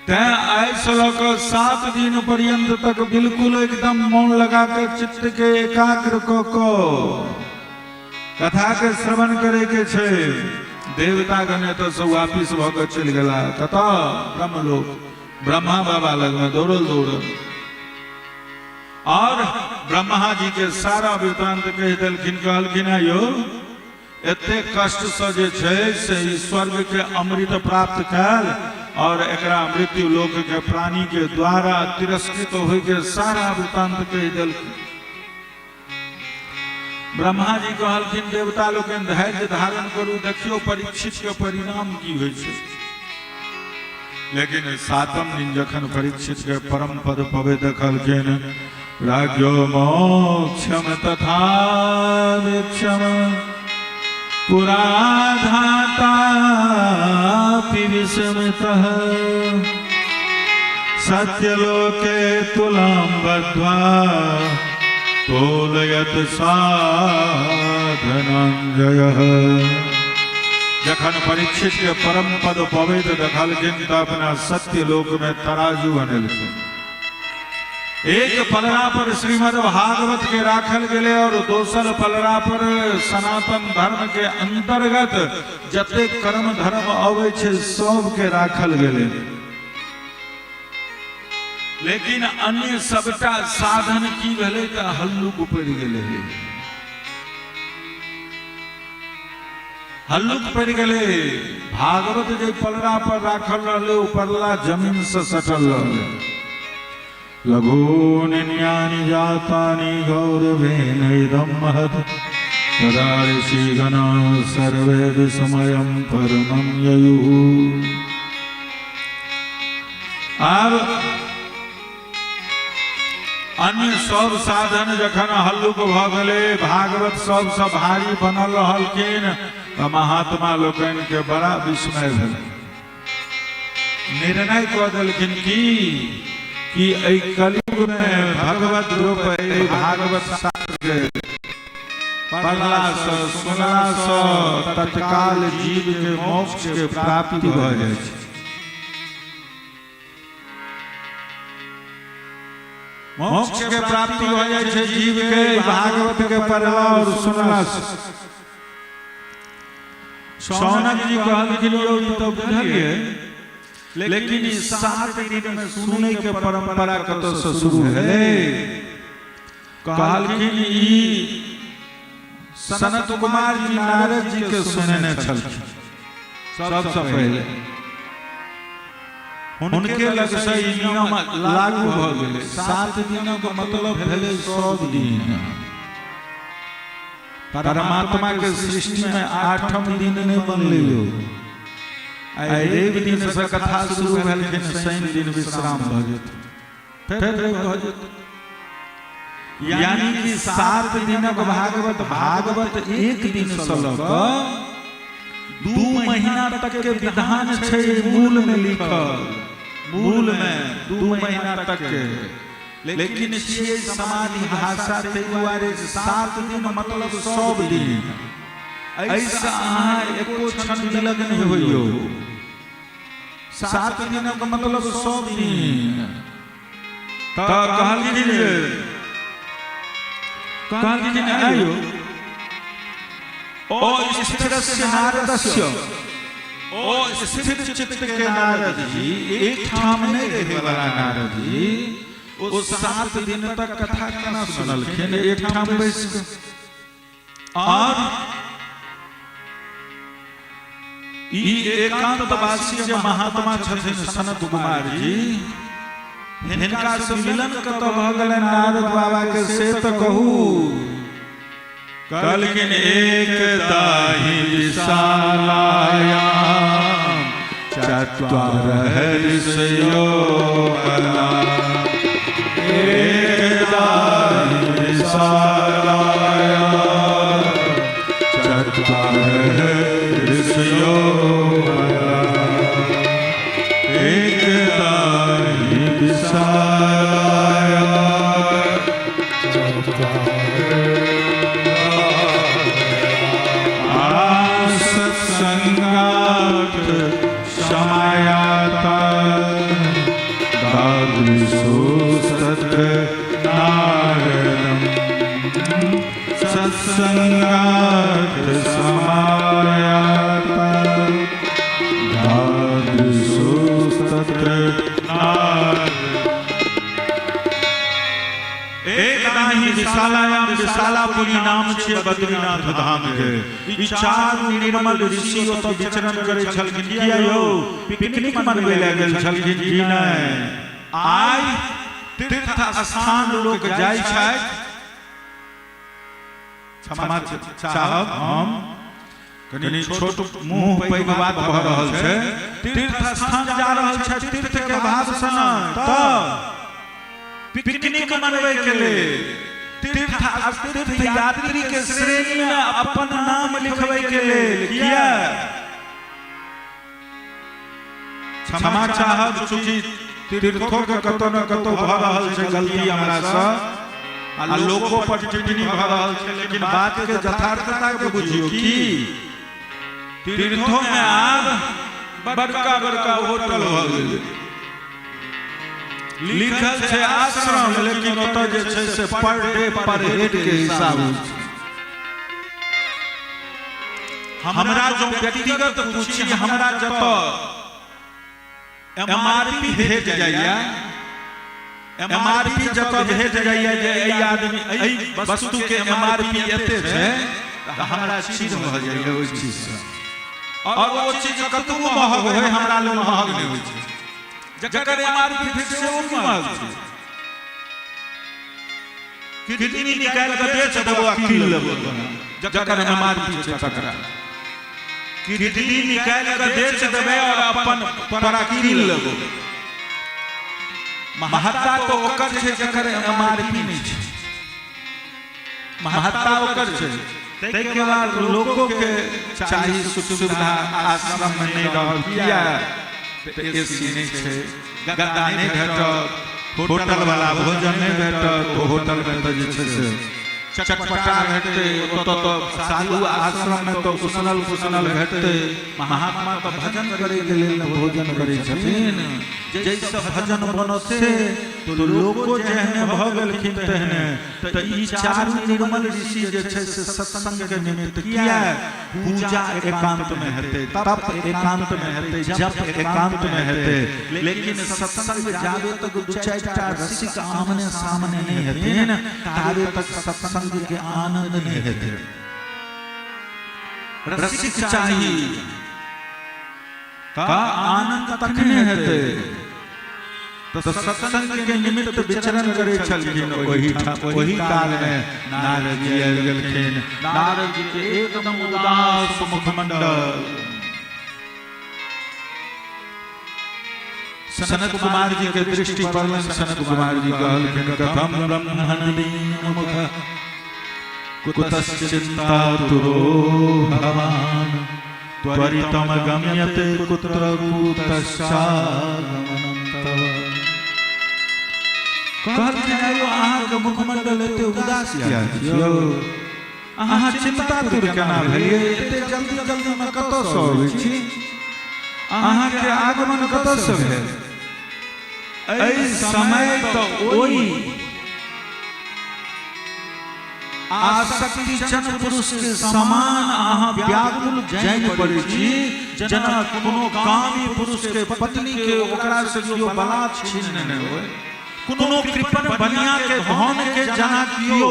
ऐसा लोग 7 दिन पर्यंत तक बिल्कुल एकदम मौन लगाकर चित्त के एकाग्र को कथा के श्रवण करे के छे। देवता गण तो सब वापिस भग चल गला कथा ब्रह्मलोक, ब्रह्मा बाबा लग में दौड़ल और ब्रह्मा जी के सारा वृतांत कह दिलखिन। कहलखिन यो एते कष्ट से जे छे से स्वर्ग के अमृत प्राप्त कर और एकरा मृत्यु लोक के प्राणी के द्वारा तिरस्कृत हो के सारा वृतांत कह दिलखिन। ब्रह्मा जी कहलखिन देवता लोग धैर्य धारण करू, देखियो परीक्षित के परिणाम की होय छै। लेकिन 7म दिन जखन परीक्षित के परम पद पवे देखलखिन, राज्यो मोक्षम तथा विक्षम पुराधाता विस्मतः सत्यलोके तुलां बद्ध्वा तोलयत साधनंजयः। जखन परीक्षित के परम पद पवे तो देखलखिन तो अपना सत्य लोक में तराजू बनेलखिन। एक पलड़ा पर श्रीमद् भागवत के राखल गेले और दोसर पलड़ा पर सनातन धर्म के अंतर्गत जते कर्म धर्म आवे छे सब के राखल गेले। लेकिन अन्य सबटा साधन की भेले त हल्लुक पड़ गेले, हल्लुक पड़ गेले। भागवत जे पलड़ा पर राखल रहले उ पलड़ा जमीन से सटल रहले। लघून्यानि जातानि गौरवेण इदं महत् तदा ऋषिगणाः सर्वे विस्मयं परमं ययुः। अब अन्य सब साधन जखन हल्लुक भ गेले, भागवत सब भारी बनल रहलखिन, महात्मा लोकन के बड़ा विस्मय भेल। निर्णय कऽ देलखिन कि एहि कलयुग में भगवत रूप भागवत शास्त्र के पढ़ला से सुनला से तत्काल जीव के मोक्ष के प्राप्ति भ जाय छै। मोक्ष के प्राप्ति हो जाए छे जीव के भागवत के पढ़ला और सुनला से। शौनक जी कहलखिन यो ई तो बुझलिए, लेकिन 7 दिन में सुनै के परंपरा कतौ से शुरू भेलै। कहलखिन ई सनत कुमार जी नारद जी के सुनने छलखिन सबसे पहले। उनके लग से ई नियम लागू भ गेलै। 7 दिनों का मतलब भेलै 100 दिन। परमात्मा के सृष्टि में 8म दिन नहीं बनलै यो। आई रवि दिन से कथा शुरू भेल, लेकिन शनि दिन विश्राम भ जेतै, फिर रवि भ जेतै। यानी कि 7 दिनक भागवत 1 दिन से ल क 2 महीना तक के विधान छै मूल में लिखल। मूल में 2 महीना तक के, लेकिन छियै समाधि भाषा तै दुआरे 7 दिन मतलब 100 दिन। ऐसा अहाँ एको क्षण विलग नहीं होइयो। 7 दिन का मतलब 100 दिन। त कहलखिन आयो ओ स्थिरस्य नारदस्य, ओ स्थिर चित्त के नारद जी, एक ठाम नहीं रहे वाला नारद जी, वो 7 दिन तक कथा केना सुनलखिन एक ठाम बैस के। और ई एकांतवासी जे महात्मा छथिन सनत कुमार जी, हिनका से मिलन कतऽ भ गेलनि नारद बाबा के से तो कहू। कहलखिन एक दाहि विशालायाम चत्वारः ऋषयो बला, एक दाहि विशालायाम चत्वारः ऋषयो बला, एक दाहि विशालायाम सत्संगात् समायाता दादृशोस्तत्र नारदम्, सत्संगात् समायाता दादृशोस्तत्र नारदम्। एक दाहि विशालायाम, विशालापुरी नाम छै बद्रीनाथ धाम के। ई 4 निर्मल ऋषि ओतऽ विचरण करै छलखिन। किया यौ पिकनिक मनबै ले गेल छलखिन कि नहि? आइ तीर्थ स्थान लोक जाइ छथि। क्षमा चाहब, हम कनी छोट मुंह पैघ बात भऽ रहल छै। तीर्थ स्थान जा रहल छथि तीर्थ के भाव से न, तऽ पिकनिक मनबै के लिए तीर्थ यात्री के श्रेणी में अपन नाम लिखबै के लिए। किया? क्षमा चाहब, चूँकि तीर्थों के कतौ न कतौ भ रहल छै गलती हमरा से, आ लोगों पर टिप्पणी भ रहल छै, लेकिन बात के यथार्थता के बुझियो कि तीर्थों में आब बड़का बड़का होटल भ गेलै। लिखल छै आश्रम, लेकिन ओतऽ जे छै से पर डे पर हेड के हिसाब छै। हमरा जो व्यक्तिगत पूछी, हमरा जतऽ एमआरपी भेट जाइए, एमआरपी जतऽ भेट जाइए जे एहि आदमी एहि वस्तु के एमआरपी एते छै, तऽ हमरा चीज भऽ जाइए ओहि चीज से। और वो चीज कतबो महग होय हमरा लेल महग नहि होइ छै। जकर एमआरपी फिक्स छै ओ महग छै। किडनी निकाल के बेच देबो आ किल लेबो जकर हमार पीछे टकरा किडनी निकाल के बेच देबे और अपन तोरा किल लेबो महत्ता तो ओकर छै जकर एमआरपी नहीं छै महत्ता ओकर छै तै के बाद लोगों के चाहिए सुख सुविधा आश्रम में नहीं रहल किया एसी नहीं छै गद्दा नहीं भेटत होटल वाला भोजन नहीं भेटत तो होटल में तो जे छै से चटपटा भेटते तो साधु आश्रम में तो कुशल कुशल भेटते महात्मा तो भजन करे के लेल भोजन करे छथिन जैसे भजन बनते तो लोगो जेहने भ गेलखिन तेहने त ई चारू निर्मल ऋषि जे छै से सत्संग के निमित्त किया पूजा एकांत में हेते तप एकांत में हेते जप एकांत में हेते लेकिन सत्संग जावे तक दू चारटा रसिक आमने सामने नहीं हेतिन तावे तक सत्संग के आनंद नहीं हेते रसिक चाहिए का आनंद तखने हेते तो सत्संग के निमित्त विचरण करे छलखिन ओही काल में नारद जी आबि गेलखिन नारद जी के एकदम उदास मुखमंडल सनत कुमार जी के दृष्टि पड़लन सनत कुमार जी कहलखिन कथम ब्रह्मणदीन मुख कुतश्चिंता तुरो भगवान त्वरितम गम्यते कुत्र कुतश्चागमनं तव कहलखिन यो अहाँ के मुखमंडल एते उदास किया छियो अहाँ चिंता तुर केना भेलिए एते जल्दी जल्दी में कतौ सँ अबै छी अहाँ के आगमन कतौ सँ भेल एहि समय तो ओई आसक्ति जन पुरुष के समान अहाँ व्याकुल जानि पड़ै छी जेना कोनो कामी पुरुष के पत्नी के ओकरा से कियो बलात् छीन न होय कोनो कृपण बनिया के धन के जना कियो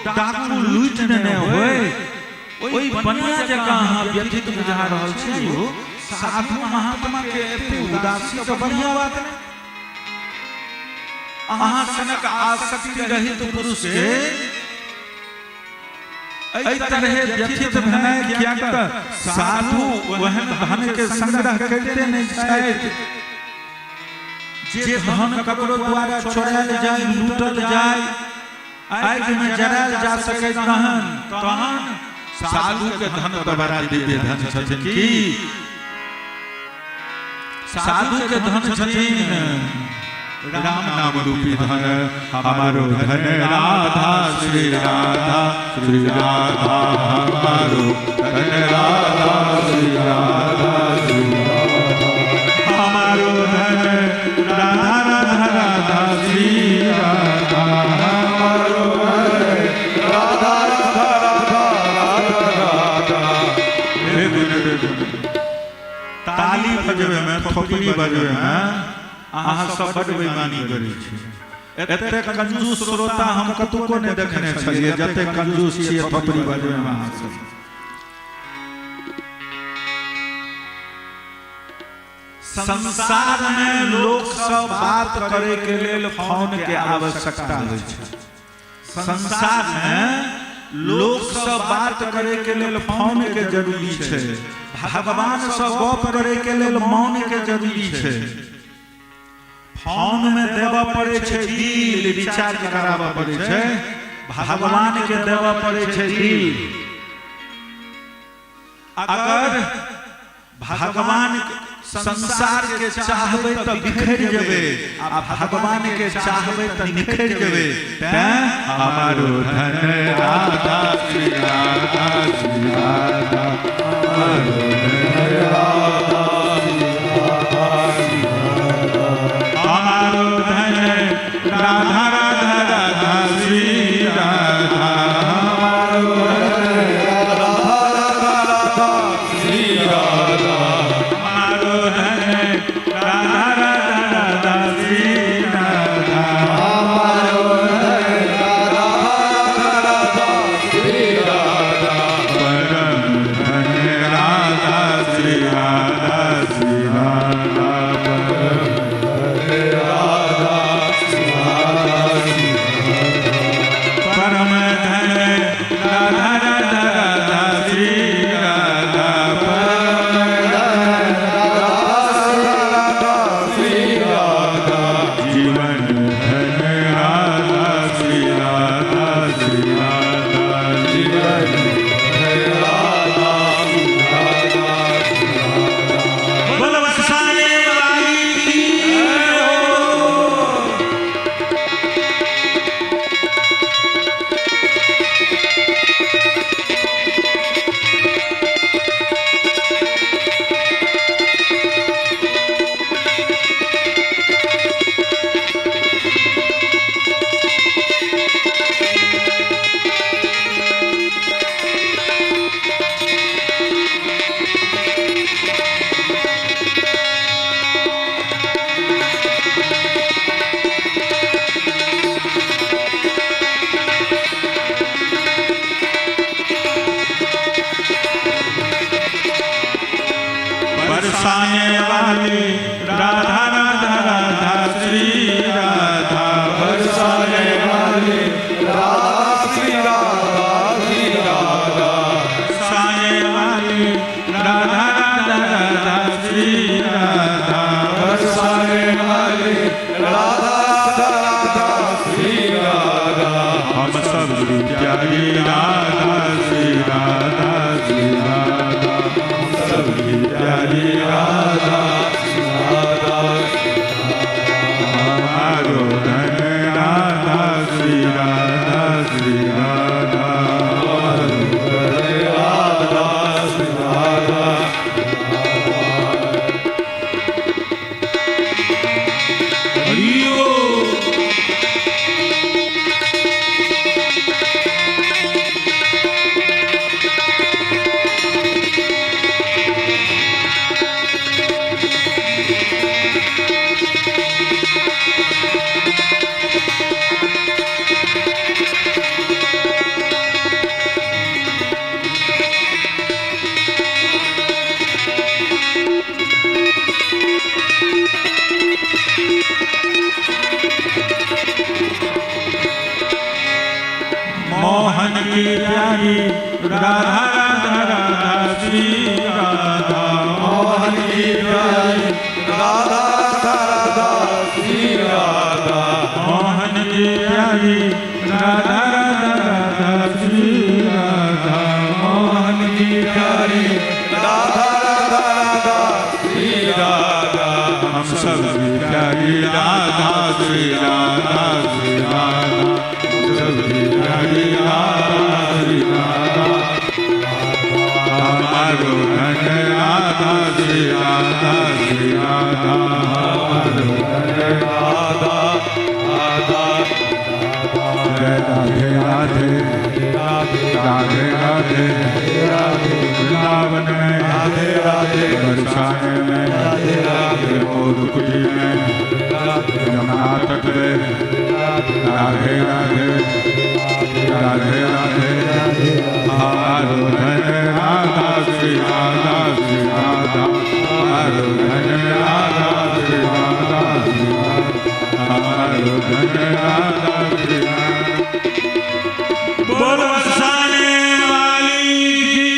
डाकू लूट न होय ओई बनिया जकां अहाँ व्यथित बुझा रहल छी यो साधु महात्मा के एते उदासी तो बढ़िया बात नहीं अहाँ सनक आसक्ति रहित पुरुष के एहि तरह व्यथित भेनाइ कियाक साधु वहन धन के संग्रह करते नहीं छथि जे धन ककरो द्वारा चोरायल जाय लूटल जाय आगि में जरायल जा सकै तहन साधु के धन तो बड़ा दिव्य धन छथिन की साधु के धन छथिन राम नाम रूपी धन हमारो धन राधा श्री राधा हमारो धन राधा श्री राधा हमारो धन राधा राधा राधा श्री राधा हमारो राधा राधा राधा राधा राधा ताली बजवे में थोपड़ी बजवे में अहाँ सब बड़ बेईमानी करै छी एते कंजूस श्रोता हम कतुको ने देखने छलिए जते कंजूस छिए थोपड़ी बजवे में अहाँ सब संसार में लोग सब बात करे के लेल फोन के आवश्यकता होय छै संसार में लोग सब बात करे के लेल फोन के जरूरी छै भगवान से गप करे के लेल मौन के जरूरी छै फोन में देवा पड़े छे दिल रिचार्ज करावा पड़े छे भगवान के देवा पड़े छे दिल अगर भगवान संसार के चाहबे तो बिखर जेबे आ भगवान के चाहबे तो निखर जेबे तै हमारो धन राधा श्री राधा श्री राधा हमारो धन राधा राधा राधा राधा श्री राधा हमारो राधा राधा श्री राधा हमारो राधा राधा राधा श्री राधा हमारो राधा राधा श्री राधा परम धन राधा श्री राधा बरसाने वाली राधा राधा राधा श्री राधा बरसाने वाली राधा श्री राधा श्री राधा बरसाने वाली राधा राधा राधा श्री राधा बरसाने वाली राधा राधा राधा श्री राधा हम सब गुरु प्यारी राधा श्री राधा श्री राधा हम सब गुरु प्यारी राधा श्री राधा हमारो धन राधा श्री राधा श्री राधा राधा श्री राधा हरि बोल। मोहन की प्यारी राधा राधा राधा श्री राधा मोहन की प्यारी राधा राधा राधा श्री राधा मोहन की प्यारी राधा राधा राधा श्री राधा मोहन की प्यारी राधा राधा राधा श्री राधा हम सब की प्यारी राधा श्री राधा श्री राधा हम सब की प्यारी राधा श्री राधा हमारो धन राधा श्री राधा श्री राधा हमारो धन राधा राधा राधे राधे राधे राधे वृंदावन में राधे राधे बरसाने में राधे राधे मोर कुटी में यमुना तट पे राधे राधे राधे राधे हमारो धन राधा श्री राधा श्री राधा हमारो धन राधा श्री राधा श्री राधा हमारो धन राधा श्री राधा बोल बरसाने वाली की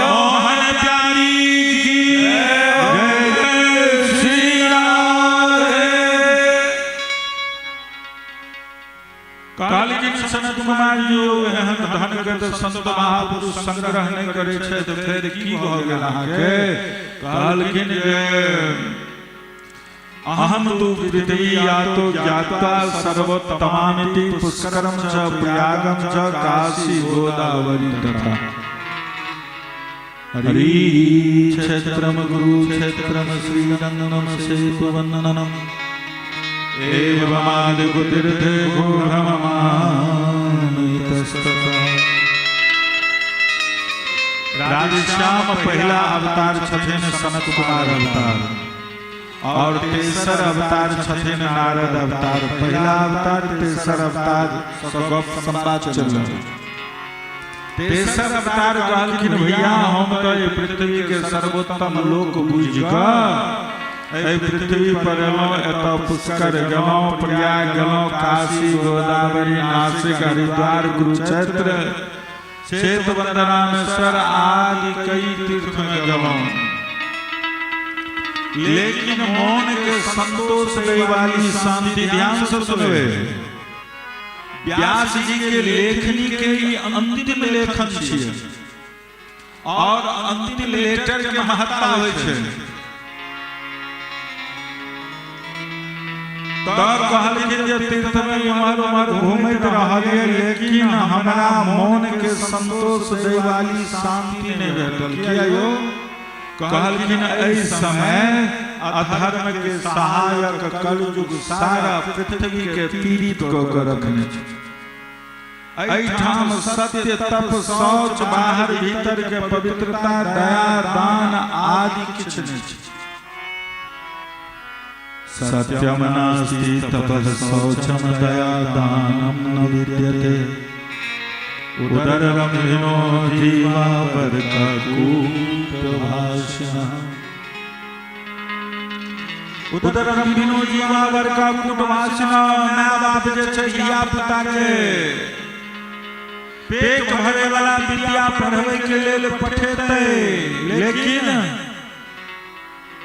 मोहन प्यारी की जय जय श्री राधे। कालिक सनत कुमार जी एहन धन गत संत महापुरुष संग्रह नहीं करे छै तो फेर की भ गेल अहाँके कालकिन जे अहम तु पृथ्वी यातो ज्ञात्वा सर्वोत्तमामिति पुष्करम च प्रयागम च काशी गोदावरी तथा हरि क्षेत्रम गुरु क्षेत्रम श्रीरंगनम सेतुवंदनम एवमादिकुतीर्थे गूढ़ममामितस्ततः। राधेश्याम पहला अवतार छथिन सनत कुमार अवतार और तेसर अवतार छथिन नारद अवतार। पहला अवतार तेसर अवतार सब संवाद चल तेसर अवतार कहलखिन भैया हम तो ये पृथ्वी के सर्वोत्तम लोक बुझ कऽ पृथ्वी पर एलहुँ एतऽ पुष्कर गेलहुँ प्रयाग गेलहुँ काशी गोदावरी नासिक हरिद्वार कुरुक्षेत्र श्वेतवंदना रामेश्वर आदि कई तीर्थ में गेलहुँ लेकिन मौन के संतोष दै वाली शांति ध्यान से सुनबे व्यास जी के लेखनी के ई अंतिम लेखन छियै और अंतिम लेटर के महत्ता होइ छै। तब कहलखिन जे तीर्थ में इम्हर उम्हर घूमैत रहलियै लेकिन हमरा मौन के संतोष दै वाली शांति नहीं भेटल। किया यो कहलखिन एहि समय अधर्म के सहायक कलयुग सारा पृथ्वी के पीड़ित क के रखने छै। एहिठाम सत्य तप शौच बाहर भीतर के पवित्रता दया दान आदि किछ नहीं छै। सत्यम नास्ति तपः शौचम दया दानम न विद्यते उदरम विनो जीवा पर कूटभाषिणः। उदरम बिनु जीवा वर का कुट वासना माँ बाप जे छै हिया पुता के पेट भरे वाला विद्या पढ़वे के लेल पठेतै, लेकिन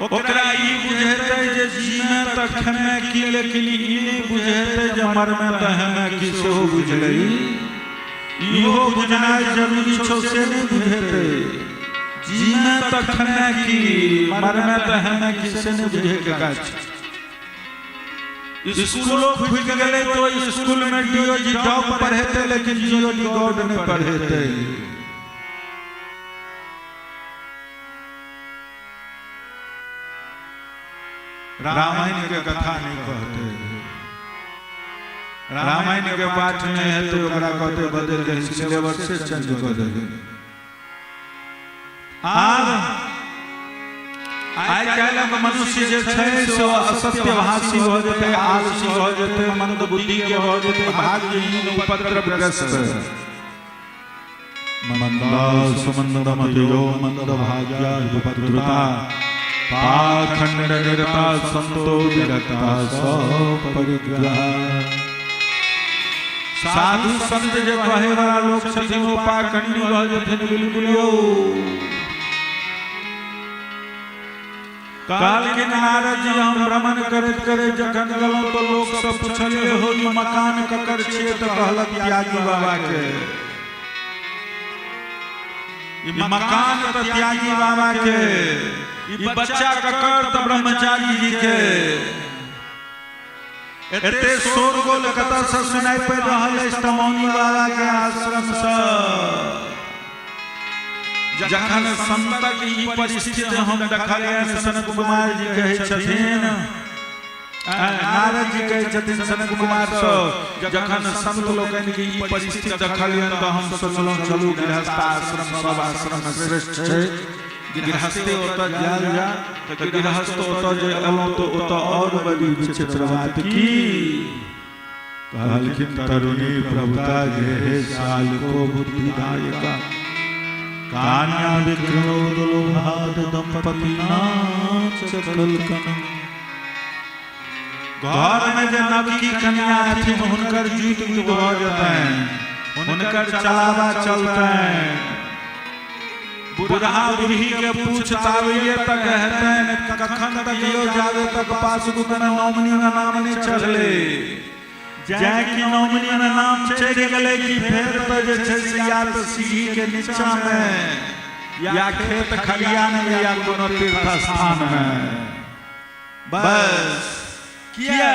ओकरा ई बुझेतै जे जीमे त खेमे की, लेकिन ई नहीं बुझेतै जे मरमे त हमे की सेहो बुझलै। इहो बुझनाइ जरूरी छौ से नहीं बुझेतै। जीमे त खेमे की, मरमे त हमे की से नहीं बुझे के काज। स्कूलों खुल गए तो स्कूल में डीओजी डॉग पढ़ेते, लेकिन जीओडी गॉड नहीं पढ़ेते। रामायण के कथा नहीं कहते, रामायण के पाठ में है तो ओकरा कहते बदल गए, सिलेबस से चेंज कर देंगे। आइ काल्हि मनुष्य जे छै से असत्यभाषी भ जेतै, आलसी भ जेतै, मंद बुद्धि के भ जेतै, भाग्यहीन उपद्रवग्रस्त। मंदास मंदमतियो मंदभाग्या विपद्रुता, पाखंड निरता संतो विरता सौ परिग्रह। साधु संत जे कहे वाला लोग छथिन ओ पाखंडी भ जेथिन बिल्कुल यौ। काल के नारद जी हम भ्रमण करैत करैत जखन गेलहुं तो लोग सब पूछले हो ई मकान ककर छियै, तो कहलक त्यागी बाबा के। ई मकान तो त्यागी बाबा के, ई बच्चा ककर तो ब्रह्मचारी जी के। एते शोरगोल कतऽ से सुनाई पड़ि रहल अछि त मौनी बाबा के आश्रम से। जखन संतक ई परिस्थिति हम देखलियनि, सनक कुमार जी कहै छथिन, नारद जी कहै छथिन सनक कुमार से, जखन संत लोकनि के ई परिस्थिति देखलियनि तो हम सोचलहुँ चलू गृहस्थ आश्रम सब आश्रम में श्रेष्ठ छै। गृहस्थी ओतऽ जायल जा तो गृहस्थ ओतऽ जे एलहुँ तो ओतऽ और बड़ी विचित्र बात की कहलखिन, तरुणी प्रभुता जे हे साल को बुद्धिदायका, कान्या विक्रोदलोभाद दंपति नाच कलकन। घर में जे नवकी कन्या थी हुनकर जीत बुझ भ जेतैन, हुनकर चलावा चलतैन। बुढ़ा बुढ़ी के पूछतावे तक हेतैन, कखन तक यो जावे तक पासबुक में नॉमिनी में नाम नहीं चढ़ले। जाय कि नॉमिनी में नाम चढ़ गए कि फिर तो जे छै से या तो सीढ़ी के नीचा में या खेत खलियान में या कोनो तीर्थ स्थान में। बस किया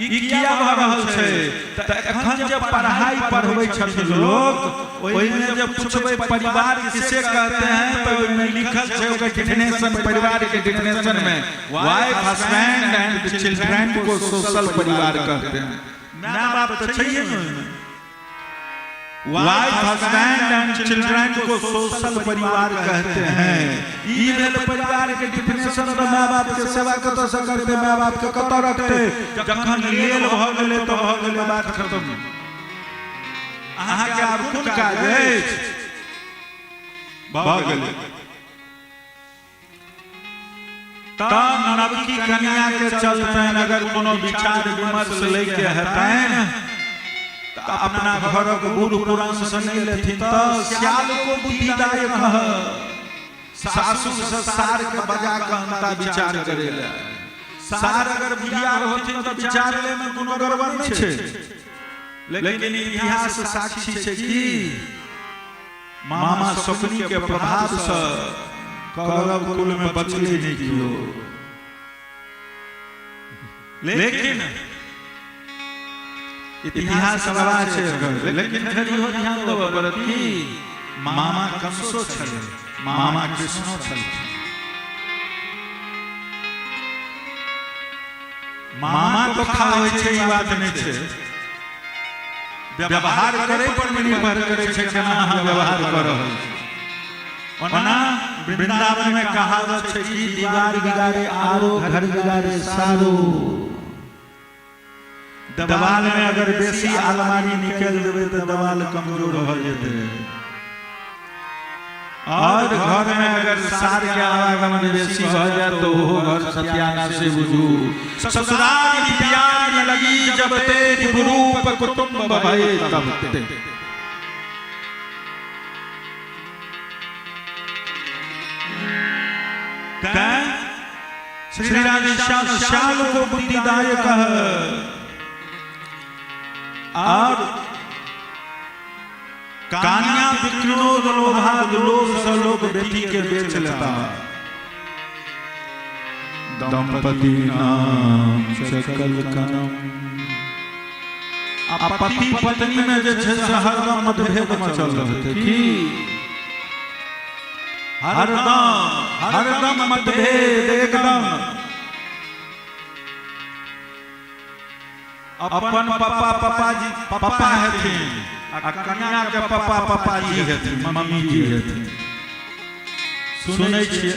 ई किया भ रहल छै त एखन जे पढ़ाई पढ़बै छथिन लोग, ओइ में जे पूछबै परिवार किसे कहते हैं तो ओइ में लिखल छै ओकर डेफिनेशन, परिवार के डेफिनेशन में वाइफ हस्बैंड एंड चिल्ड्रन को सोशल परिवार कहते हैं। माँ बाप तो चाहिए ना, वाइफ हस्बैंड एंड चिल्ड्रन को सोशल परिवार कहते हैं। ई भेल परिवार के डेफिनेशन। तो माँ बाप के सेवा कतऽ से करते, माँ बाप के कतऽ रखते। जखन लेल भ गेलै तो भ गेलै, बात खत्म। अहाँ के आब कोन काज अछि, भ गेलै। तब नवकी कन्या के चलतैन अगर कोनो विचार विमर्श लेके हेतैन तो अपना घरक बूढ़ पुरान से नहीं लेथिन तो श्याल को बुद्धिदायक है। सासू से सार के बजा के अंता विचार करेला। सार अगर बिया होथिन तो विचार ले में कोनो गड़बड़ नहीं छै, लेकिन इतिहास साक्षी छै कि मामा शकुनी के प्रभाव से कौरव कुल में बचले नहीं कियो। लेकिन इतिहास गवाह छै, लेकिन खरी हो ध्यान देबो पड़त कि मामा कंसो छले, मामा कृष्णो छले। मामा तो खा होय छै ई बात नहीं छै, व्यवहार करे पर निर्भर करे छै केना अहाँ व्यवहार कर रहल छी। ओना वृंदावन में कहावत है कि दीवार बिगाड़े आरो घर बिगाड़े सारो। दवाल में अगर बेसी अलमारी निकल देवे तो दवाल कमजोर हो जेते। और घर में अगर सार के आवागमन बेसी हो जाए तो वो घर सत्यानाश से बुझू। ससुराल की प्यार न लगी जब तेरी रूप कुटुंब भय तब ते। श्री राधेश्याम श्याम को बुद्धिदायक और कान्या विकृणोद लोभाद लोभ सलोक बेटी के बेच लेता। दंपति नाम सकल कनम। पति पत्नी में जे छै से हरदम मतभेद मचल रहते कि हरदम मतभेद एकदम। अपन पापा हथिन आ कन्या के पापा जी हथिन, मम्मी जी हथिन। सुनै छियै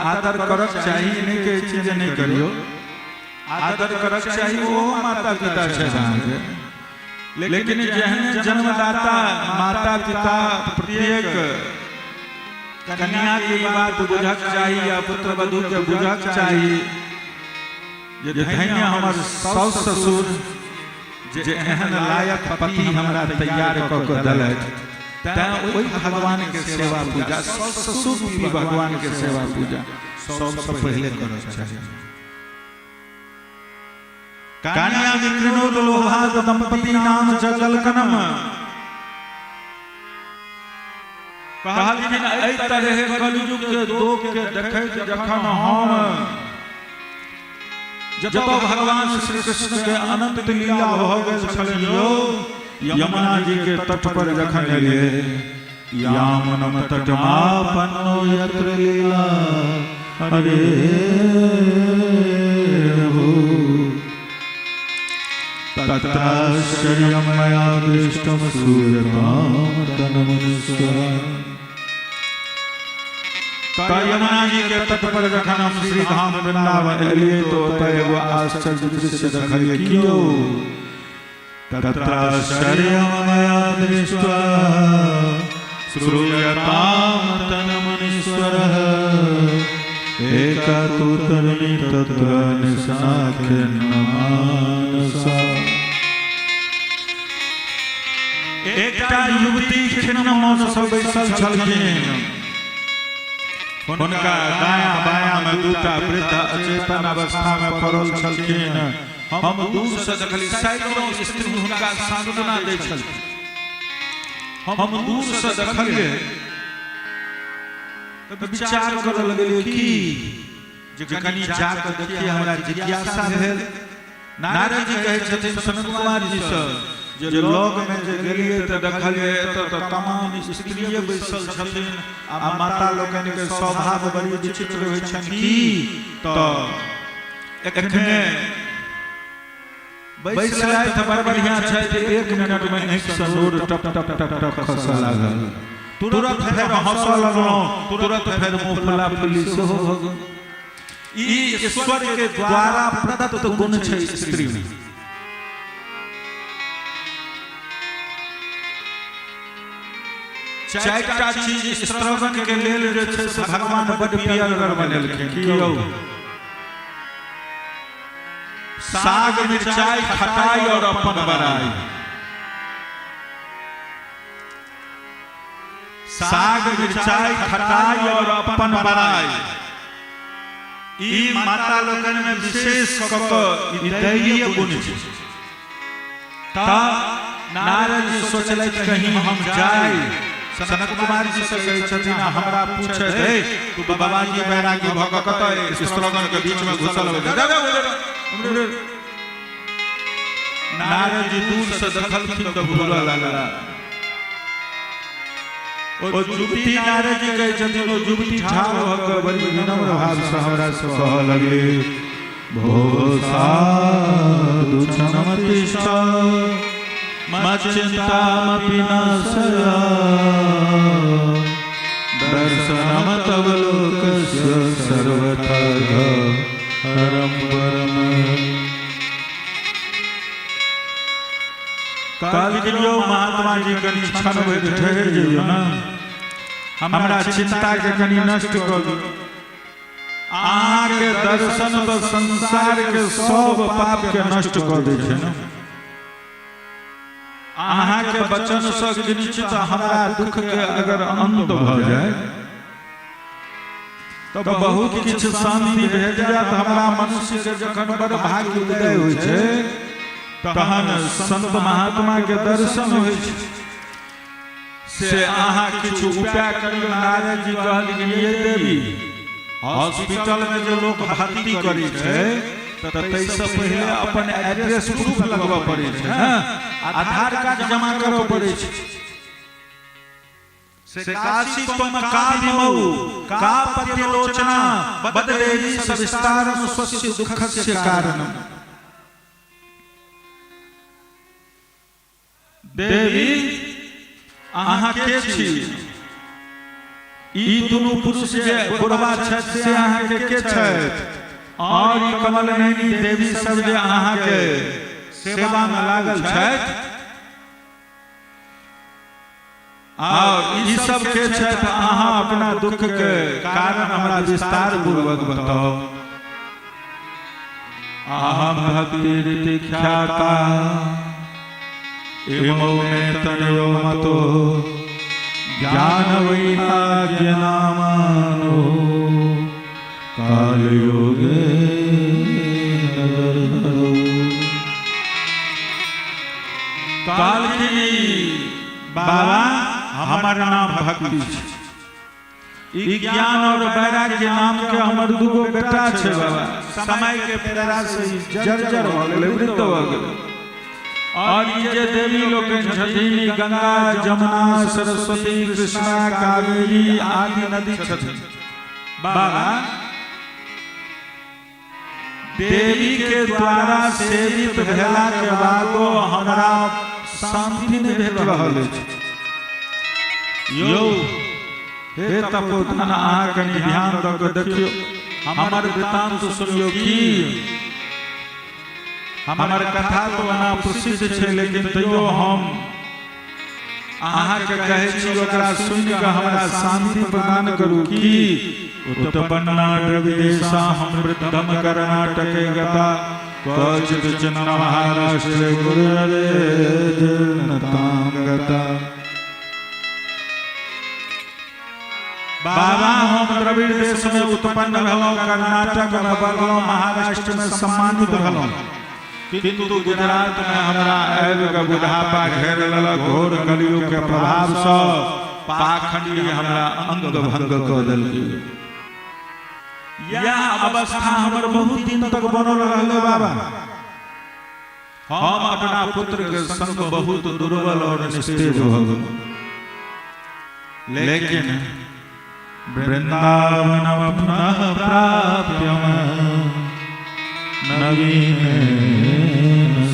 आदर करक चाही, नहीं के चीज नहीं करियो। आदर करक चाही वो माता पिता छै अहाँके, लेकिन जेहन जन्मदाता माता पिता प्रत्येक कन्या की बात बुझक चाही या पुत्र वधू के बुझक चाही। जे धन्य हमर साउस ससुर जे एहन लायक पति हमरा तैयार क के देलथि, तैं ओहि भगवान के सेवा पूजा साउस ससुर भी भगवान के सेवा पूजा सबसे पहले करक चाही। कान्या विकृणोद लोभाद दंपति नाम जगल कनम। कहलखिन एहि तरह कलयुग के दोष के देखैत जखन हम जब भगवान श्री कृष्ण के अनंत लीला हो गेल छलैयो, यमुना जी के तट पर जखन एलिए, यामनम तटमापन्नो यत्र लीला हरे तत्राश्चर्यं मया दृष्टं सूर्यतां तन्मुनीश्वरः। यमुना जी के तट पर जखन हम श्री धाम वृंदावन एलिए तो एगो आश्चर्य दृश्य देखलिए। कियो तत्राश्चर्यं मया दृष्ट्वा श्रूयतां तन्मुनीश्वरः। एका तु तरुणी तत्र निशाख्यन्न मानसा। एकटा युवती खिन्न मन सँ बैसल छलखिन। उनका दायां बायां में दूटा वृद्ध अचेतन अवस्था में पड़ल छलखिन। हम दूर से देखली, सैकड़ों स्त्री हुनका सांत्वना दै छलखिन। हम दूर से देखलिए तो विचार करऽ लगलिए कि जे कनी जाके देखिए, हमरा जिज्ञासा भेल। नारद जी कहै छथिन सनत कुमार जी से जे लोग में जे गेलिए तो देखलिए तो तमाम स्त्रीए बैसल छथिन आ माता लोकनि के स्वभाव बड़ी विचित्र होइ छनि कि तो एखने बैसलथि त बड़ बढ़िया छै जे 1 मिनट में आँखि से नोर टप टप टप टप खसऽ लागल। तुरंत फेर हंसऽ लगलहुँ, तुरंत फेर मुँह फुला फुली सेहो भ गेल। ई ईश्वर के द्वारा प्रदत्त गुण छै स्त्री में। चारिटा चीज स्त्रवन के लेल जे छै से भगवान बड़ प्रियगर बनेलखिन। कियो साग मिर्चाई खटाई और अपन बड़ाई। साग मिर्चाई खटाई और अपन बड़ाई ई माता लोकन में विशेष क के दैवीय गुण छै। ता नारद जी सोचलथि कहीं हम जाई। सनत कुमार जी से कहै छथिन, हमरा पूछे हे तू बाबा जी बैरागी भ क कतय स्त्रवन के बीच में घुसल हो। नारद जी दूर से देखलखिन तो भूलऽ लागला। ओ जुबती नारद जी कहै छथिन, ओ जुबती ठाड़ भ के बड़ी विनम्र भाव से हमरा से कहऽ लगे, भो साधु छनमतिष्ठ मच्चिन्तामपि नाशया दर्शनम तव लोकस्य सर्वथा हरम परम। काल गिरियो महात्मा जी कनि क्षण भरि ठहर जइयो ना। हमरा चिंता के कनी नष्ट कर दू। अहाँ के दर्शन तो संसार के सब पाप के नष्ट कर दे छै न। अहाँ के वचन से निश्चित हमरा दुख के अगर अंत भ जाए तो बहुत किछ शांति भेट जात। हमरा मनुष्य के जखन बड़ भाग्य उदय होय छै तहन संत महात्मा के दर्शन होय छै। से अहाँ किछ उपाय करियो। नारद जी कहल ये देवी हॉस्पिटल में जो लोग भर्ती करै छै त तै से पहिले अपन एड्रेस प्रूफ लगबा पड़ै छै, आधार कार्ड जमा करब पड़ै छै। से काशी त्वम कादिमौ का पतिलोचना बदलेहि सविस्तारम स्वस्य दुःखस्य कारणम। देवी अहाँ के छी? ई दुनू पुरुष जे बुढ़वा छथि से अहाँ के छथि, और ई कमल नयनी देवी सब जे अहाँ के सेवा में लागल छथि, और ई सब के छथि? अहाँ अपना दुख के कारण हमरा विस्तार पूर्वक बताओ। अहम भक्ति रीति ख्याता इमौ में तनयो मतो ज्ञान वैराग्य नामानो काल योगे नगर धरो। काल की बाबा हमार नाम भक्ति छै, ई ज्ञान और वैराग्य नाम के हमर दूगो बेटा छै बाबा। समय के फेरा से जर्जर भ गेलै, वृद्ध भ गेलै। और ये जे देवी लोकन छथिन गंगा जमुना सरस्वती कृष्णा कावेरी आदि नदी छथिन बाबा। देवी के द्वारा सेवित भेला के बादो हमरा शांति नहीं भेट रहल अछि। यौ हे तपोधन अहाँ कनि ध्यान दऽ कऽ देखियो, हमर वृत्तांत सुनियो। की हमर कथा तो बना प्रसिद्ध छै, लेकिन तैयो हम अहाँ के कहै छी ओकरा सुनि कऽ हमरा शांति प्रदान करू। की उत्पन्ना द्रविदेशा हम वृद्धम कर्नाटके गता क्वचित् चन्न महाराष्ट्रे गुरुरे जनतां गता। बाबा हम द्रविड़ देश में उत्पन्न भेलहुँ, कर्नाटक में बढ़लहुँ, महाराष्ट्र में सम्मानित भेलहुँ, किंतु गुजरात में हमरा आबि कऽ बुढ़ापा घेर लेलक। घोर कलियुग के प्रभाव से पाखंडी हमरा अंग भंग कऽ देलकै। यह अवस्था हमर बहुत दिन तक बनल रहलै बाबा। हम अपना पुत्र के संग बहुत दुर्बल और निस्तेज भ गेलहुँ। लेकिन वृंदावनम पुनः प्राप्यम नवीन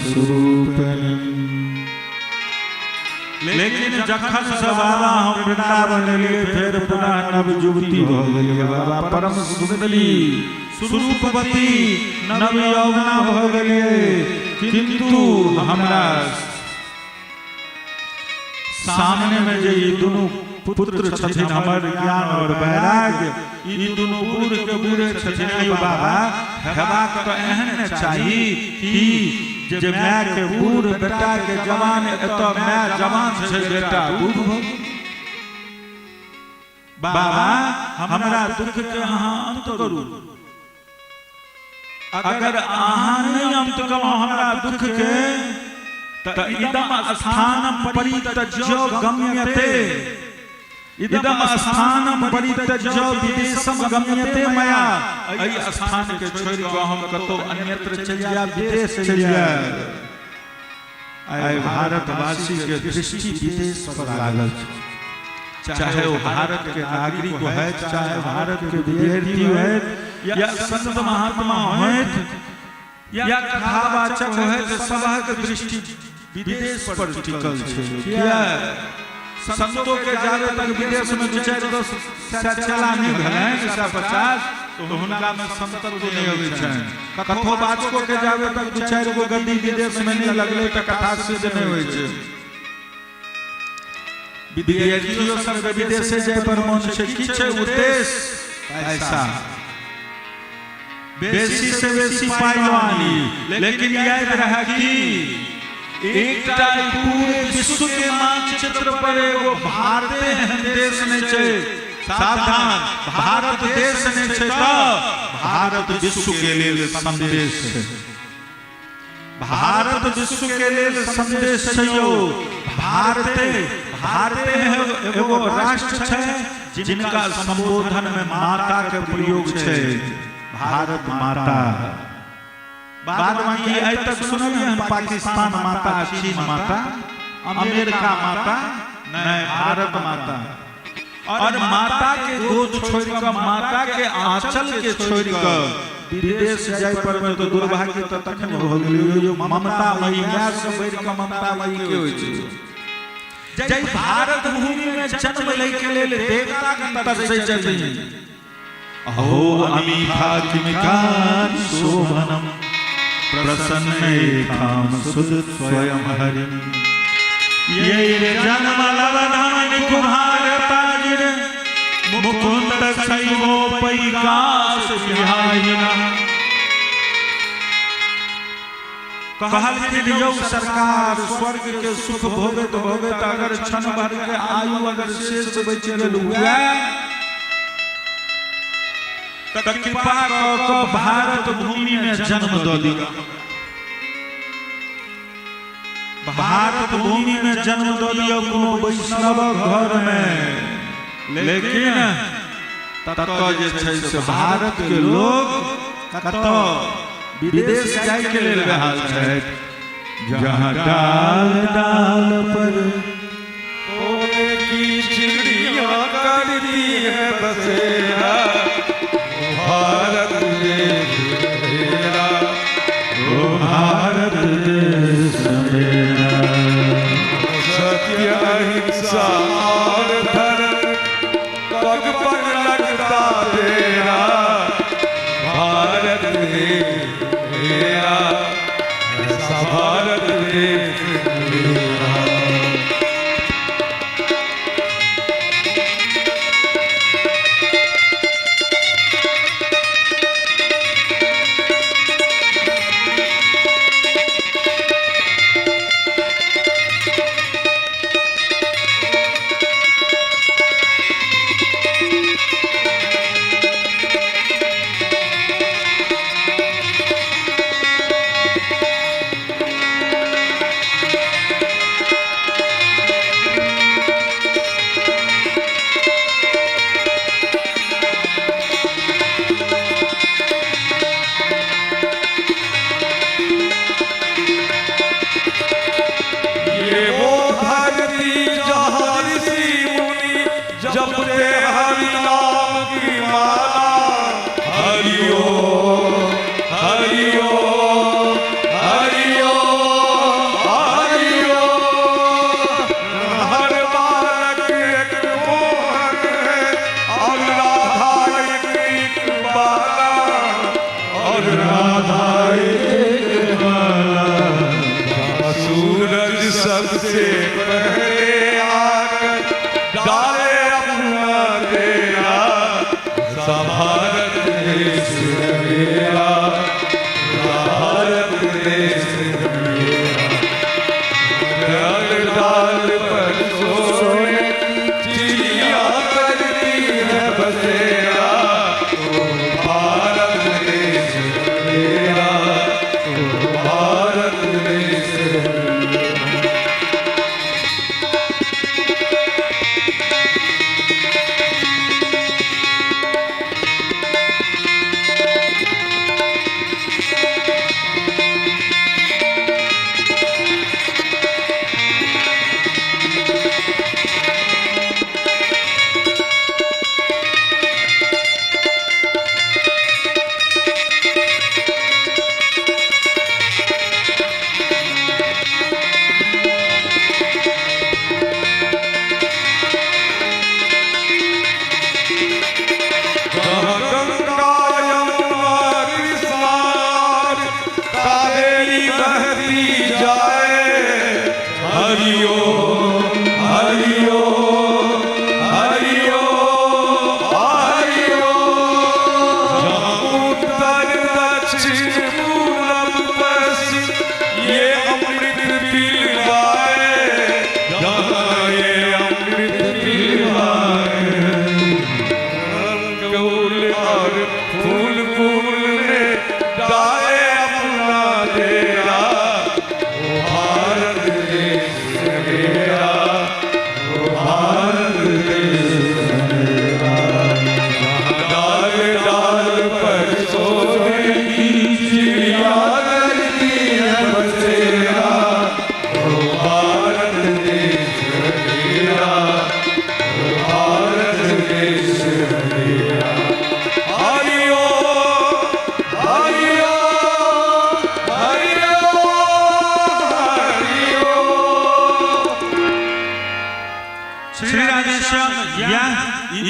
स्वरूपम। लेकिन जखन से बाबा हम वृंदावन एलियै फेर पुनः नव युवती भ गेलियै बाबा। परम सुंदरी स्वरूपवती नव यौवना भ गेलियै। किंतु हमरा सामने में जे ई दुनू पुत्र छथिन हमर ज्ञान और वैराग्य, ई दुनू बूढ़ के बूढ़े छथिन। यौ बाबा हेबाक तऽ एहन चाही कि जे माय के बूढ़ बेटा के जवान, एतऽ माय जवान छै बेटा बूढ़। बाबा हमरा दुख के अहाँ अंत करू। अगर अहाँ नहीं अंत कलहुँ हमरा दुख के त इदम स्थानम परित्यज्य गम्यते, इदम स्थानम परित्यज्य विदेशम गम्यते मया। एहि स्थान के छोड़ि कऽ हम कतौ अन्यत्र चलि जायब, विदेश चलि जायब। आइ भारतवासी के दृष्टि विदेश पर लागल छै, चाहे वो भारत के नागरिक हो, चाहे भारत के विद्यार्थी हो, या संत महात्मा हो, या कथावाचक हो, सबक दृष्टि विदेश पर टिकल छै। किया संतों के जावे तक विदेश में 2-4 चला नहीं भेलैन 50, तो हुनका में संतत्व नहीं होवे छन। कथोवाचकों के जावे तक 2-4 गो गद्दी विदेश में नहीं लगले त कथा सिद्ध नहीं होय छै। विद्यार्थियों संग विदेशे जाय पर मन छै की छै उद्देश्य ऐसा बेसी से बेसी पाइवानी, लेकिन याद रहा कि एकटा पूरे विश्व के मानचित्र पर एगो भारत देश नहीं छै। सावधान, भारत देश नहीं छै तो भारत विश्व के लिए संदेश है। भारत विश्व के लिए संदेश छै यो। भारत एगो राष्ट्र छै जिनका संबोधन में माता के प्रयोग छै, भारत माता। बाद में ये आज तक सुनिए हम पाकिस्तान माता, चीन माता, अमेरिका माता, नहीं भारत माता। और माता के गोद छोड़ कर, माता के आंचल के छोड़ कर विदेश जाय पर में तो दुर्भाग्य तो तखन हो गेल। ममता मई माय से बढ़ के ममता मई के होय छै। जय भारत भूमि में जन्म ले के लेल देवता के तरसै छथिन। अहो अमीठाकिमिकान् शोभनम् प्रसन्नेतां सुध स्वयं हरिम्। ये जन्म लवधमनि कुमारताजिर मुकुंद शैवो पैकाश विहायिना। कहल यौ सरकार स्वर्ग के सुख भोगत भोगत अगर क्षण भर के आयु अगर शेष बच गेल हुए तो कृपा कर भारत भूमि में जन्म दो दिया। भारत भूमि में जन्म दो दिया कोनो वैष्णव घर में। लेकिन तत्व जे छै से भारत के लोग कतो विदेश जाय के लेल रहल छै। जहाँ डाल डाल पर सोने की चिड़िया करती है बसेरा, भारत देश मेरा, ओ भारत देश मेरा। सत्य अहिंसा और धर्म पग पग लगता तेरा, भारत देश मेरा, ऐसा भारत देश मेरा। जपते हरि नाम की माला, हरि ओम हरि ओम हरि ओम हरि ओम। हर बालक एक मोहन है और राधा एक बाला, और राधा एक बाला। सूरज सबसे पहले आकर डाले भारत देश मेरा, भारत देश मेरा। डाल डाल पर सोने चिड़िया करती है बसेरा, ओ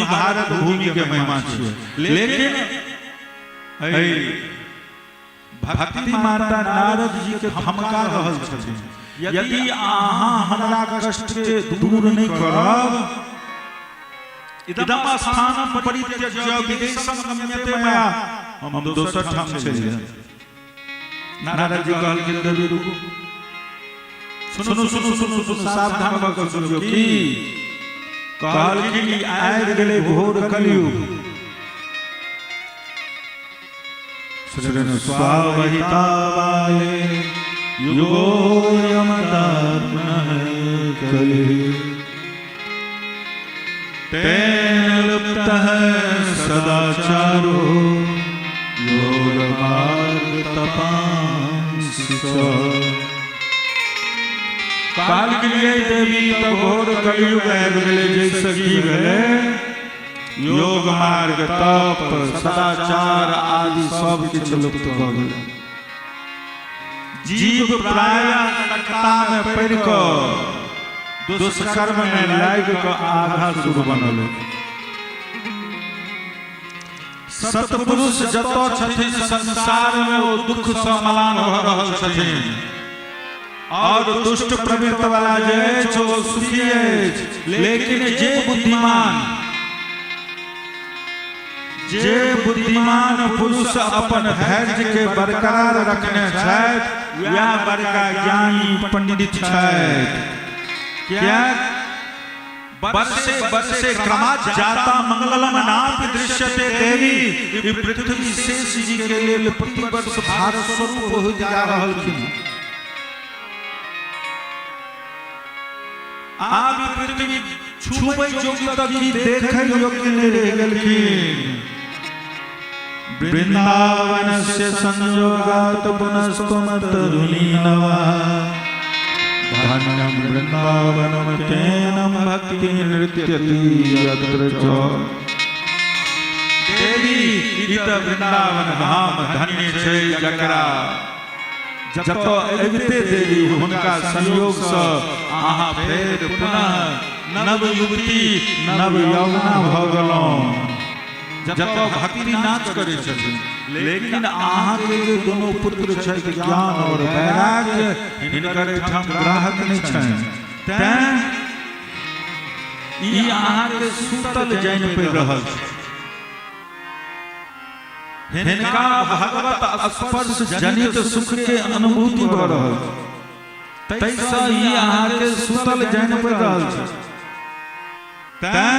भारत भूमि के महिमा छियै। लेकिन भक्ति माता नारद जी के धमका रहल छथिन, यदि अहाँ हमरा कष्ट के दूर नहीं करब, इदम स्थानम परित्यज्य विदेशम गम्यते मया, हम दोसर ठाम चलि जाएब। नारद जी कहलखिन देवी रुकू, सुनो सुनो सुनो सुनो, सावधान भऽ कऽ सुनियौ। की कहलखिन? आबि गेलै घोर कलियुग, स्वावहिता वाले युगोऽयमदात्मनः कलिः, तेन लुप्तः सदाचारो योगमार्ग तपांसि च। काल के लिए देवी तो घोर कलियुग आबि गेलै, जैसे की भेलै योग मार्ग, तप, सदाचार आदि सब किछ लुप्त भऽ गेलै। जीव प्रायः नरकता में पड़ि कऽ दुष्कर्म में लागि कऽ आधा सुर बनल। सतपुरुष जतऽ छथिन संसार में ओ दुख सँ मलान भऽ रहल छथिन, और दुष्ट प्रवृत्ति वाला जे अछि ओ सुखी अछि। लेकिन जे बुद्धिमान पुरुष अपन धैर्य के बरकरार रखने छथि, वह बड़का ज्ञानी पंडित छथि। क्या बरसे बरसे क्रमात् जाता मंगलम नापि दृश्यते देवी, पृथ्वी शेष जी के लेल प्रतिवर्ष भारत स्वरूप होइत जा रहलखिन। आब पृथ्वी छुबै योग्य तक देखै योग्य नहि रहि गेलखिन। वृंदावनस्य संयोगात् पुनस्त्वम तरुणी नवा, धन्यं वृंदावनं तेन भक्ति नृत्यति यत्र च। देवी ई त वृंदावन धाम धन्य छै, जकरा जतऽ अबिते देवी हुनका संयोग सँ अहाँ फेर पुनः नव युवती नव यौवना भऽ गेलहुँ। जतऽ भक्ति नाच करै छथिन, लेकिन अहाँ के जे दोनों पुत्र छथि ज्ञान और वैराग्य, हिनकर एहिठाम ग्राहक नहि छनि, तेँ ई अहाँ के सुतल जानि पड़ि रहल छै। हिनका भगवत स्पर्श जनित सुख के अनुभूति भऽ रहल छै, ताहिसँ ई अहाँ के सुतल जानि पड़ि रहल छै। तेँ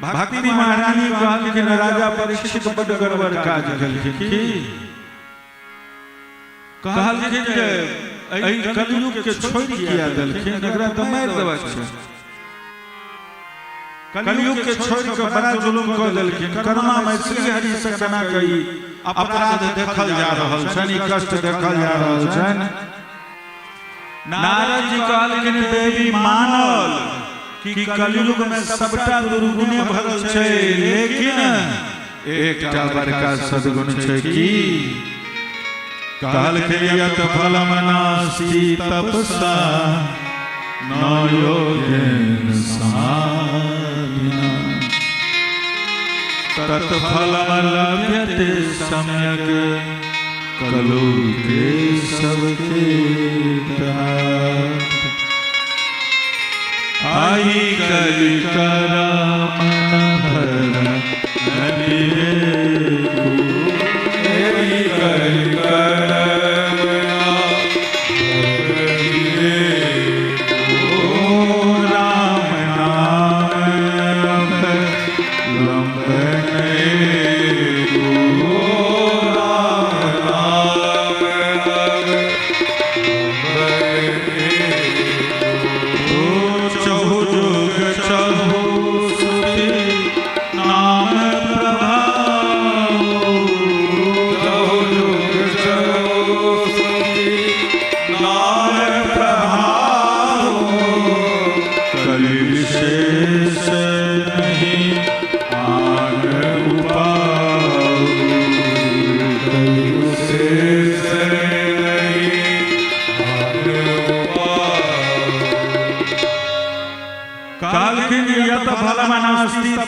भक्ति महारानी कहलखिन, राजा परीक्षित बड़ गड़बड़ काज केलखिन। की कहलखिन जे एहि कलियुग के छोड़ि किया देलखिन, एकरा तऽ मारि देबाक छै। कलियुग के छोड़ के बड़ा जुलुम कऽ देलखिन। करुणा में श्री हरि से केना कई अपराध देखल जा रहल छनि, कष्ट देखल जा रहल छनि। नारद जी कहलखिन, देवी मानल कि कलियुग में सबटा दुर्गुणे भरल छै, लेकिन एकटा बड़का सद्गुण छै। की कहलखिन? यत् फलम नास्ति तपसा न योगेन समाधिना, तत्फलम लभ्यते सम्यक् कलु केशव कीर्तनात्। आई कलि कर मन भर नदिरेकु, आई कलि कर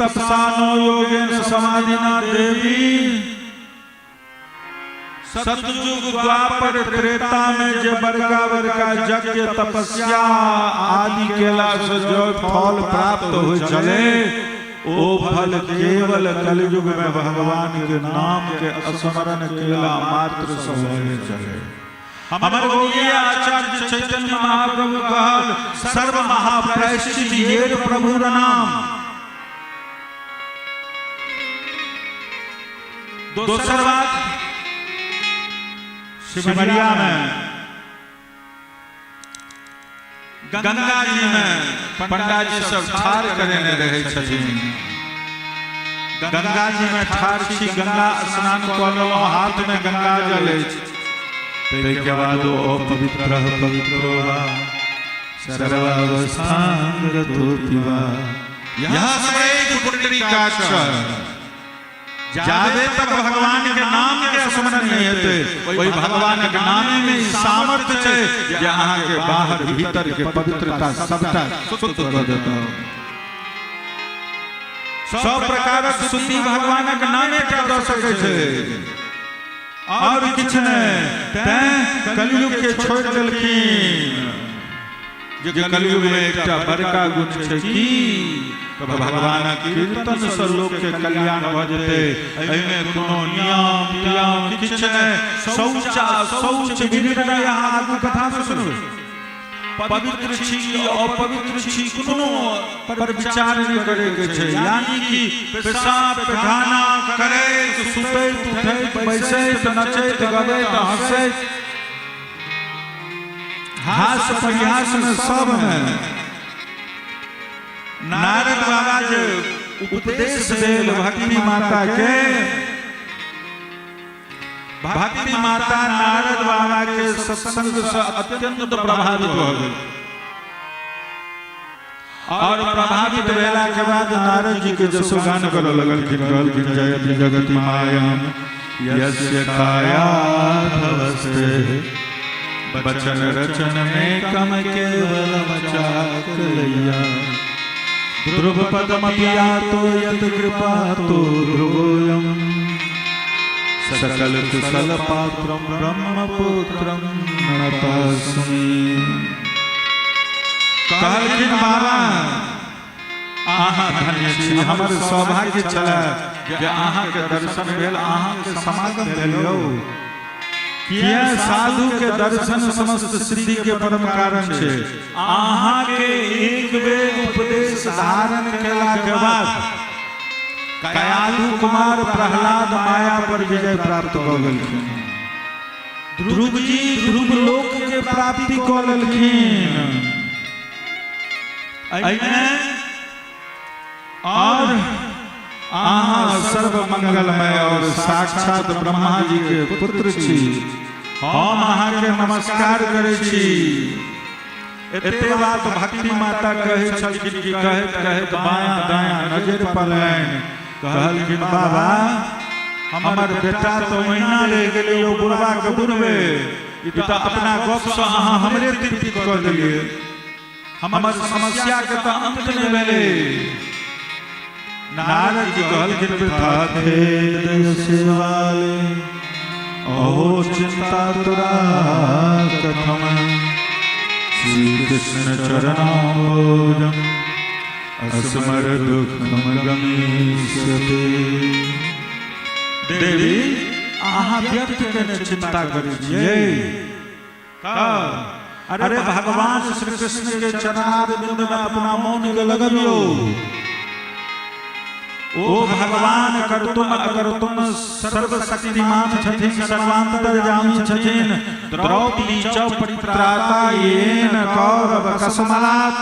तपसा नो योगेन समाधिना देवी। सतयुग द्वापर त्रेता में जे बड़का बड़का यज्ञ तपस्या आदि केला से जो फल प्राप्त हो चले, ओ फल केवल कलयुग में भगवान के नाम के स्मरण केला मात्र से चले। हमारे गोविंद आचार्य चैतन्य महाप्रभु कहल सर्व महाप्रायश्चित ये प्रभु नाम। दूसरी बात, सिमरिया में गंगा जी में पंडा जी सब ठार करने रहे छथिन। गंगा जी में ठार छी, गंगा स्नान करो, हाथ में गंगा जल के बाद पवित्र पवित्रो वा सर्वावस्थान रतोऽपि वा। यह सब पुंडरीका जावे तक भगवान के नाम के स्मरण नहीं होते, वही भगवान के नाम में सामर्थ्य है जहाँ के बाहर भीतर के पवित्रता सबटा शुद्ध कर देता। सब प्रकार शुद्धि भगवान के नाम के दे सके छे और किछ नहीं। कलयुग के छोड़ देलखिन, जे कलयुग में एकटा बड़का गुण छै कि भगवान कीर्तन से लोक के कल्याण भ जेते। एमे कोनो नियम नियम किछ नहीं, शौच विधिर यहाँ आगू कथा सुनो। पवित्र छी अपवित्र छी कोनो पर विचार नहीं करे के छै। यानी कि पेशाब पैखाना करे, सुते उठे, बैसे नचे गवे हंसे, हास परिहास में सब है। नारद बाबा जो उपदेश देल भक्ति माता के, भक्ति माता नारद बाबा के सत्संग से अत्यंत प्रभावित हो गई। और प्रभावित भेला के बाद नारद जी के जसोगान करे लगलखिन। जयति जगति मायाम यस्य कायाधवस्ते, बचन रचन में कम केवल मचाकलैया। ध्रुव पदमपिया तो यत कृपा तो ध्रुवोयम, सकल कुशल पात्रम ब्रह्मपुत्रम नतास्मि। कहलखिन बाबा अहाँ धन्य छी, हमर सौभाग्य छला जे अहाँ के दर्शन भेल, अहाँ के समागम भेलियौ। किया साधु के दर्शन समस्त सिद्धि के परम कारण छे। अहाँ के एक बेर उपदेश धारण केला के बाद कयाधु कुमार प्रहलाद माया पर विजय प्राप्त भ गेलखिन। ध्रुव जी ध्रुव लोक के प्राप्ति क लेलखिन। और अहाँ सर्व मंगलमय और साक्षात ब्रह्मा जी के पुत्र छी। हम अहाँ के नमस्कार करे छी। एते बात भक्ति माता कहे छलखिन कि कहत कहत बायां दायां नजर पड़लनि। कहलखिन बाबा हमर बेटा तो महीना ले गेलै, ओ बुढ़वा के बुढ़वे, ई तो अपना गप से अहाँ हमरे तृप्ति कर देलिए। हमर समस्या के तो अंत नहीं भेलै। नारद जी कहलखिन वृथा थे सेवाले, अहो चिंता तुरा कथम। श्री कृष्ण चरणाम्बोजम अस्मर दुखम गमीष्यते। देवी अहाँ व्यक्त के चिंता करै छियै। अरे भगवान श्री कृष्ण के चरणारविंद में अपना मौन के लगबियो। ओ भगवान कर्तुम अकर्तुम सर्वशक्तिमान छथिन, सर्वांतर्यामी छथिन। द्रौपदी च परित्राता येन कौरव कस्मात्,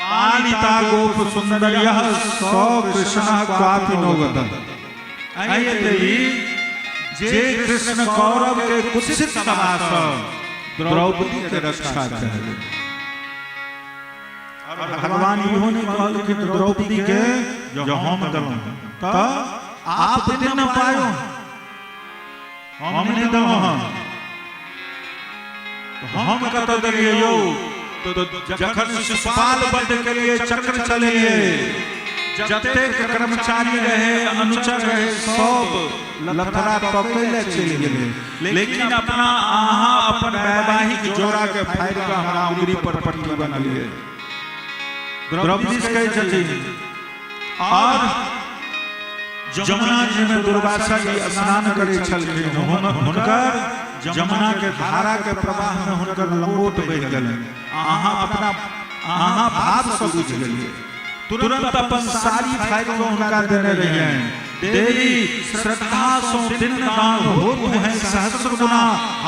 पालिता गोप सुंदर्यः सौ कृष्णः क्वापि नो गतः। आइए देवी जे कृष्ण कौरव के कुत्सित समास द्रौपदी के रक्षा करे। और भगवान इहो नहीं कहल कि द्रौपदी के जो हम दलौं तो आप दे न पायो, हम नहीं दलौं। हम कत देलिए यौ, तो जखन शिशुपाल बध के लिए चक्र चलिए जते कर्मचारी रहे अनुचर रहे सब लथड़ा पकड़े चल गेले, लेकिन अपना अहाँ अपन वैवाहिक जोड़ा के फाड़ के हमरा उंगली पर पट्टी बनलिए। द्रौपदी कहे छथिन और जमुना जी में दुर्वासा जी स्नान करे छलखिन, हुनकर जमुना के धारा के प्रवाह में हुनकर लंगोट बह गेलनि। अहाँ भाव से बुझ गेलिए, तुरंत अपन साड़ी फाड़ के हुनका देने रहिए। देवी श्रद्धा सो दिन दान होत है सहस्र गुना,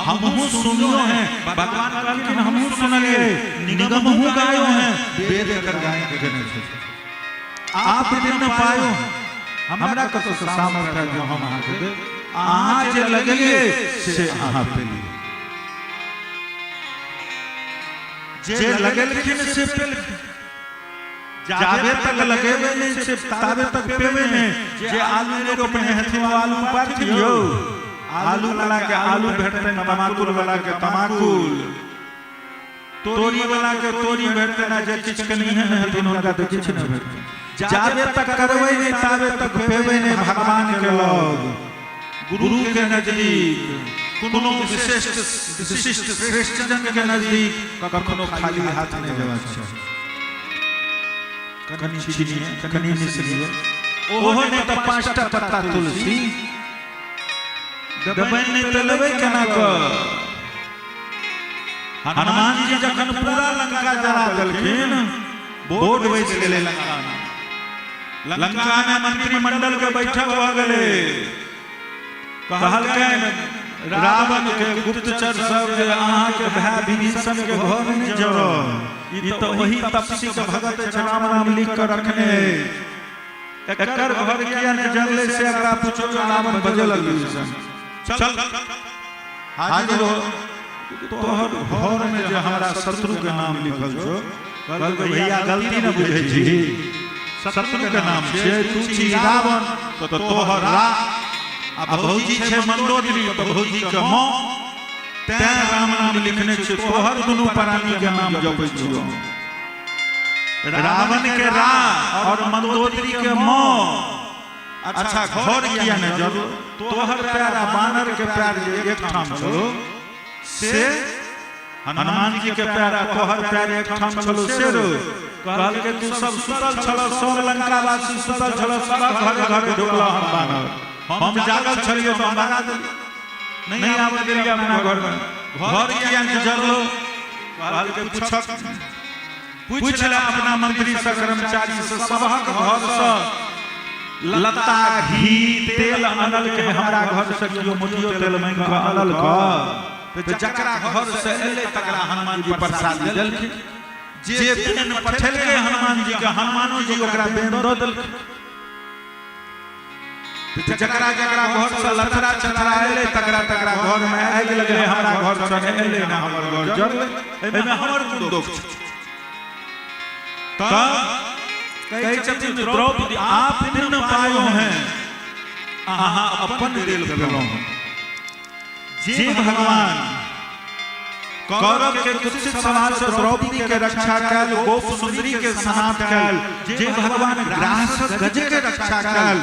हमहु सुनियो है। भगवान कहलखिन हमहु सुनलिए, निगमहु गायो है, वेद कर गाय के देने छथिन। आप दिन न पायो, हमरा कतो सामर्थ है जो हम अहाँ के दे, अहाँ जे लगलिए से अहाँ पेलिए, जे लगलखिन से पेलिए। जाबे तक लगेबे नहीं से ताबे तक पेबे नहीं। जे आलू ने रोपने हथिन आलू पाथियो, आलू वाला के आलू भेटते, तमाकुल वाला के तमाकुल, तोरी वाला के तोरी भेटते ना। जे किछ के नहीं है हथिन उनका तो किछ न भेटते। जाबे तक करबै नहीं ताबे तक पेबे नहीं भगवान के लोग, गुरु के नजदीक, कोनो विशिष्ट श्रेष्ठ जन के नजदीक कखनो खाली हाथ नहीं जेबाक चाही। कनी छीनिए, कनी निसलिए, ओहो ने त 5टा पत्ता तुलसी दबन ने तलबे केना क। हनुमान जी जखन पूरा लंका जला देलखिन, बोर्ड बैठ गेले लंका में। लंका में मंत्रिमंडल के बैठक भ गेले। कहलकैन रावण के गुप्तचर सब जे अहाँ के भाई विभीषण के घर में जरो, ई तो वही तपसी के भगत राम नाम लिख कर रखने। एकर घर किया ने जंगले से एकरा पूछो रावण बजल विभीषण चल हाजिर हो। तोहर घर में जे हमरा शत्रु के नाम लिखल छो, कल भैया गलती न बुझै छी, शत्रु के नाम छै तू छी रावण, तो तोहर रा आ भौजी छै मंदोदरी, तो भौजी के मां, तै राम नाम लिखने छै। तोहर दुनू प्राणी के नाम जपै छियो, रावण के रा और मंदोदरी के मां। अच्छा घर किया ने जब तोहर प्यारा बानर के प्यार एक ठाम छलो से, हनुमान जी के प्यारा तोहर प्यार एक ठाम छलो से रो। कहल के तू सब सुतल छलो, सब लंका वासी सुतल छलो, सब घर घर ढुकलो हम बानर, हम जागल छलिए तो भगा देलिए, नहीं आवे देलिए अपना घर में। घर किया ने जरलो, कहल के पूछ ले अपना मंत्री से कर्मचारी से, सबहक घर से लता घी तेल अनल के हमरा घर से कियो मुठियो तेल मांग के अनल क। तो जकरा घर से एले तकरा हनुमान जी प्रसाद देलखिन। जे बेन पठेलके हनुमान जी के, हनुमानो जी ओकरा बेन दऽ देलखिन। जकरा जकरा घर से लथड़ा चथड़ा एले तकरा तकरा घर में आगि लगले, हमरा घर से एले ना हमर घर जरले, एमे हमर कोन दोष छै। त कहे छथिन द्रौपदी आप दिन पायो हैं, अहाँ अपन देल भेलौ। जे भगवान कौरव के कुत्सित समाज से द्रौपदी के रक्षा कैल, गोप सुंदरी के समाप्त कैल, जे भगवान ग्रास गज के रक्षा कैल,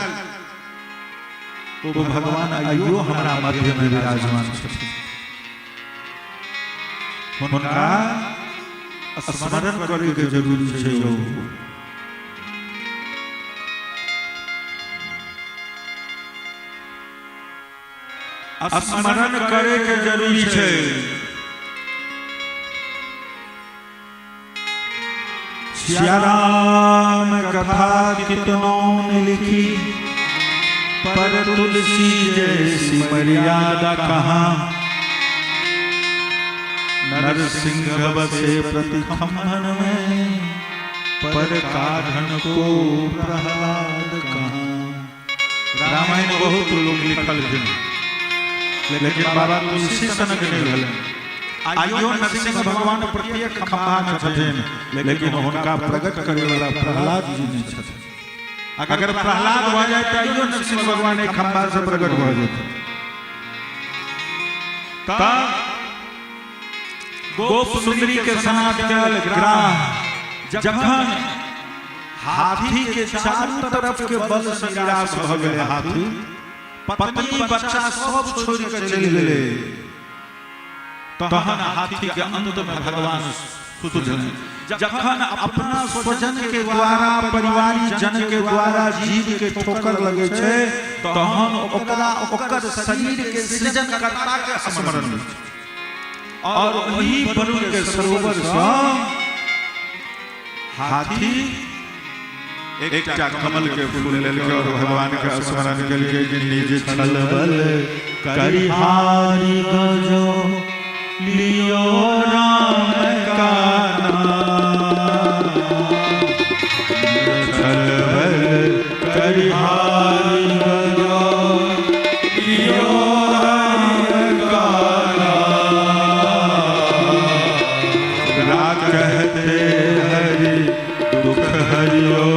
वो भगवान आइयो हमरा मध्य में विराजमान छथिन। हुनका स्मरण करे के जरूरी छै। स्मरण करे के जरूरी छै। सिया राम कथा कितनों ने लिखी, पर तुलसी जैसी मर्यादा कहाँ। नरसिंह बसे प्रति खम्भन में, पर काढ़न को प्रहलाद कहाँ। रामायण बहुत लोग लिखल है, लेकिन बाबा तुलसी सनक नहीं भेल। आइयो नरसिंह भगवान प्रत्येक खम्भा में छथिन, लेकिन हुनका प्रकट करे वाला प्रहलाद जी नहीं छथिन। अगर प्रहलाद हो जाए तो आइयो नरसिंह भगवान एक खम्भा से प्रकट हो जाते। तब गोप सुंदरी के समाप्त कैल ग्राह, जखन हाथी के चारों तरफ के बल से निराश भ गेले हाथी पत्नी बच्चा सब छोड़ के चल गेले तहन हाथी के अंत में भगवान सुधरने जखन अपना स्वजन के द्वारा परिवारी जन के द्वारा जीव के ठोकर लगे छे तहन ओकरा ओकर शरीर के सृजन करता के स्मरण और वही वरुण के सरोवर से हाथी एकटा कमल के फूल लेलके और भगवान के स्मरण केलके कि निज छल बल करिहारी गजो लियो राम का नाम छल बल करिहारी गजो लियो राम का नाम कहते हरि दुख हरियो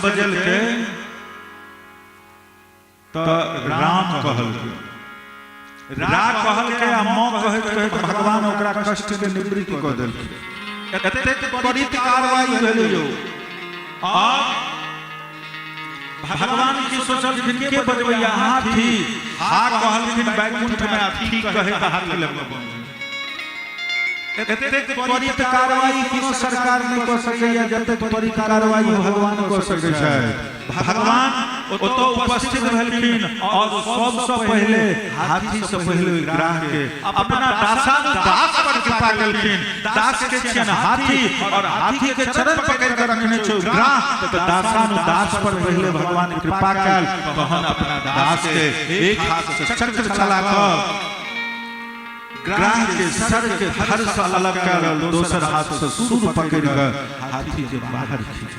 बजल के तो राम कहल के आ मां कहत भगवान ओकरा कष्ट के निवृत्ति क देल एतेक त्वरित कार्रवाई भेल यो आ भगवान की सोचल के बजबैया हाथी कहलखिन बैकुंठ में हाथी कहे त हाथी लगबो एतेक त्वरित कार्रवाई कोनो सरकार नहीं कर सकैया जतेक त्वरित कार्रवाई भगवान कर सकै छै भगवान ओतो उपस्थित भेलखिन और सबसे पहले हाथी से पहले ग्राह के अपना दास पर कृपा केलखिन दास के छियन हाथी और हाथी के चरण पकड़ के रखने छौ ग्राह तो दास पर पहले भगवान कृपा कैल तहन अपना दास के एक हाथ से चक्र चला कर ग्राह के सर के धड़ से अलग कर दोसर हाथ से सूर पकड़ कर हाथी के बाहर खींच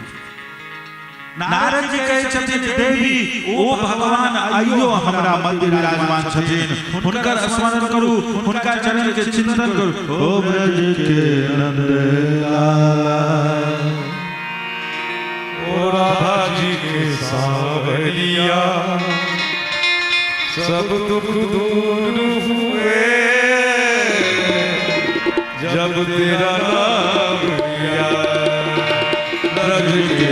नारद जी कहे छथिन देवी ओ भगवान आइयो हमरा मध्य विराजमान छथिन हुनकर स्मरण करू हुनका चरण के चिंतन करू ओ ब्रज के नंद लाला ओ राधा जी के सावरिया सब दुख दूर हुए जब तेरा नाम लिया ब्रज के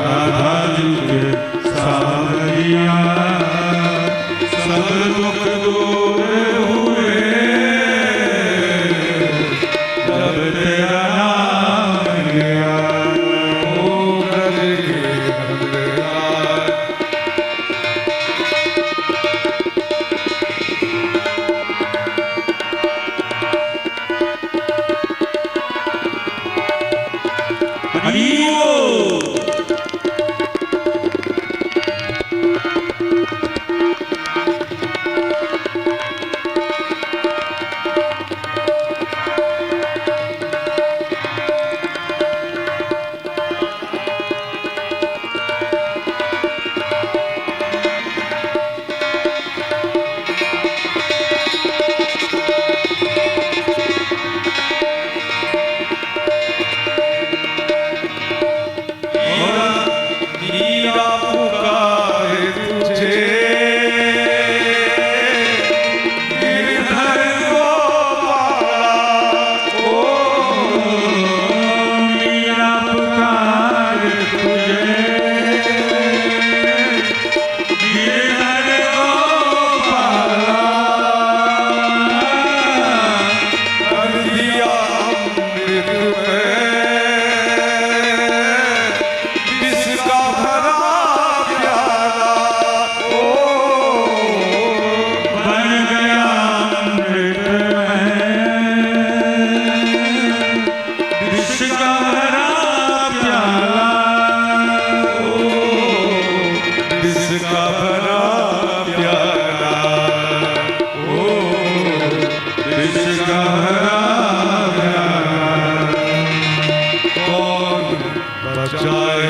राधा जी के सावरिया सब दुख दूर हुए जब तेरा नाम लिया ओ ब्रज के नंदलाल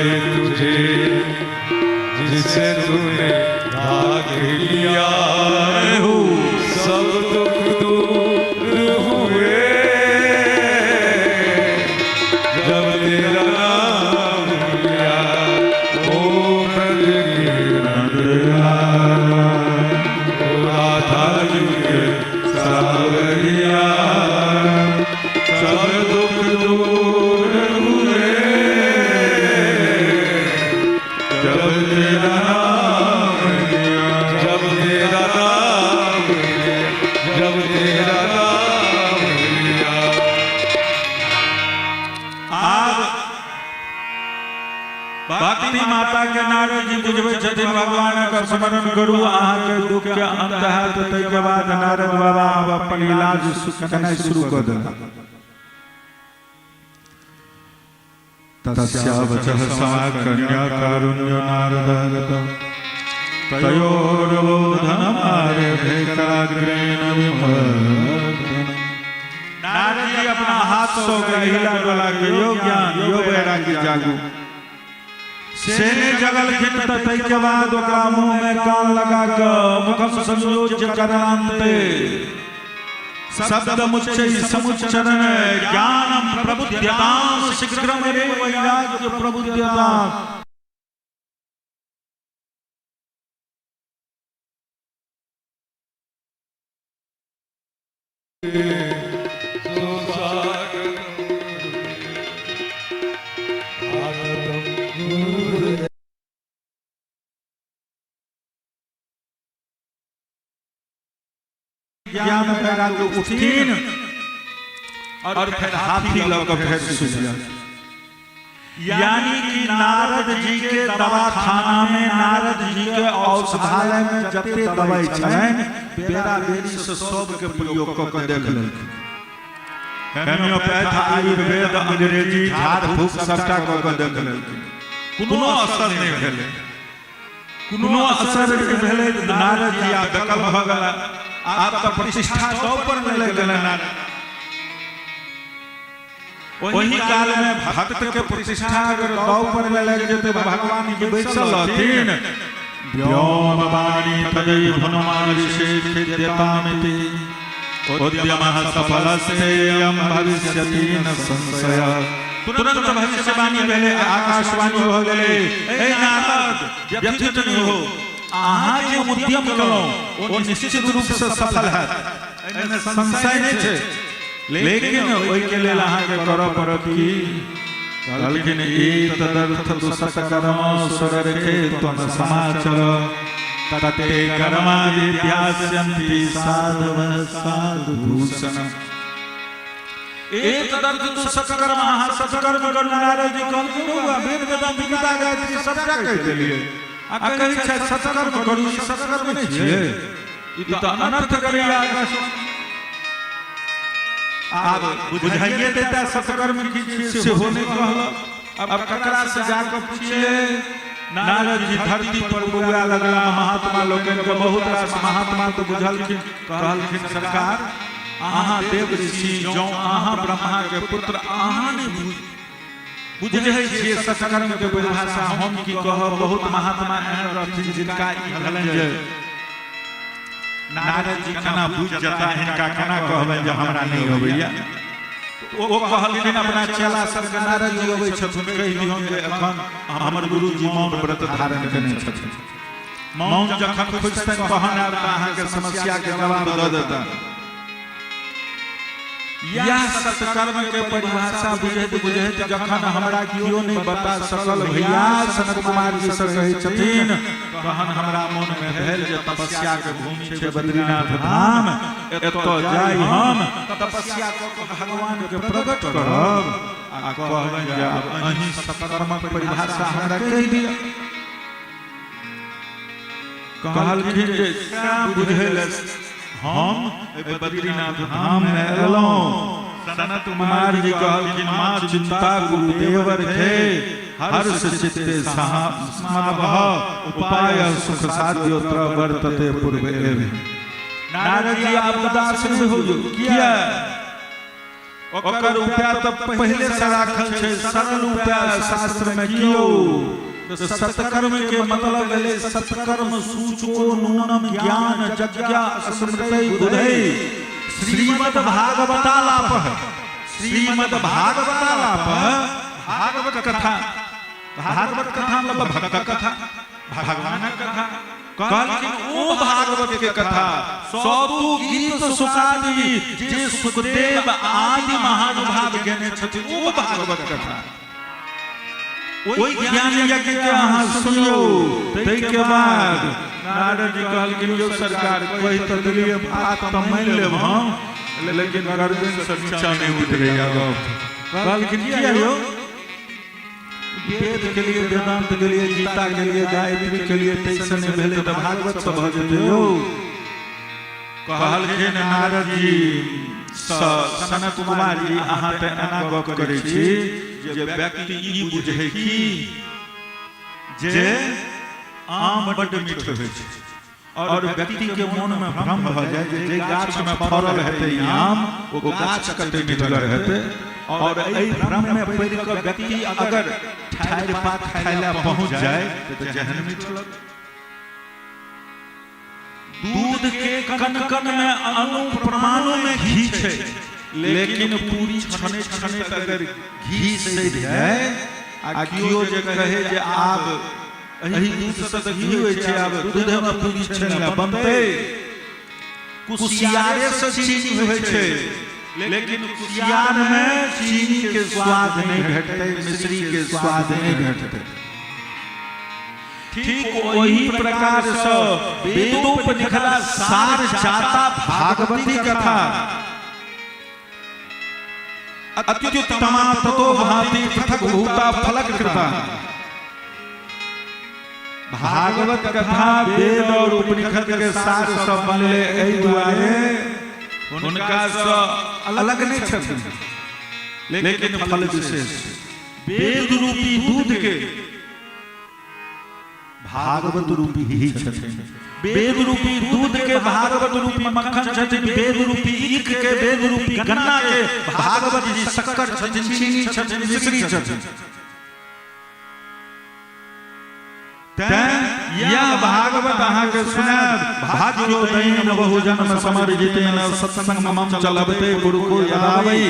पाए तुझे, जिसे तूने ढाक लिया हो, सब दुख दूर हुए जब तेरा नाम लिया। ओ ब्रज के नंदलाल, ओ राधा जी के सावरिया, सब दुख दूर हुए जब तेरा नाम लिया, जब तेरा नाम लिया, जब तेरा नाम लिया। आब भक्ति माता के नारद जी बुझबै छथिन भगवान का स्मरण करू अहाँ के दुख के अंत हैत। तै के बाद नारद बाबा अब अपन इलाज करनाइ शुरू कऽ देलक। तस्या वचः सा कन्या कारुण्य नारदः, तयोर्बोधनमारभे कराग्रेण विमर्दनम्। नारद जी अपना हाथ सो गए हिला डोला के, यो ज्ञान यो वैराग्य जागू। सेने जगल खिन तै के बाद ओकरा मुंह में कान लगा के मुखम संयोज्य करनांते शब्द मुच्चै समुच्चरण ज्ञानम प्रबुद्ध्यताम शीघ्रम रे वैराग्य प्रबुद्ध्यताम। ज्ञान वैराग्य उठीन और फिर हाथी लग फिर सुझिया। यानी कि नारद जी के दवाखाना में, नारद जी के औषधालय में जते दवाई छनि बेरा बेरी से सब के प्रयोग क के देख लेलखिन। होम्योपैथ, आयुर्वेद, अंग्रेजी, झाड़ फूक सबटा क के देख लेलखिन, कोनो असर नहीं भेलै। कोनो असर नहीं भेलै। नारद जी आ बेकल भ गेला। आप तो प्रतिष्ठा दौ पर में लग गए नारद। वही काल में भक्त के प्रतिष्ठा अगर दौ पर में लग जेते भगवान जी बैसल रहथिन। व्योम वाणी तजय हनुमान ऋषि विद्यतामिति, उद्यमः सफलस्तेयं भविष्यति न संशय। तुरंत भविष्यवाणी भेले, आकाशवाणी हो गेले, ए नारद व्यथित नहीं हो, अहाँ जे उद्यम करो वो निश्चित रूप से सफल है, एहिमे संशय नहीं है। लेकिन ओहि के लेल अहाँ के करऽ पड़त कि कहलखिन एक तदर्थ दुसत कर्म सुररे त्वं समाचर, तते कर्मादि ध्यास्यन्ति साधवः साधुभूषण। एक तदर्थ दुसत कर्म, अहाँ सत्कर्म करू। नारद जी कहलखिन वेद वेदांत गीता गायत्री सबटा कहि देलियै, आ कहै छै सत्कर्म करू। सत्कर्म नहि छियै, ई तऽ अनर्थ करैया। आब बुझाइए देता सत्कर्म की चीज से होने कहलक। अब ककरा से जाकर पूछिए। नारद जी धरती पर बुआ लगला महात्मा लोकन के, बहुत रास महात्मा तो बुझलखिन। कहलखिन सरकार अहाँ देव ऋषि, जौं अहाँ ब्रह्मा के पुत्र, अहाँ नहीं बुझै छियै सत्कर्म के परिभाषा। हम की कहब, बहुत महात्मा एहन रहथिन जिनका ई भेलनि जे नारद जी केना बुझ जता, हिनका केना कहबनि जे हमरा नहीं होबैया। ओ कहलखिन अपना चेला सबके, नारद जी अबै छथिन कहि दियौन जे एखन हमर गुरु जी मौन व्रत धारण केने छथिन। मौन जखन खुजतनि तहन आब अहाँके समस्या के जवाब दऽ देता। यह सत्कर्म के परिभाषा बुझैत बुझैत जखन हमरा कियो नहीं बता सकल, भैया सनत कुमार जी से कहै छथिन, तहन हमरा मन में भेल जे तपस्या के भूमि छै बद्रीनाथ धाम, एतऽ जाई हम तपस्या कऽ के भगवान के प्रकट करब आ कहबनि जे आब अहीं सत्कर्मक परिभाषा हमरा कहि दिअ। कहलखिन जे बुझैले हम बद्रीनाथ धाम में एलौं। सनत कुमार जी कहलखिन मां चिंता गुरुदेवर थे, हर्ष चित्ते समावह, उपाय सुख साध्योत्र वर्तते पूर्व एव। नारद जी आप उदास नहीं हो, किया ओकर उपाय तो पहले से राखल छै, सरल उपाय शास्त्र में कियो। तो सत्कर्म के मतलब भेलै सत्कर्म सूचको नूनम ज्ञान जज्ञा स्मृति बुद्धि। श्रीमद् भागवतालाप, श्रीमद् भागवतालाप भागवत कथा, भागवत कथा मतलब भक्त कथा, भगवान कथा। कहलखिन ओ भागवत के कथा सतु गीत सुकादि जे सुखदेव आदि महानुभाव गेने छथिन, ओ भागवत कथा ओई ज्ञान यज्ञ के अहाँ सुनियो। तै के बाद नारद जी कहलखिन यो सरकार कोई तो दिलिए बात तो मान लेब हम, लेकिन गर्दन से नीचा नहीं उतरेगा। कहलखिन किया यो? वेद के लिए, वेदांत के लिए, गीता के लिए, गायत्री के लिए तैसे नहीं भेले तो भागवत सब भ जेते यो। कहलखिन नारद जी सनत कुमार जी अहाँ त एना गप करै छी जे व्यक्ति ई बुझै कि जे आम बड्ड मीठ होइ छै, और व्यक्ति के मन में भ्रम भ जाय जे गाछ में फड़ल हेतै आम ओ गाछ कते मीठगर हेतै, और एहि भ्रम में पड़ि कऽ व्यक्ति अगर ठाढ़ि पात खाइला पहुंच जाए तो जहन मीठ लगे। दूध के कण कण में अणु परमाणु में घी छै, लेकिन पूरी छने छने अगर घी सैध जाए आ कियो जे कहे जे आब एही दूध से त घी होइ छै, आब दूध में पूरी छने बनतै। कुसियारे से चीनी होइ छै, लेकिन कुसियार में चीनी के स्वाद नहीं भेटते, मिश्री के स्वाद नहीं भेटते। ठीक वही प्रकार से वेदों पर लिखला सार जाता भागवती कथा अत्युत्तमा ततो भांति पृथक भूता फलक कृता। भागवत कथा वेद और उपनिषद के सार सब बनले एहि दुआरे उनका से अलग नहीं छथिन, लेकिन फल विशेष। वेद रूपी दूध के भागवत रूपी ही छथिन, वेद रूपी दूध के भागवत रूपी मक्खन छथिन, वेद रूपी ईख के, वेद रूपी गन्ना के भागवत जी शक्कर छथिन, चीनी छथिन, मिश्री छथिन। यह भागवत अहाँ के सुनाब भाग्योदयेन बहु जन्म समर्जितेन सत्संग मम चलबते गुरु को यदावै।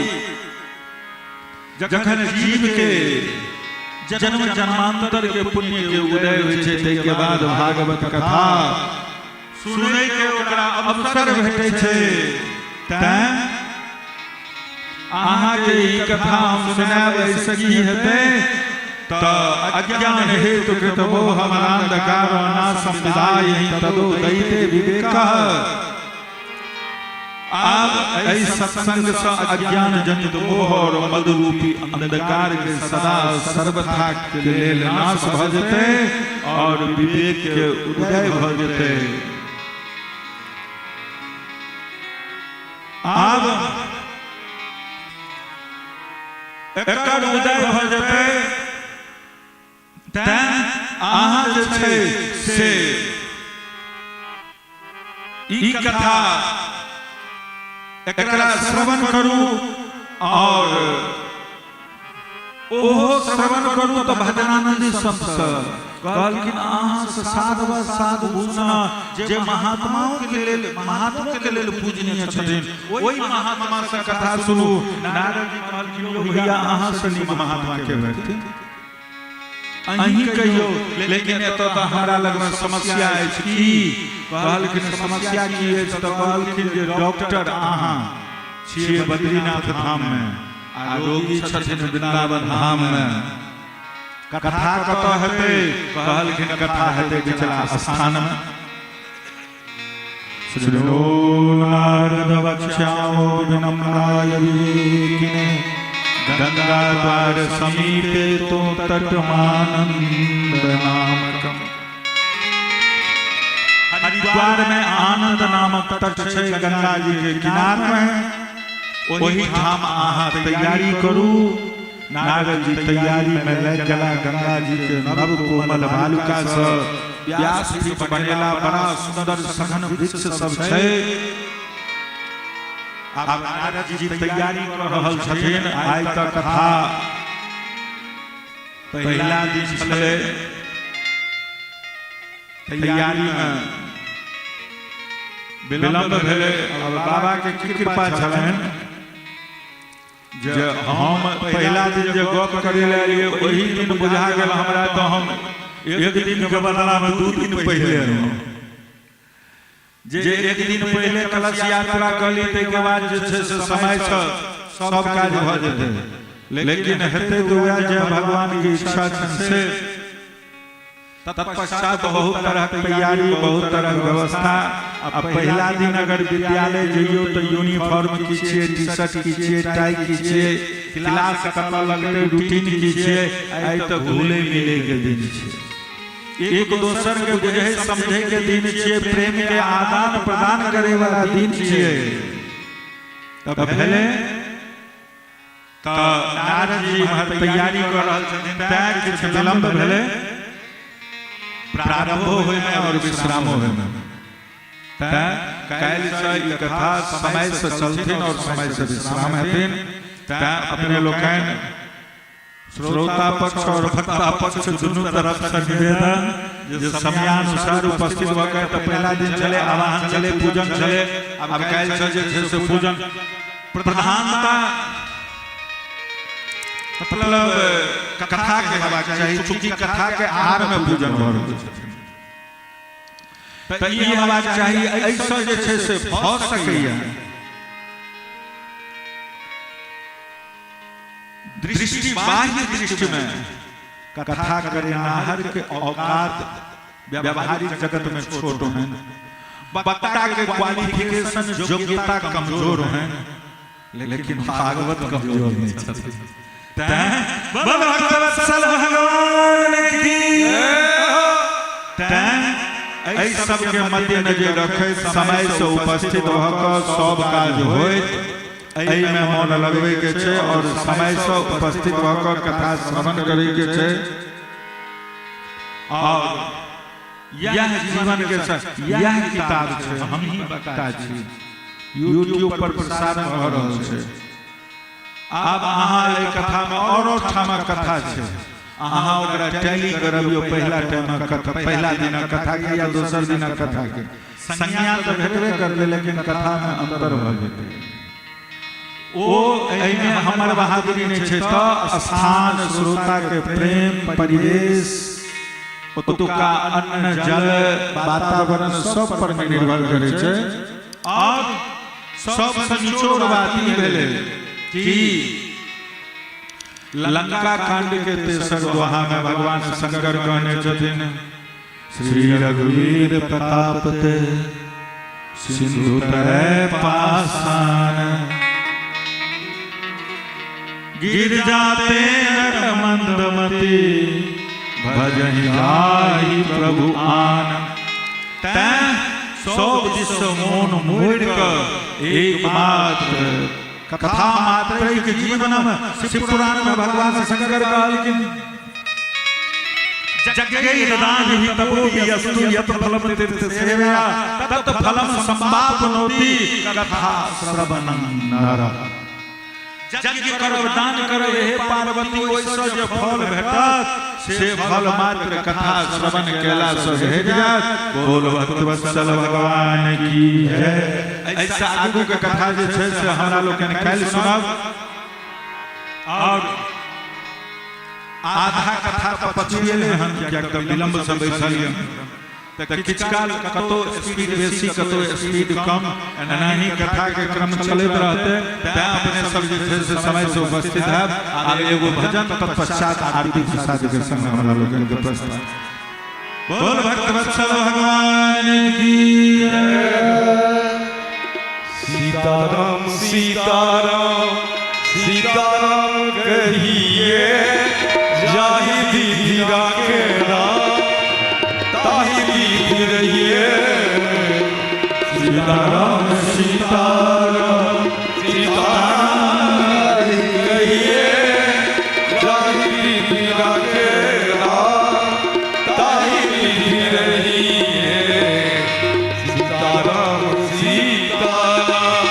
जखन जीव के जन्म जन्मांतर के पुण्य के उदय होइ छै, तै के बाद भागवत कथा सुनै के ओकरा अवसर भेटै छै। तैं अहाँ के ई कथा हम सुनाब ऐसे की हेतै त अज्ञान हेतु कृत मोह मनांधकार नाशम विदायहि तदो दैते विवेकः। आप ऐ सत्संग से अज्ञान जनित मोह और मद रूपी अंधकार के सदा सर्वथा के लेल नाश भ जेतै और विवेक के उदय भ जेतै। आब एकर उदय भ जेतै तैं अहाँ जे छै से ई कथा एकरा श्रवण करू, और ओहो श्रवण करू तो भजनानंद संत कहलखिन अहाँ से साधव साधु भूषण जे महात्माओं के लेल पूजनीय छथिन, ओई महात्मा से कथा सुनू। नारद जी कहलखिन भैया अहाँ से नीक महात्मा के भेटथिन, अहीं कहियो, लेकिन एतऽ तऽ हमरा लग में समस्या अछि। की कहलखिन समस्या की अछि? तऽ कहलखिन जे डॉक्टर अहाँ छियै बद्रीनाथ धाम में आ रोगी छथिन वृंदावन धाम में, कथा कतऽ हेतै? कहलखिन कथा हेतै बिचला स्थान में। श्रीनो नारद वक्ष्यामो विनम्राय विवेकिने गंगा द्वार समीपे तो तटमानंद नामकम। हरिद्वार में आनंद नामक तट छै, गंगा जी के किनार में। वही ठाम आहा तैयारी करू। नारद जी तैयारी में लग गला। गंगा जी के नव कोमल बालुका से व्यासपीठ बनेला, बड़ा सुंदर सघन वृक्ष सब छै। अब नारद जी तैयारी कर रहल छथिन। आइ तक कथा पहला दिन छले, तैयारी में विलंब भेले। अब बाबा के की कृपा छलनि जे हम पहला दिन जे गप करे लिए वही दिन बुझा गेल हमरा, तो हम एक दिन के बदला में 2 दिन पहले जे एक दिन पहले कलश यात्रा कली, तै के बाद जे छै से समय से सब काज भ जेतै। लेकिन हेतै तो वह जे भगवान की इच्छा से तत्पश्चात बहुत तरह की तैयारी, बहुत तरह की व्यवस्था। अब पहला दिन अगर विद्यालय जइयो तो यूनिफॉर्म कीजिए, टी शर्ट कीजिए, टाई कीजिए, क्लास करना लगते रूटीन कीजिए। आई तो घुले मिले के दिन छे, एक दोसर के बुझे समझे के दिन छे, प्रेम के आदान प्रदान करे वाला दिन छे। तब पहले तो नारद जी महर तैयारी कर रहल छथिन, तैं किछ विलंब भेले। प्रारंभ होय में और विश्राम होय में तैं काल्हि से ई कथा समय से चलथिन और समय से विश्राम हेथिन। तैं अपने लोकन श्रोता पक्ष और भक्ता पक्ष दोनों तरफ से निवेदन जे समयानुसार उपस्थित होकर। तो पहला दिन चले आवाहन चले, पूजन चले। अब काल्हि से जे से पूजन प्रधानता मतलब कथा के हेबाक चाही, चूंकि कथा के आर में पूजन भ रहल छै। तो ई हेबाक चाही, ऐसा जे छै से भ सकैया। दृष्टि बाह्य दृष्टि में कथा करनाहर के औकात व्यवहारिक जगत में छोट हैं, वक्ता के क्वालिफिकेशन योग्यता कमजोर हैं, लेकिन भागवत कमजोर नहीं छथिन। भक्तवत्सल भगवान की एहि सब के मद्देनजर रखे समय से उपस्थित होकर सब काज होइत एहि में मन लगवे के छे और समय से उपस्थित होकर कथा श्रवण करे के छे। और यह जीवन के यह किताब छे, हम ही वक्ता छी। YouTube पर प्रसारण भ रहल छे। अब अहाँ एहि कथा में और ठाम कथा छे, अहाँ ओकरा टैली करबियो। पहला टाइम कथा, पहला दिन कथा के या दोसर दिन कथा के संज्ञा तो भेटबे करले, लेकिन कथा में अंतर भ जेतै। ओ एहि में हमर बहादुरी नहीं छे। तो स्थान, श्रोता के प्रेम, परिवेश, ओतुका अन्न जल वातावरण सब पर निर्भर करे छे। और सबसे निचोड़ बात ई भेलै कि लंका कांड के 3 दोहा में भगवान शंकर कहने छथिन, श्री रघुवीर प्रताप ते सिंधु तरै पाषाण, गिर जाते नर मंदमति, भजहि जाहि प्रभु आन। तैं सब दिस मोन मोड़ कर एकमात्र कथा मात्र के जीवन में शिव पुराण में भगवान शंकर कहलखिन, जगै दान ही तपोपि अस्तु यत फलम तीर्थ सेवया तत फलम संवापनोति कथा श्रवणं नर। यज्ञ करो, दान करो, हे पार्वती, ओइसे जे फल भेटत से फल मात्र कथा श्रवण केला से भेट जात। बोल भक्तवत्सल भगवान की जय। ऐसा आगू के कथा जे छै से हमरा लोकन काल्हि सुनब। और आधा कथा तो पछिएले हम, कियाक त विलंब से बैसलिए। तो किछ काल कतो स्पीड बेसी, कतो स्पीड कम, एनाही कथा के क्रम चलते रहते। तैं अपने सब जे छै से समय से उपस्थित है। आब एगो भजन तत्पश्चात आरती प्रसाद के संग हमरा लोगन के प्रस्ताव। बोल भक्तवत्सल भगवान की जय। सीताराम सीताराम सीताराम कहिए, जाहि विधि राखेला ताहि विधि रहिए। सीताराम सीताराम सीताराम कहिए, जाहि विधि राखेला ताहि विधि रहिए। सीताराम सीताराम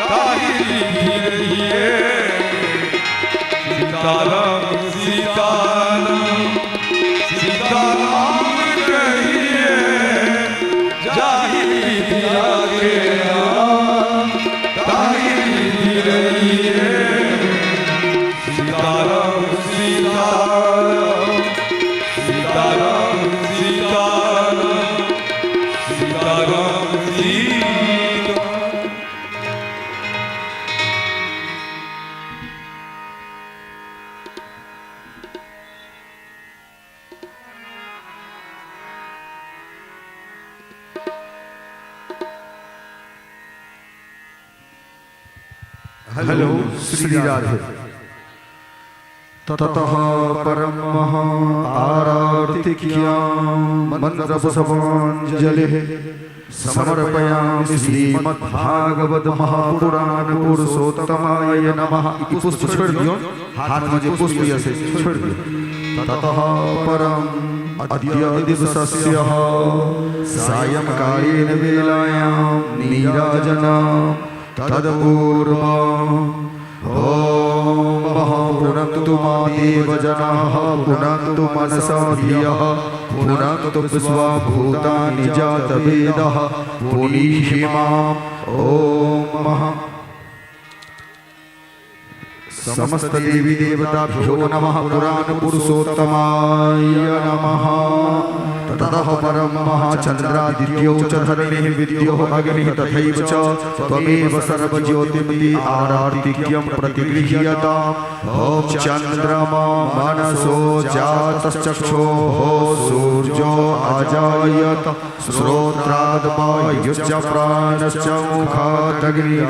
ताही रिद्धि रहिए सीताराम सीताराम सीताराम कहिए जाहि रिद्धि राखे राम ताही रिद्धि रहिए सीताराम सीताराम सीताराम सीताराम सीताराम सीताराम। हेलो श्री राधे। ततः परम आरार्तिक्यां मंत्रपुष्पांजलिः समर्पयामि श्रीमद्भागवत महापुराण पुरुषोत्तमाय नमः। पुष्प छोड़ दियो, हाथ में जो पुष्प ऐसे छोड़ दियो। ततः परम अद्य दिवसस्य सायंकालीन वेलायां नीराजनं तदपूर्वम् ॐ पुनन्तु मादेव जनाः पुनन्तु मनसा धियः पुनन्तु विश्वा भूतानि जातवेदः पुनीहिमाम् ॐ समस्त देवी देवताभ्यो नमः। पुराण पुरुषोत्तमाय नमः। ततः परम चंद्रादित्यो च धरणिः विद्यो अग्निः तथैव च त्वमेव सर्वज्योतिमती आरार्तिक्यं प्रतिगृह्यताम्। ॐ चन्द्रमा मनसो जातश्चक्षुः सूर्यो अजायत श्रोत्राद्वायुश्च प्राणश्च मुखादग्निरजायत।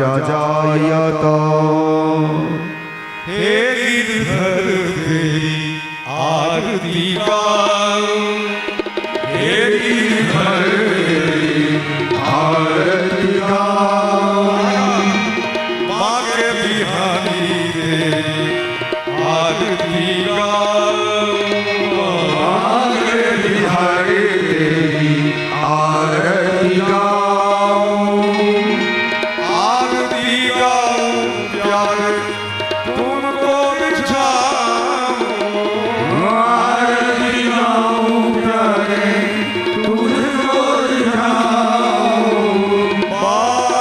हे गिरधर तेरी आरती गाऊं हे गिरधर तेरी आरती गाऊं माँ के बिहारी तेरी आरती गाऊं माँ के बिहारी तेरी आरती गाऊं आरती गाऊं प्यारे तुमको बिछाऊं आरती गाऊं प्यारे तुझको दिखाऊं बार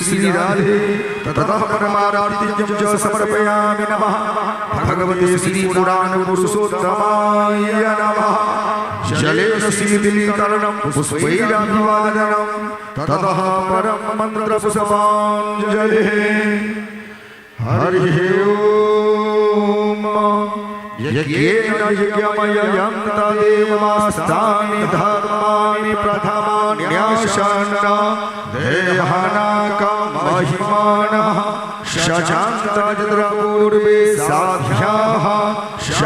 श्री राधे ततः परमाराधित्यं च समर्पयामि नमः भगवते श्री पुराण पुरुषोत्तमाय नमः जलेन शीतलीकरणं पुष्पैरभिवादनं ततः परं मन्त्रपुष्पाञ्जलिः हरिः ओम यज्ञेन यज्ञमयं तदेवास्तानि धर्माणि प्रथमान्यासन्न देहानाकमहिमानः शचान्तजत्र पूर्वे साध्याः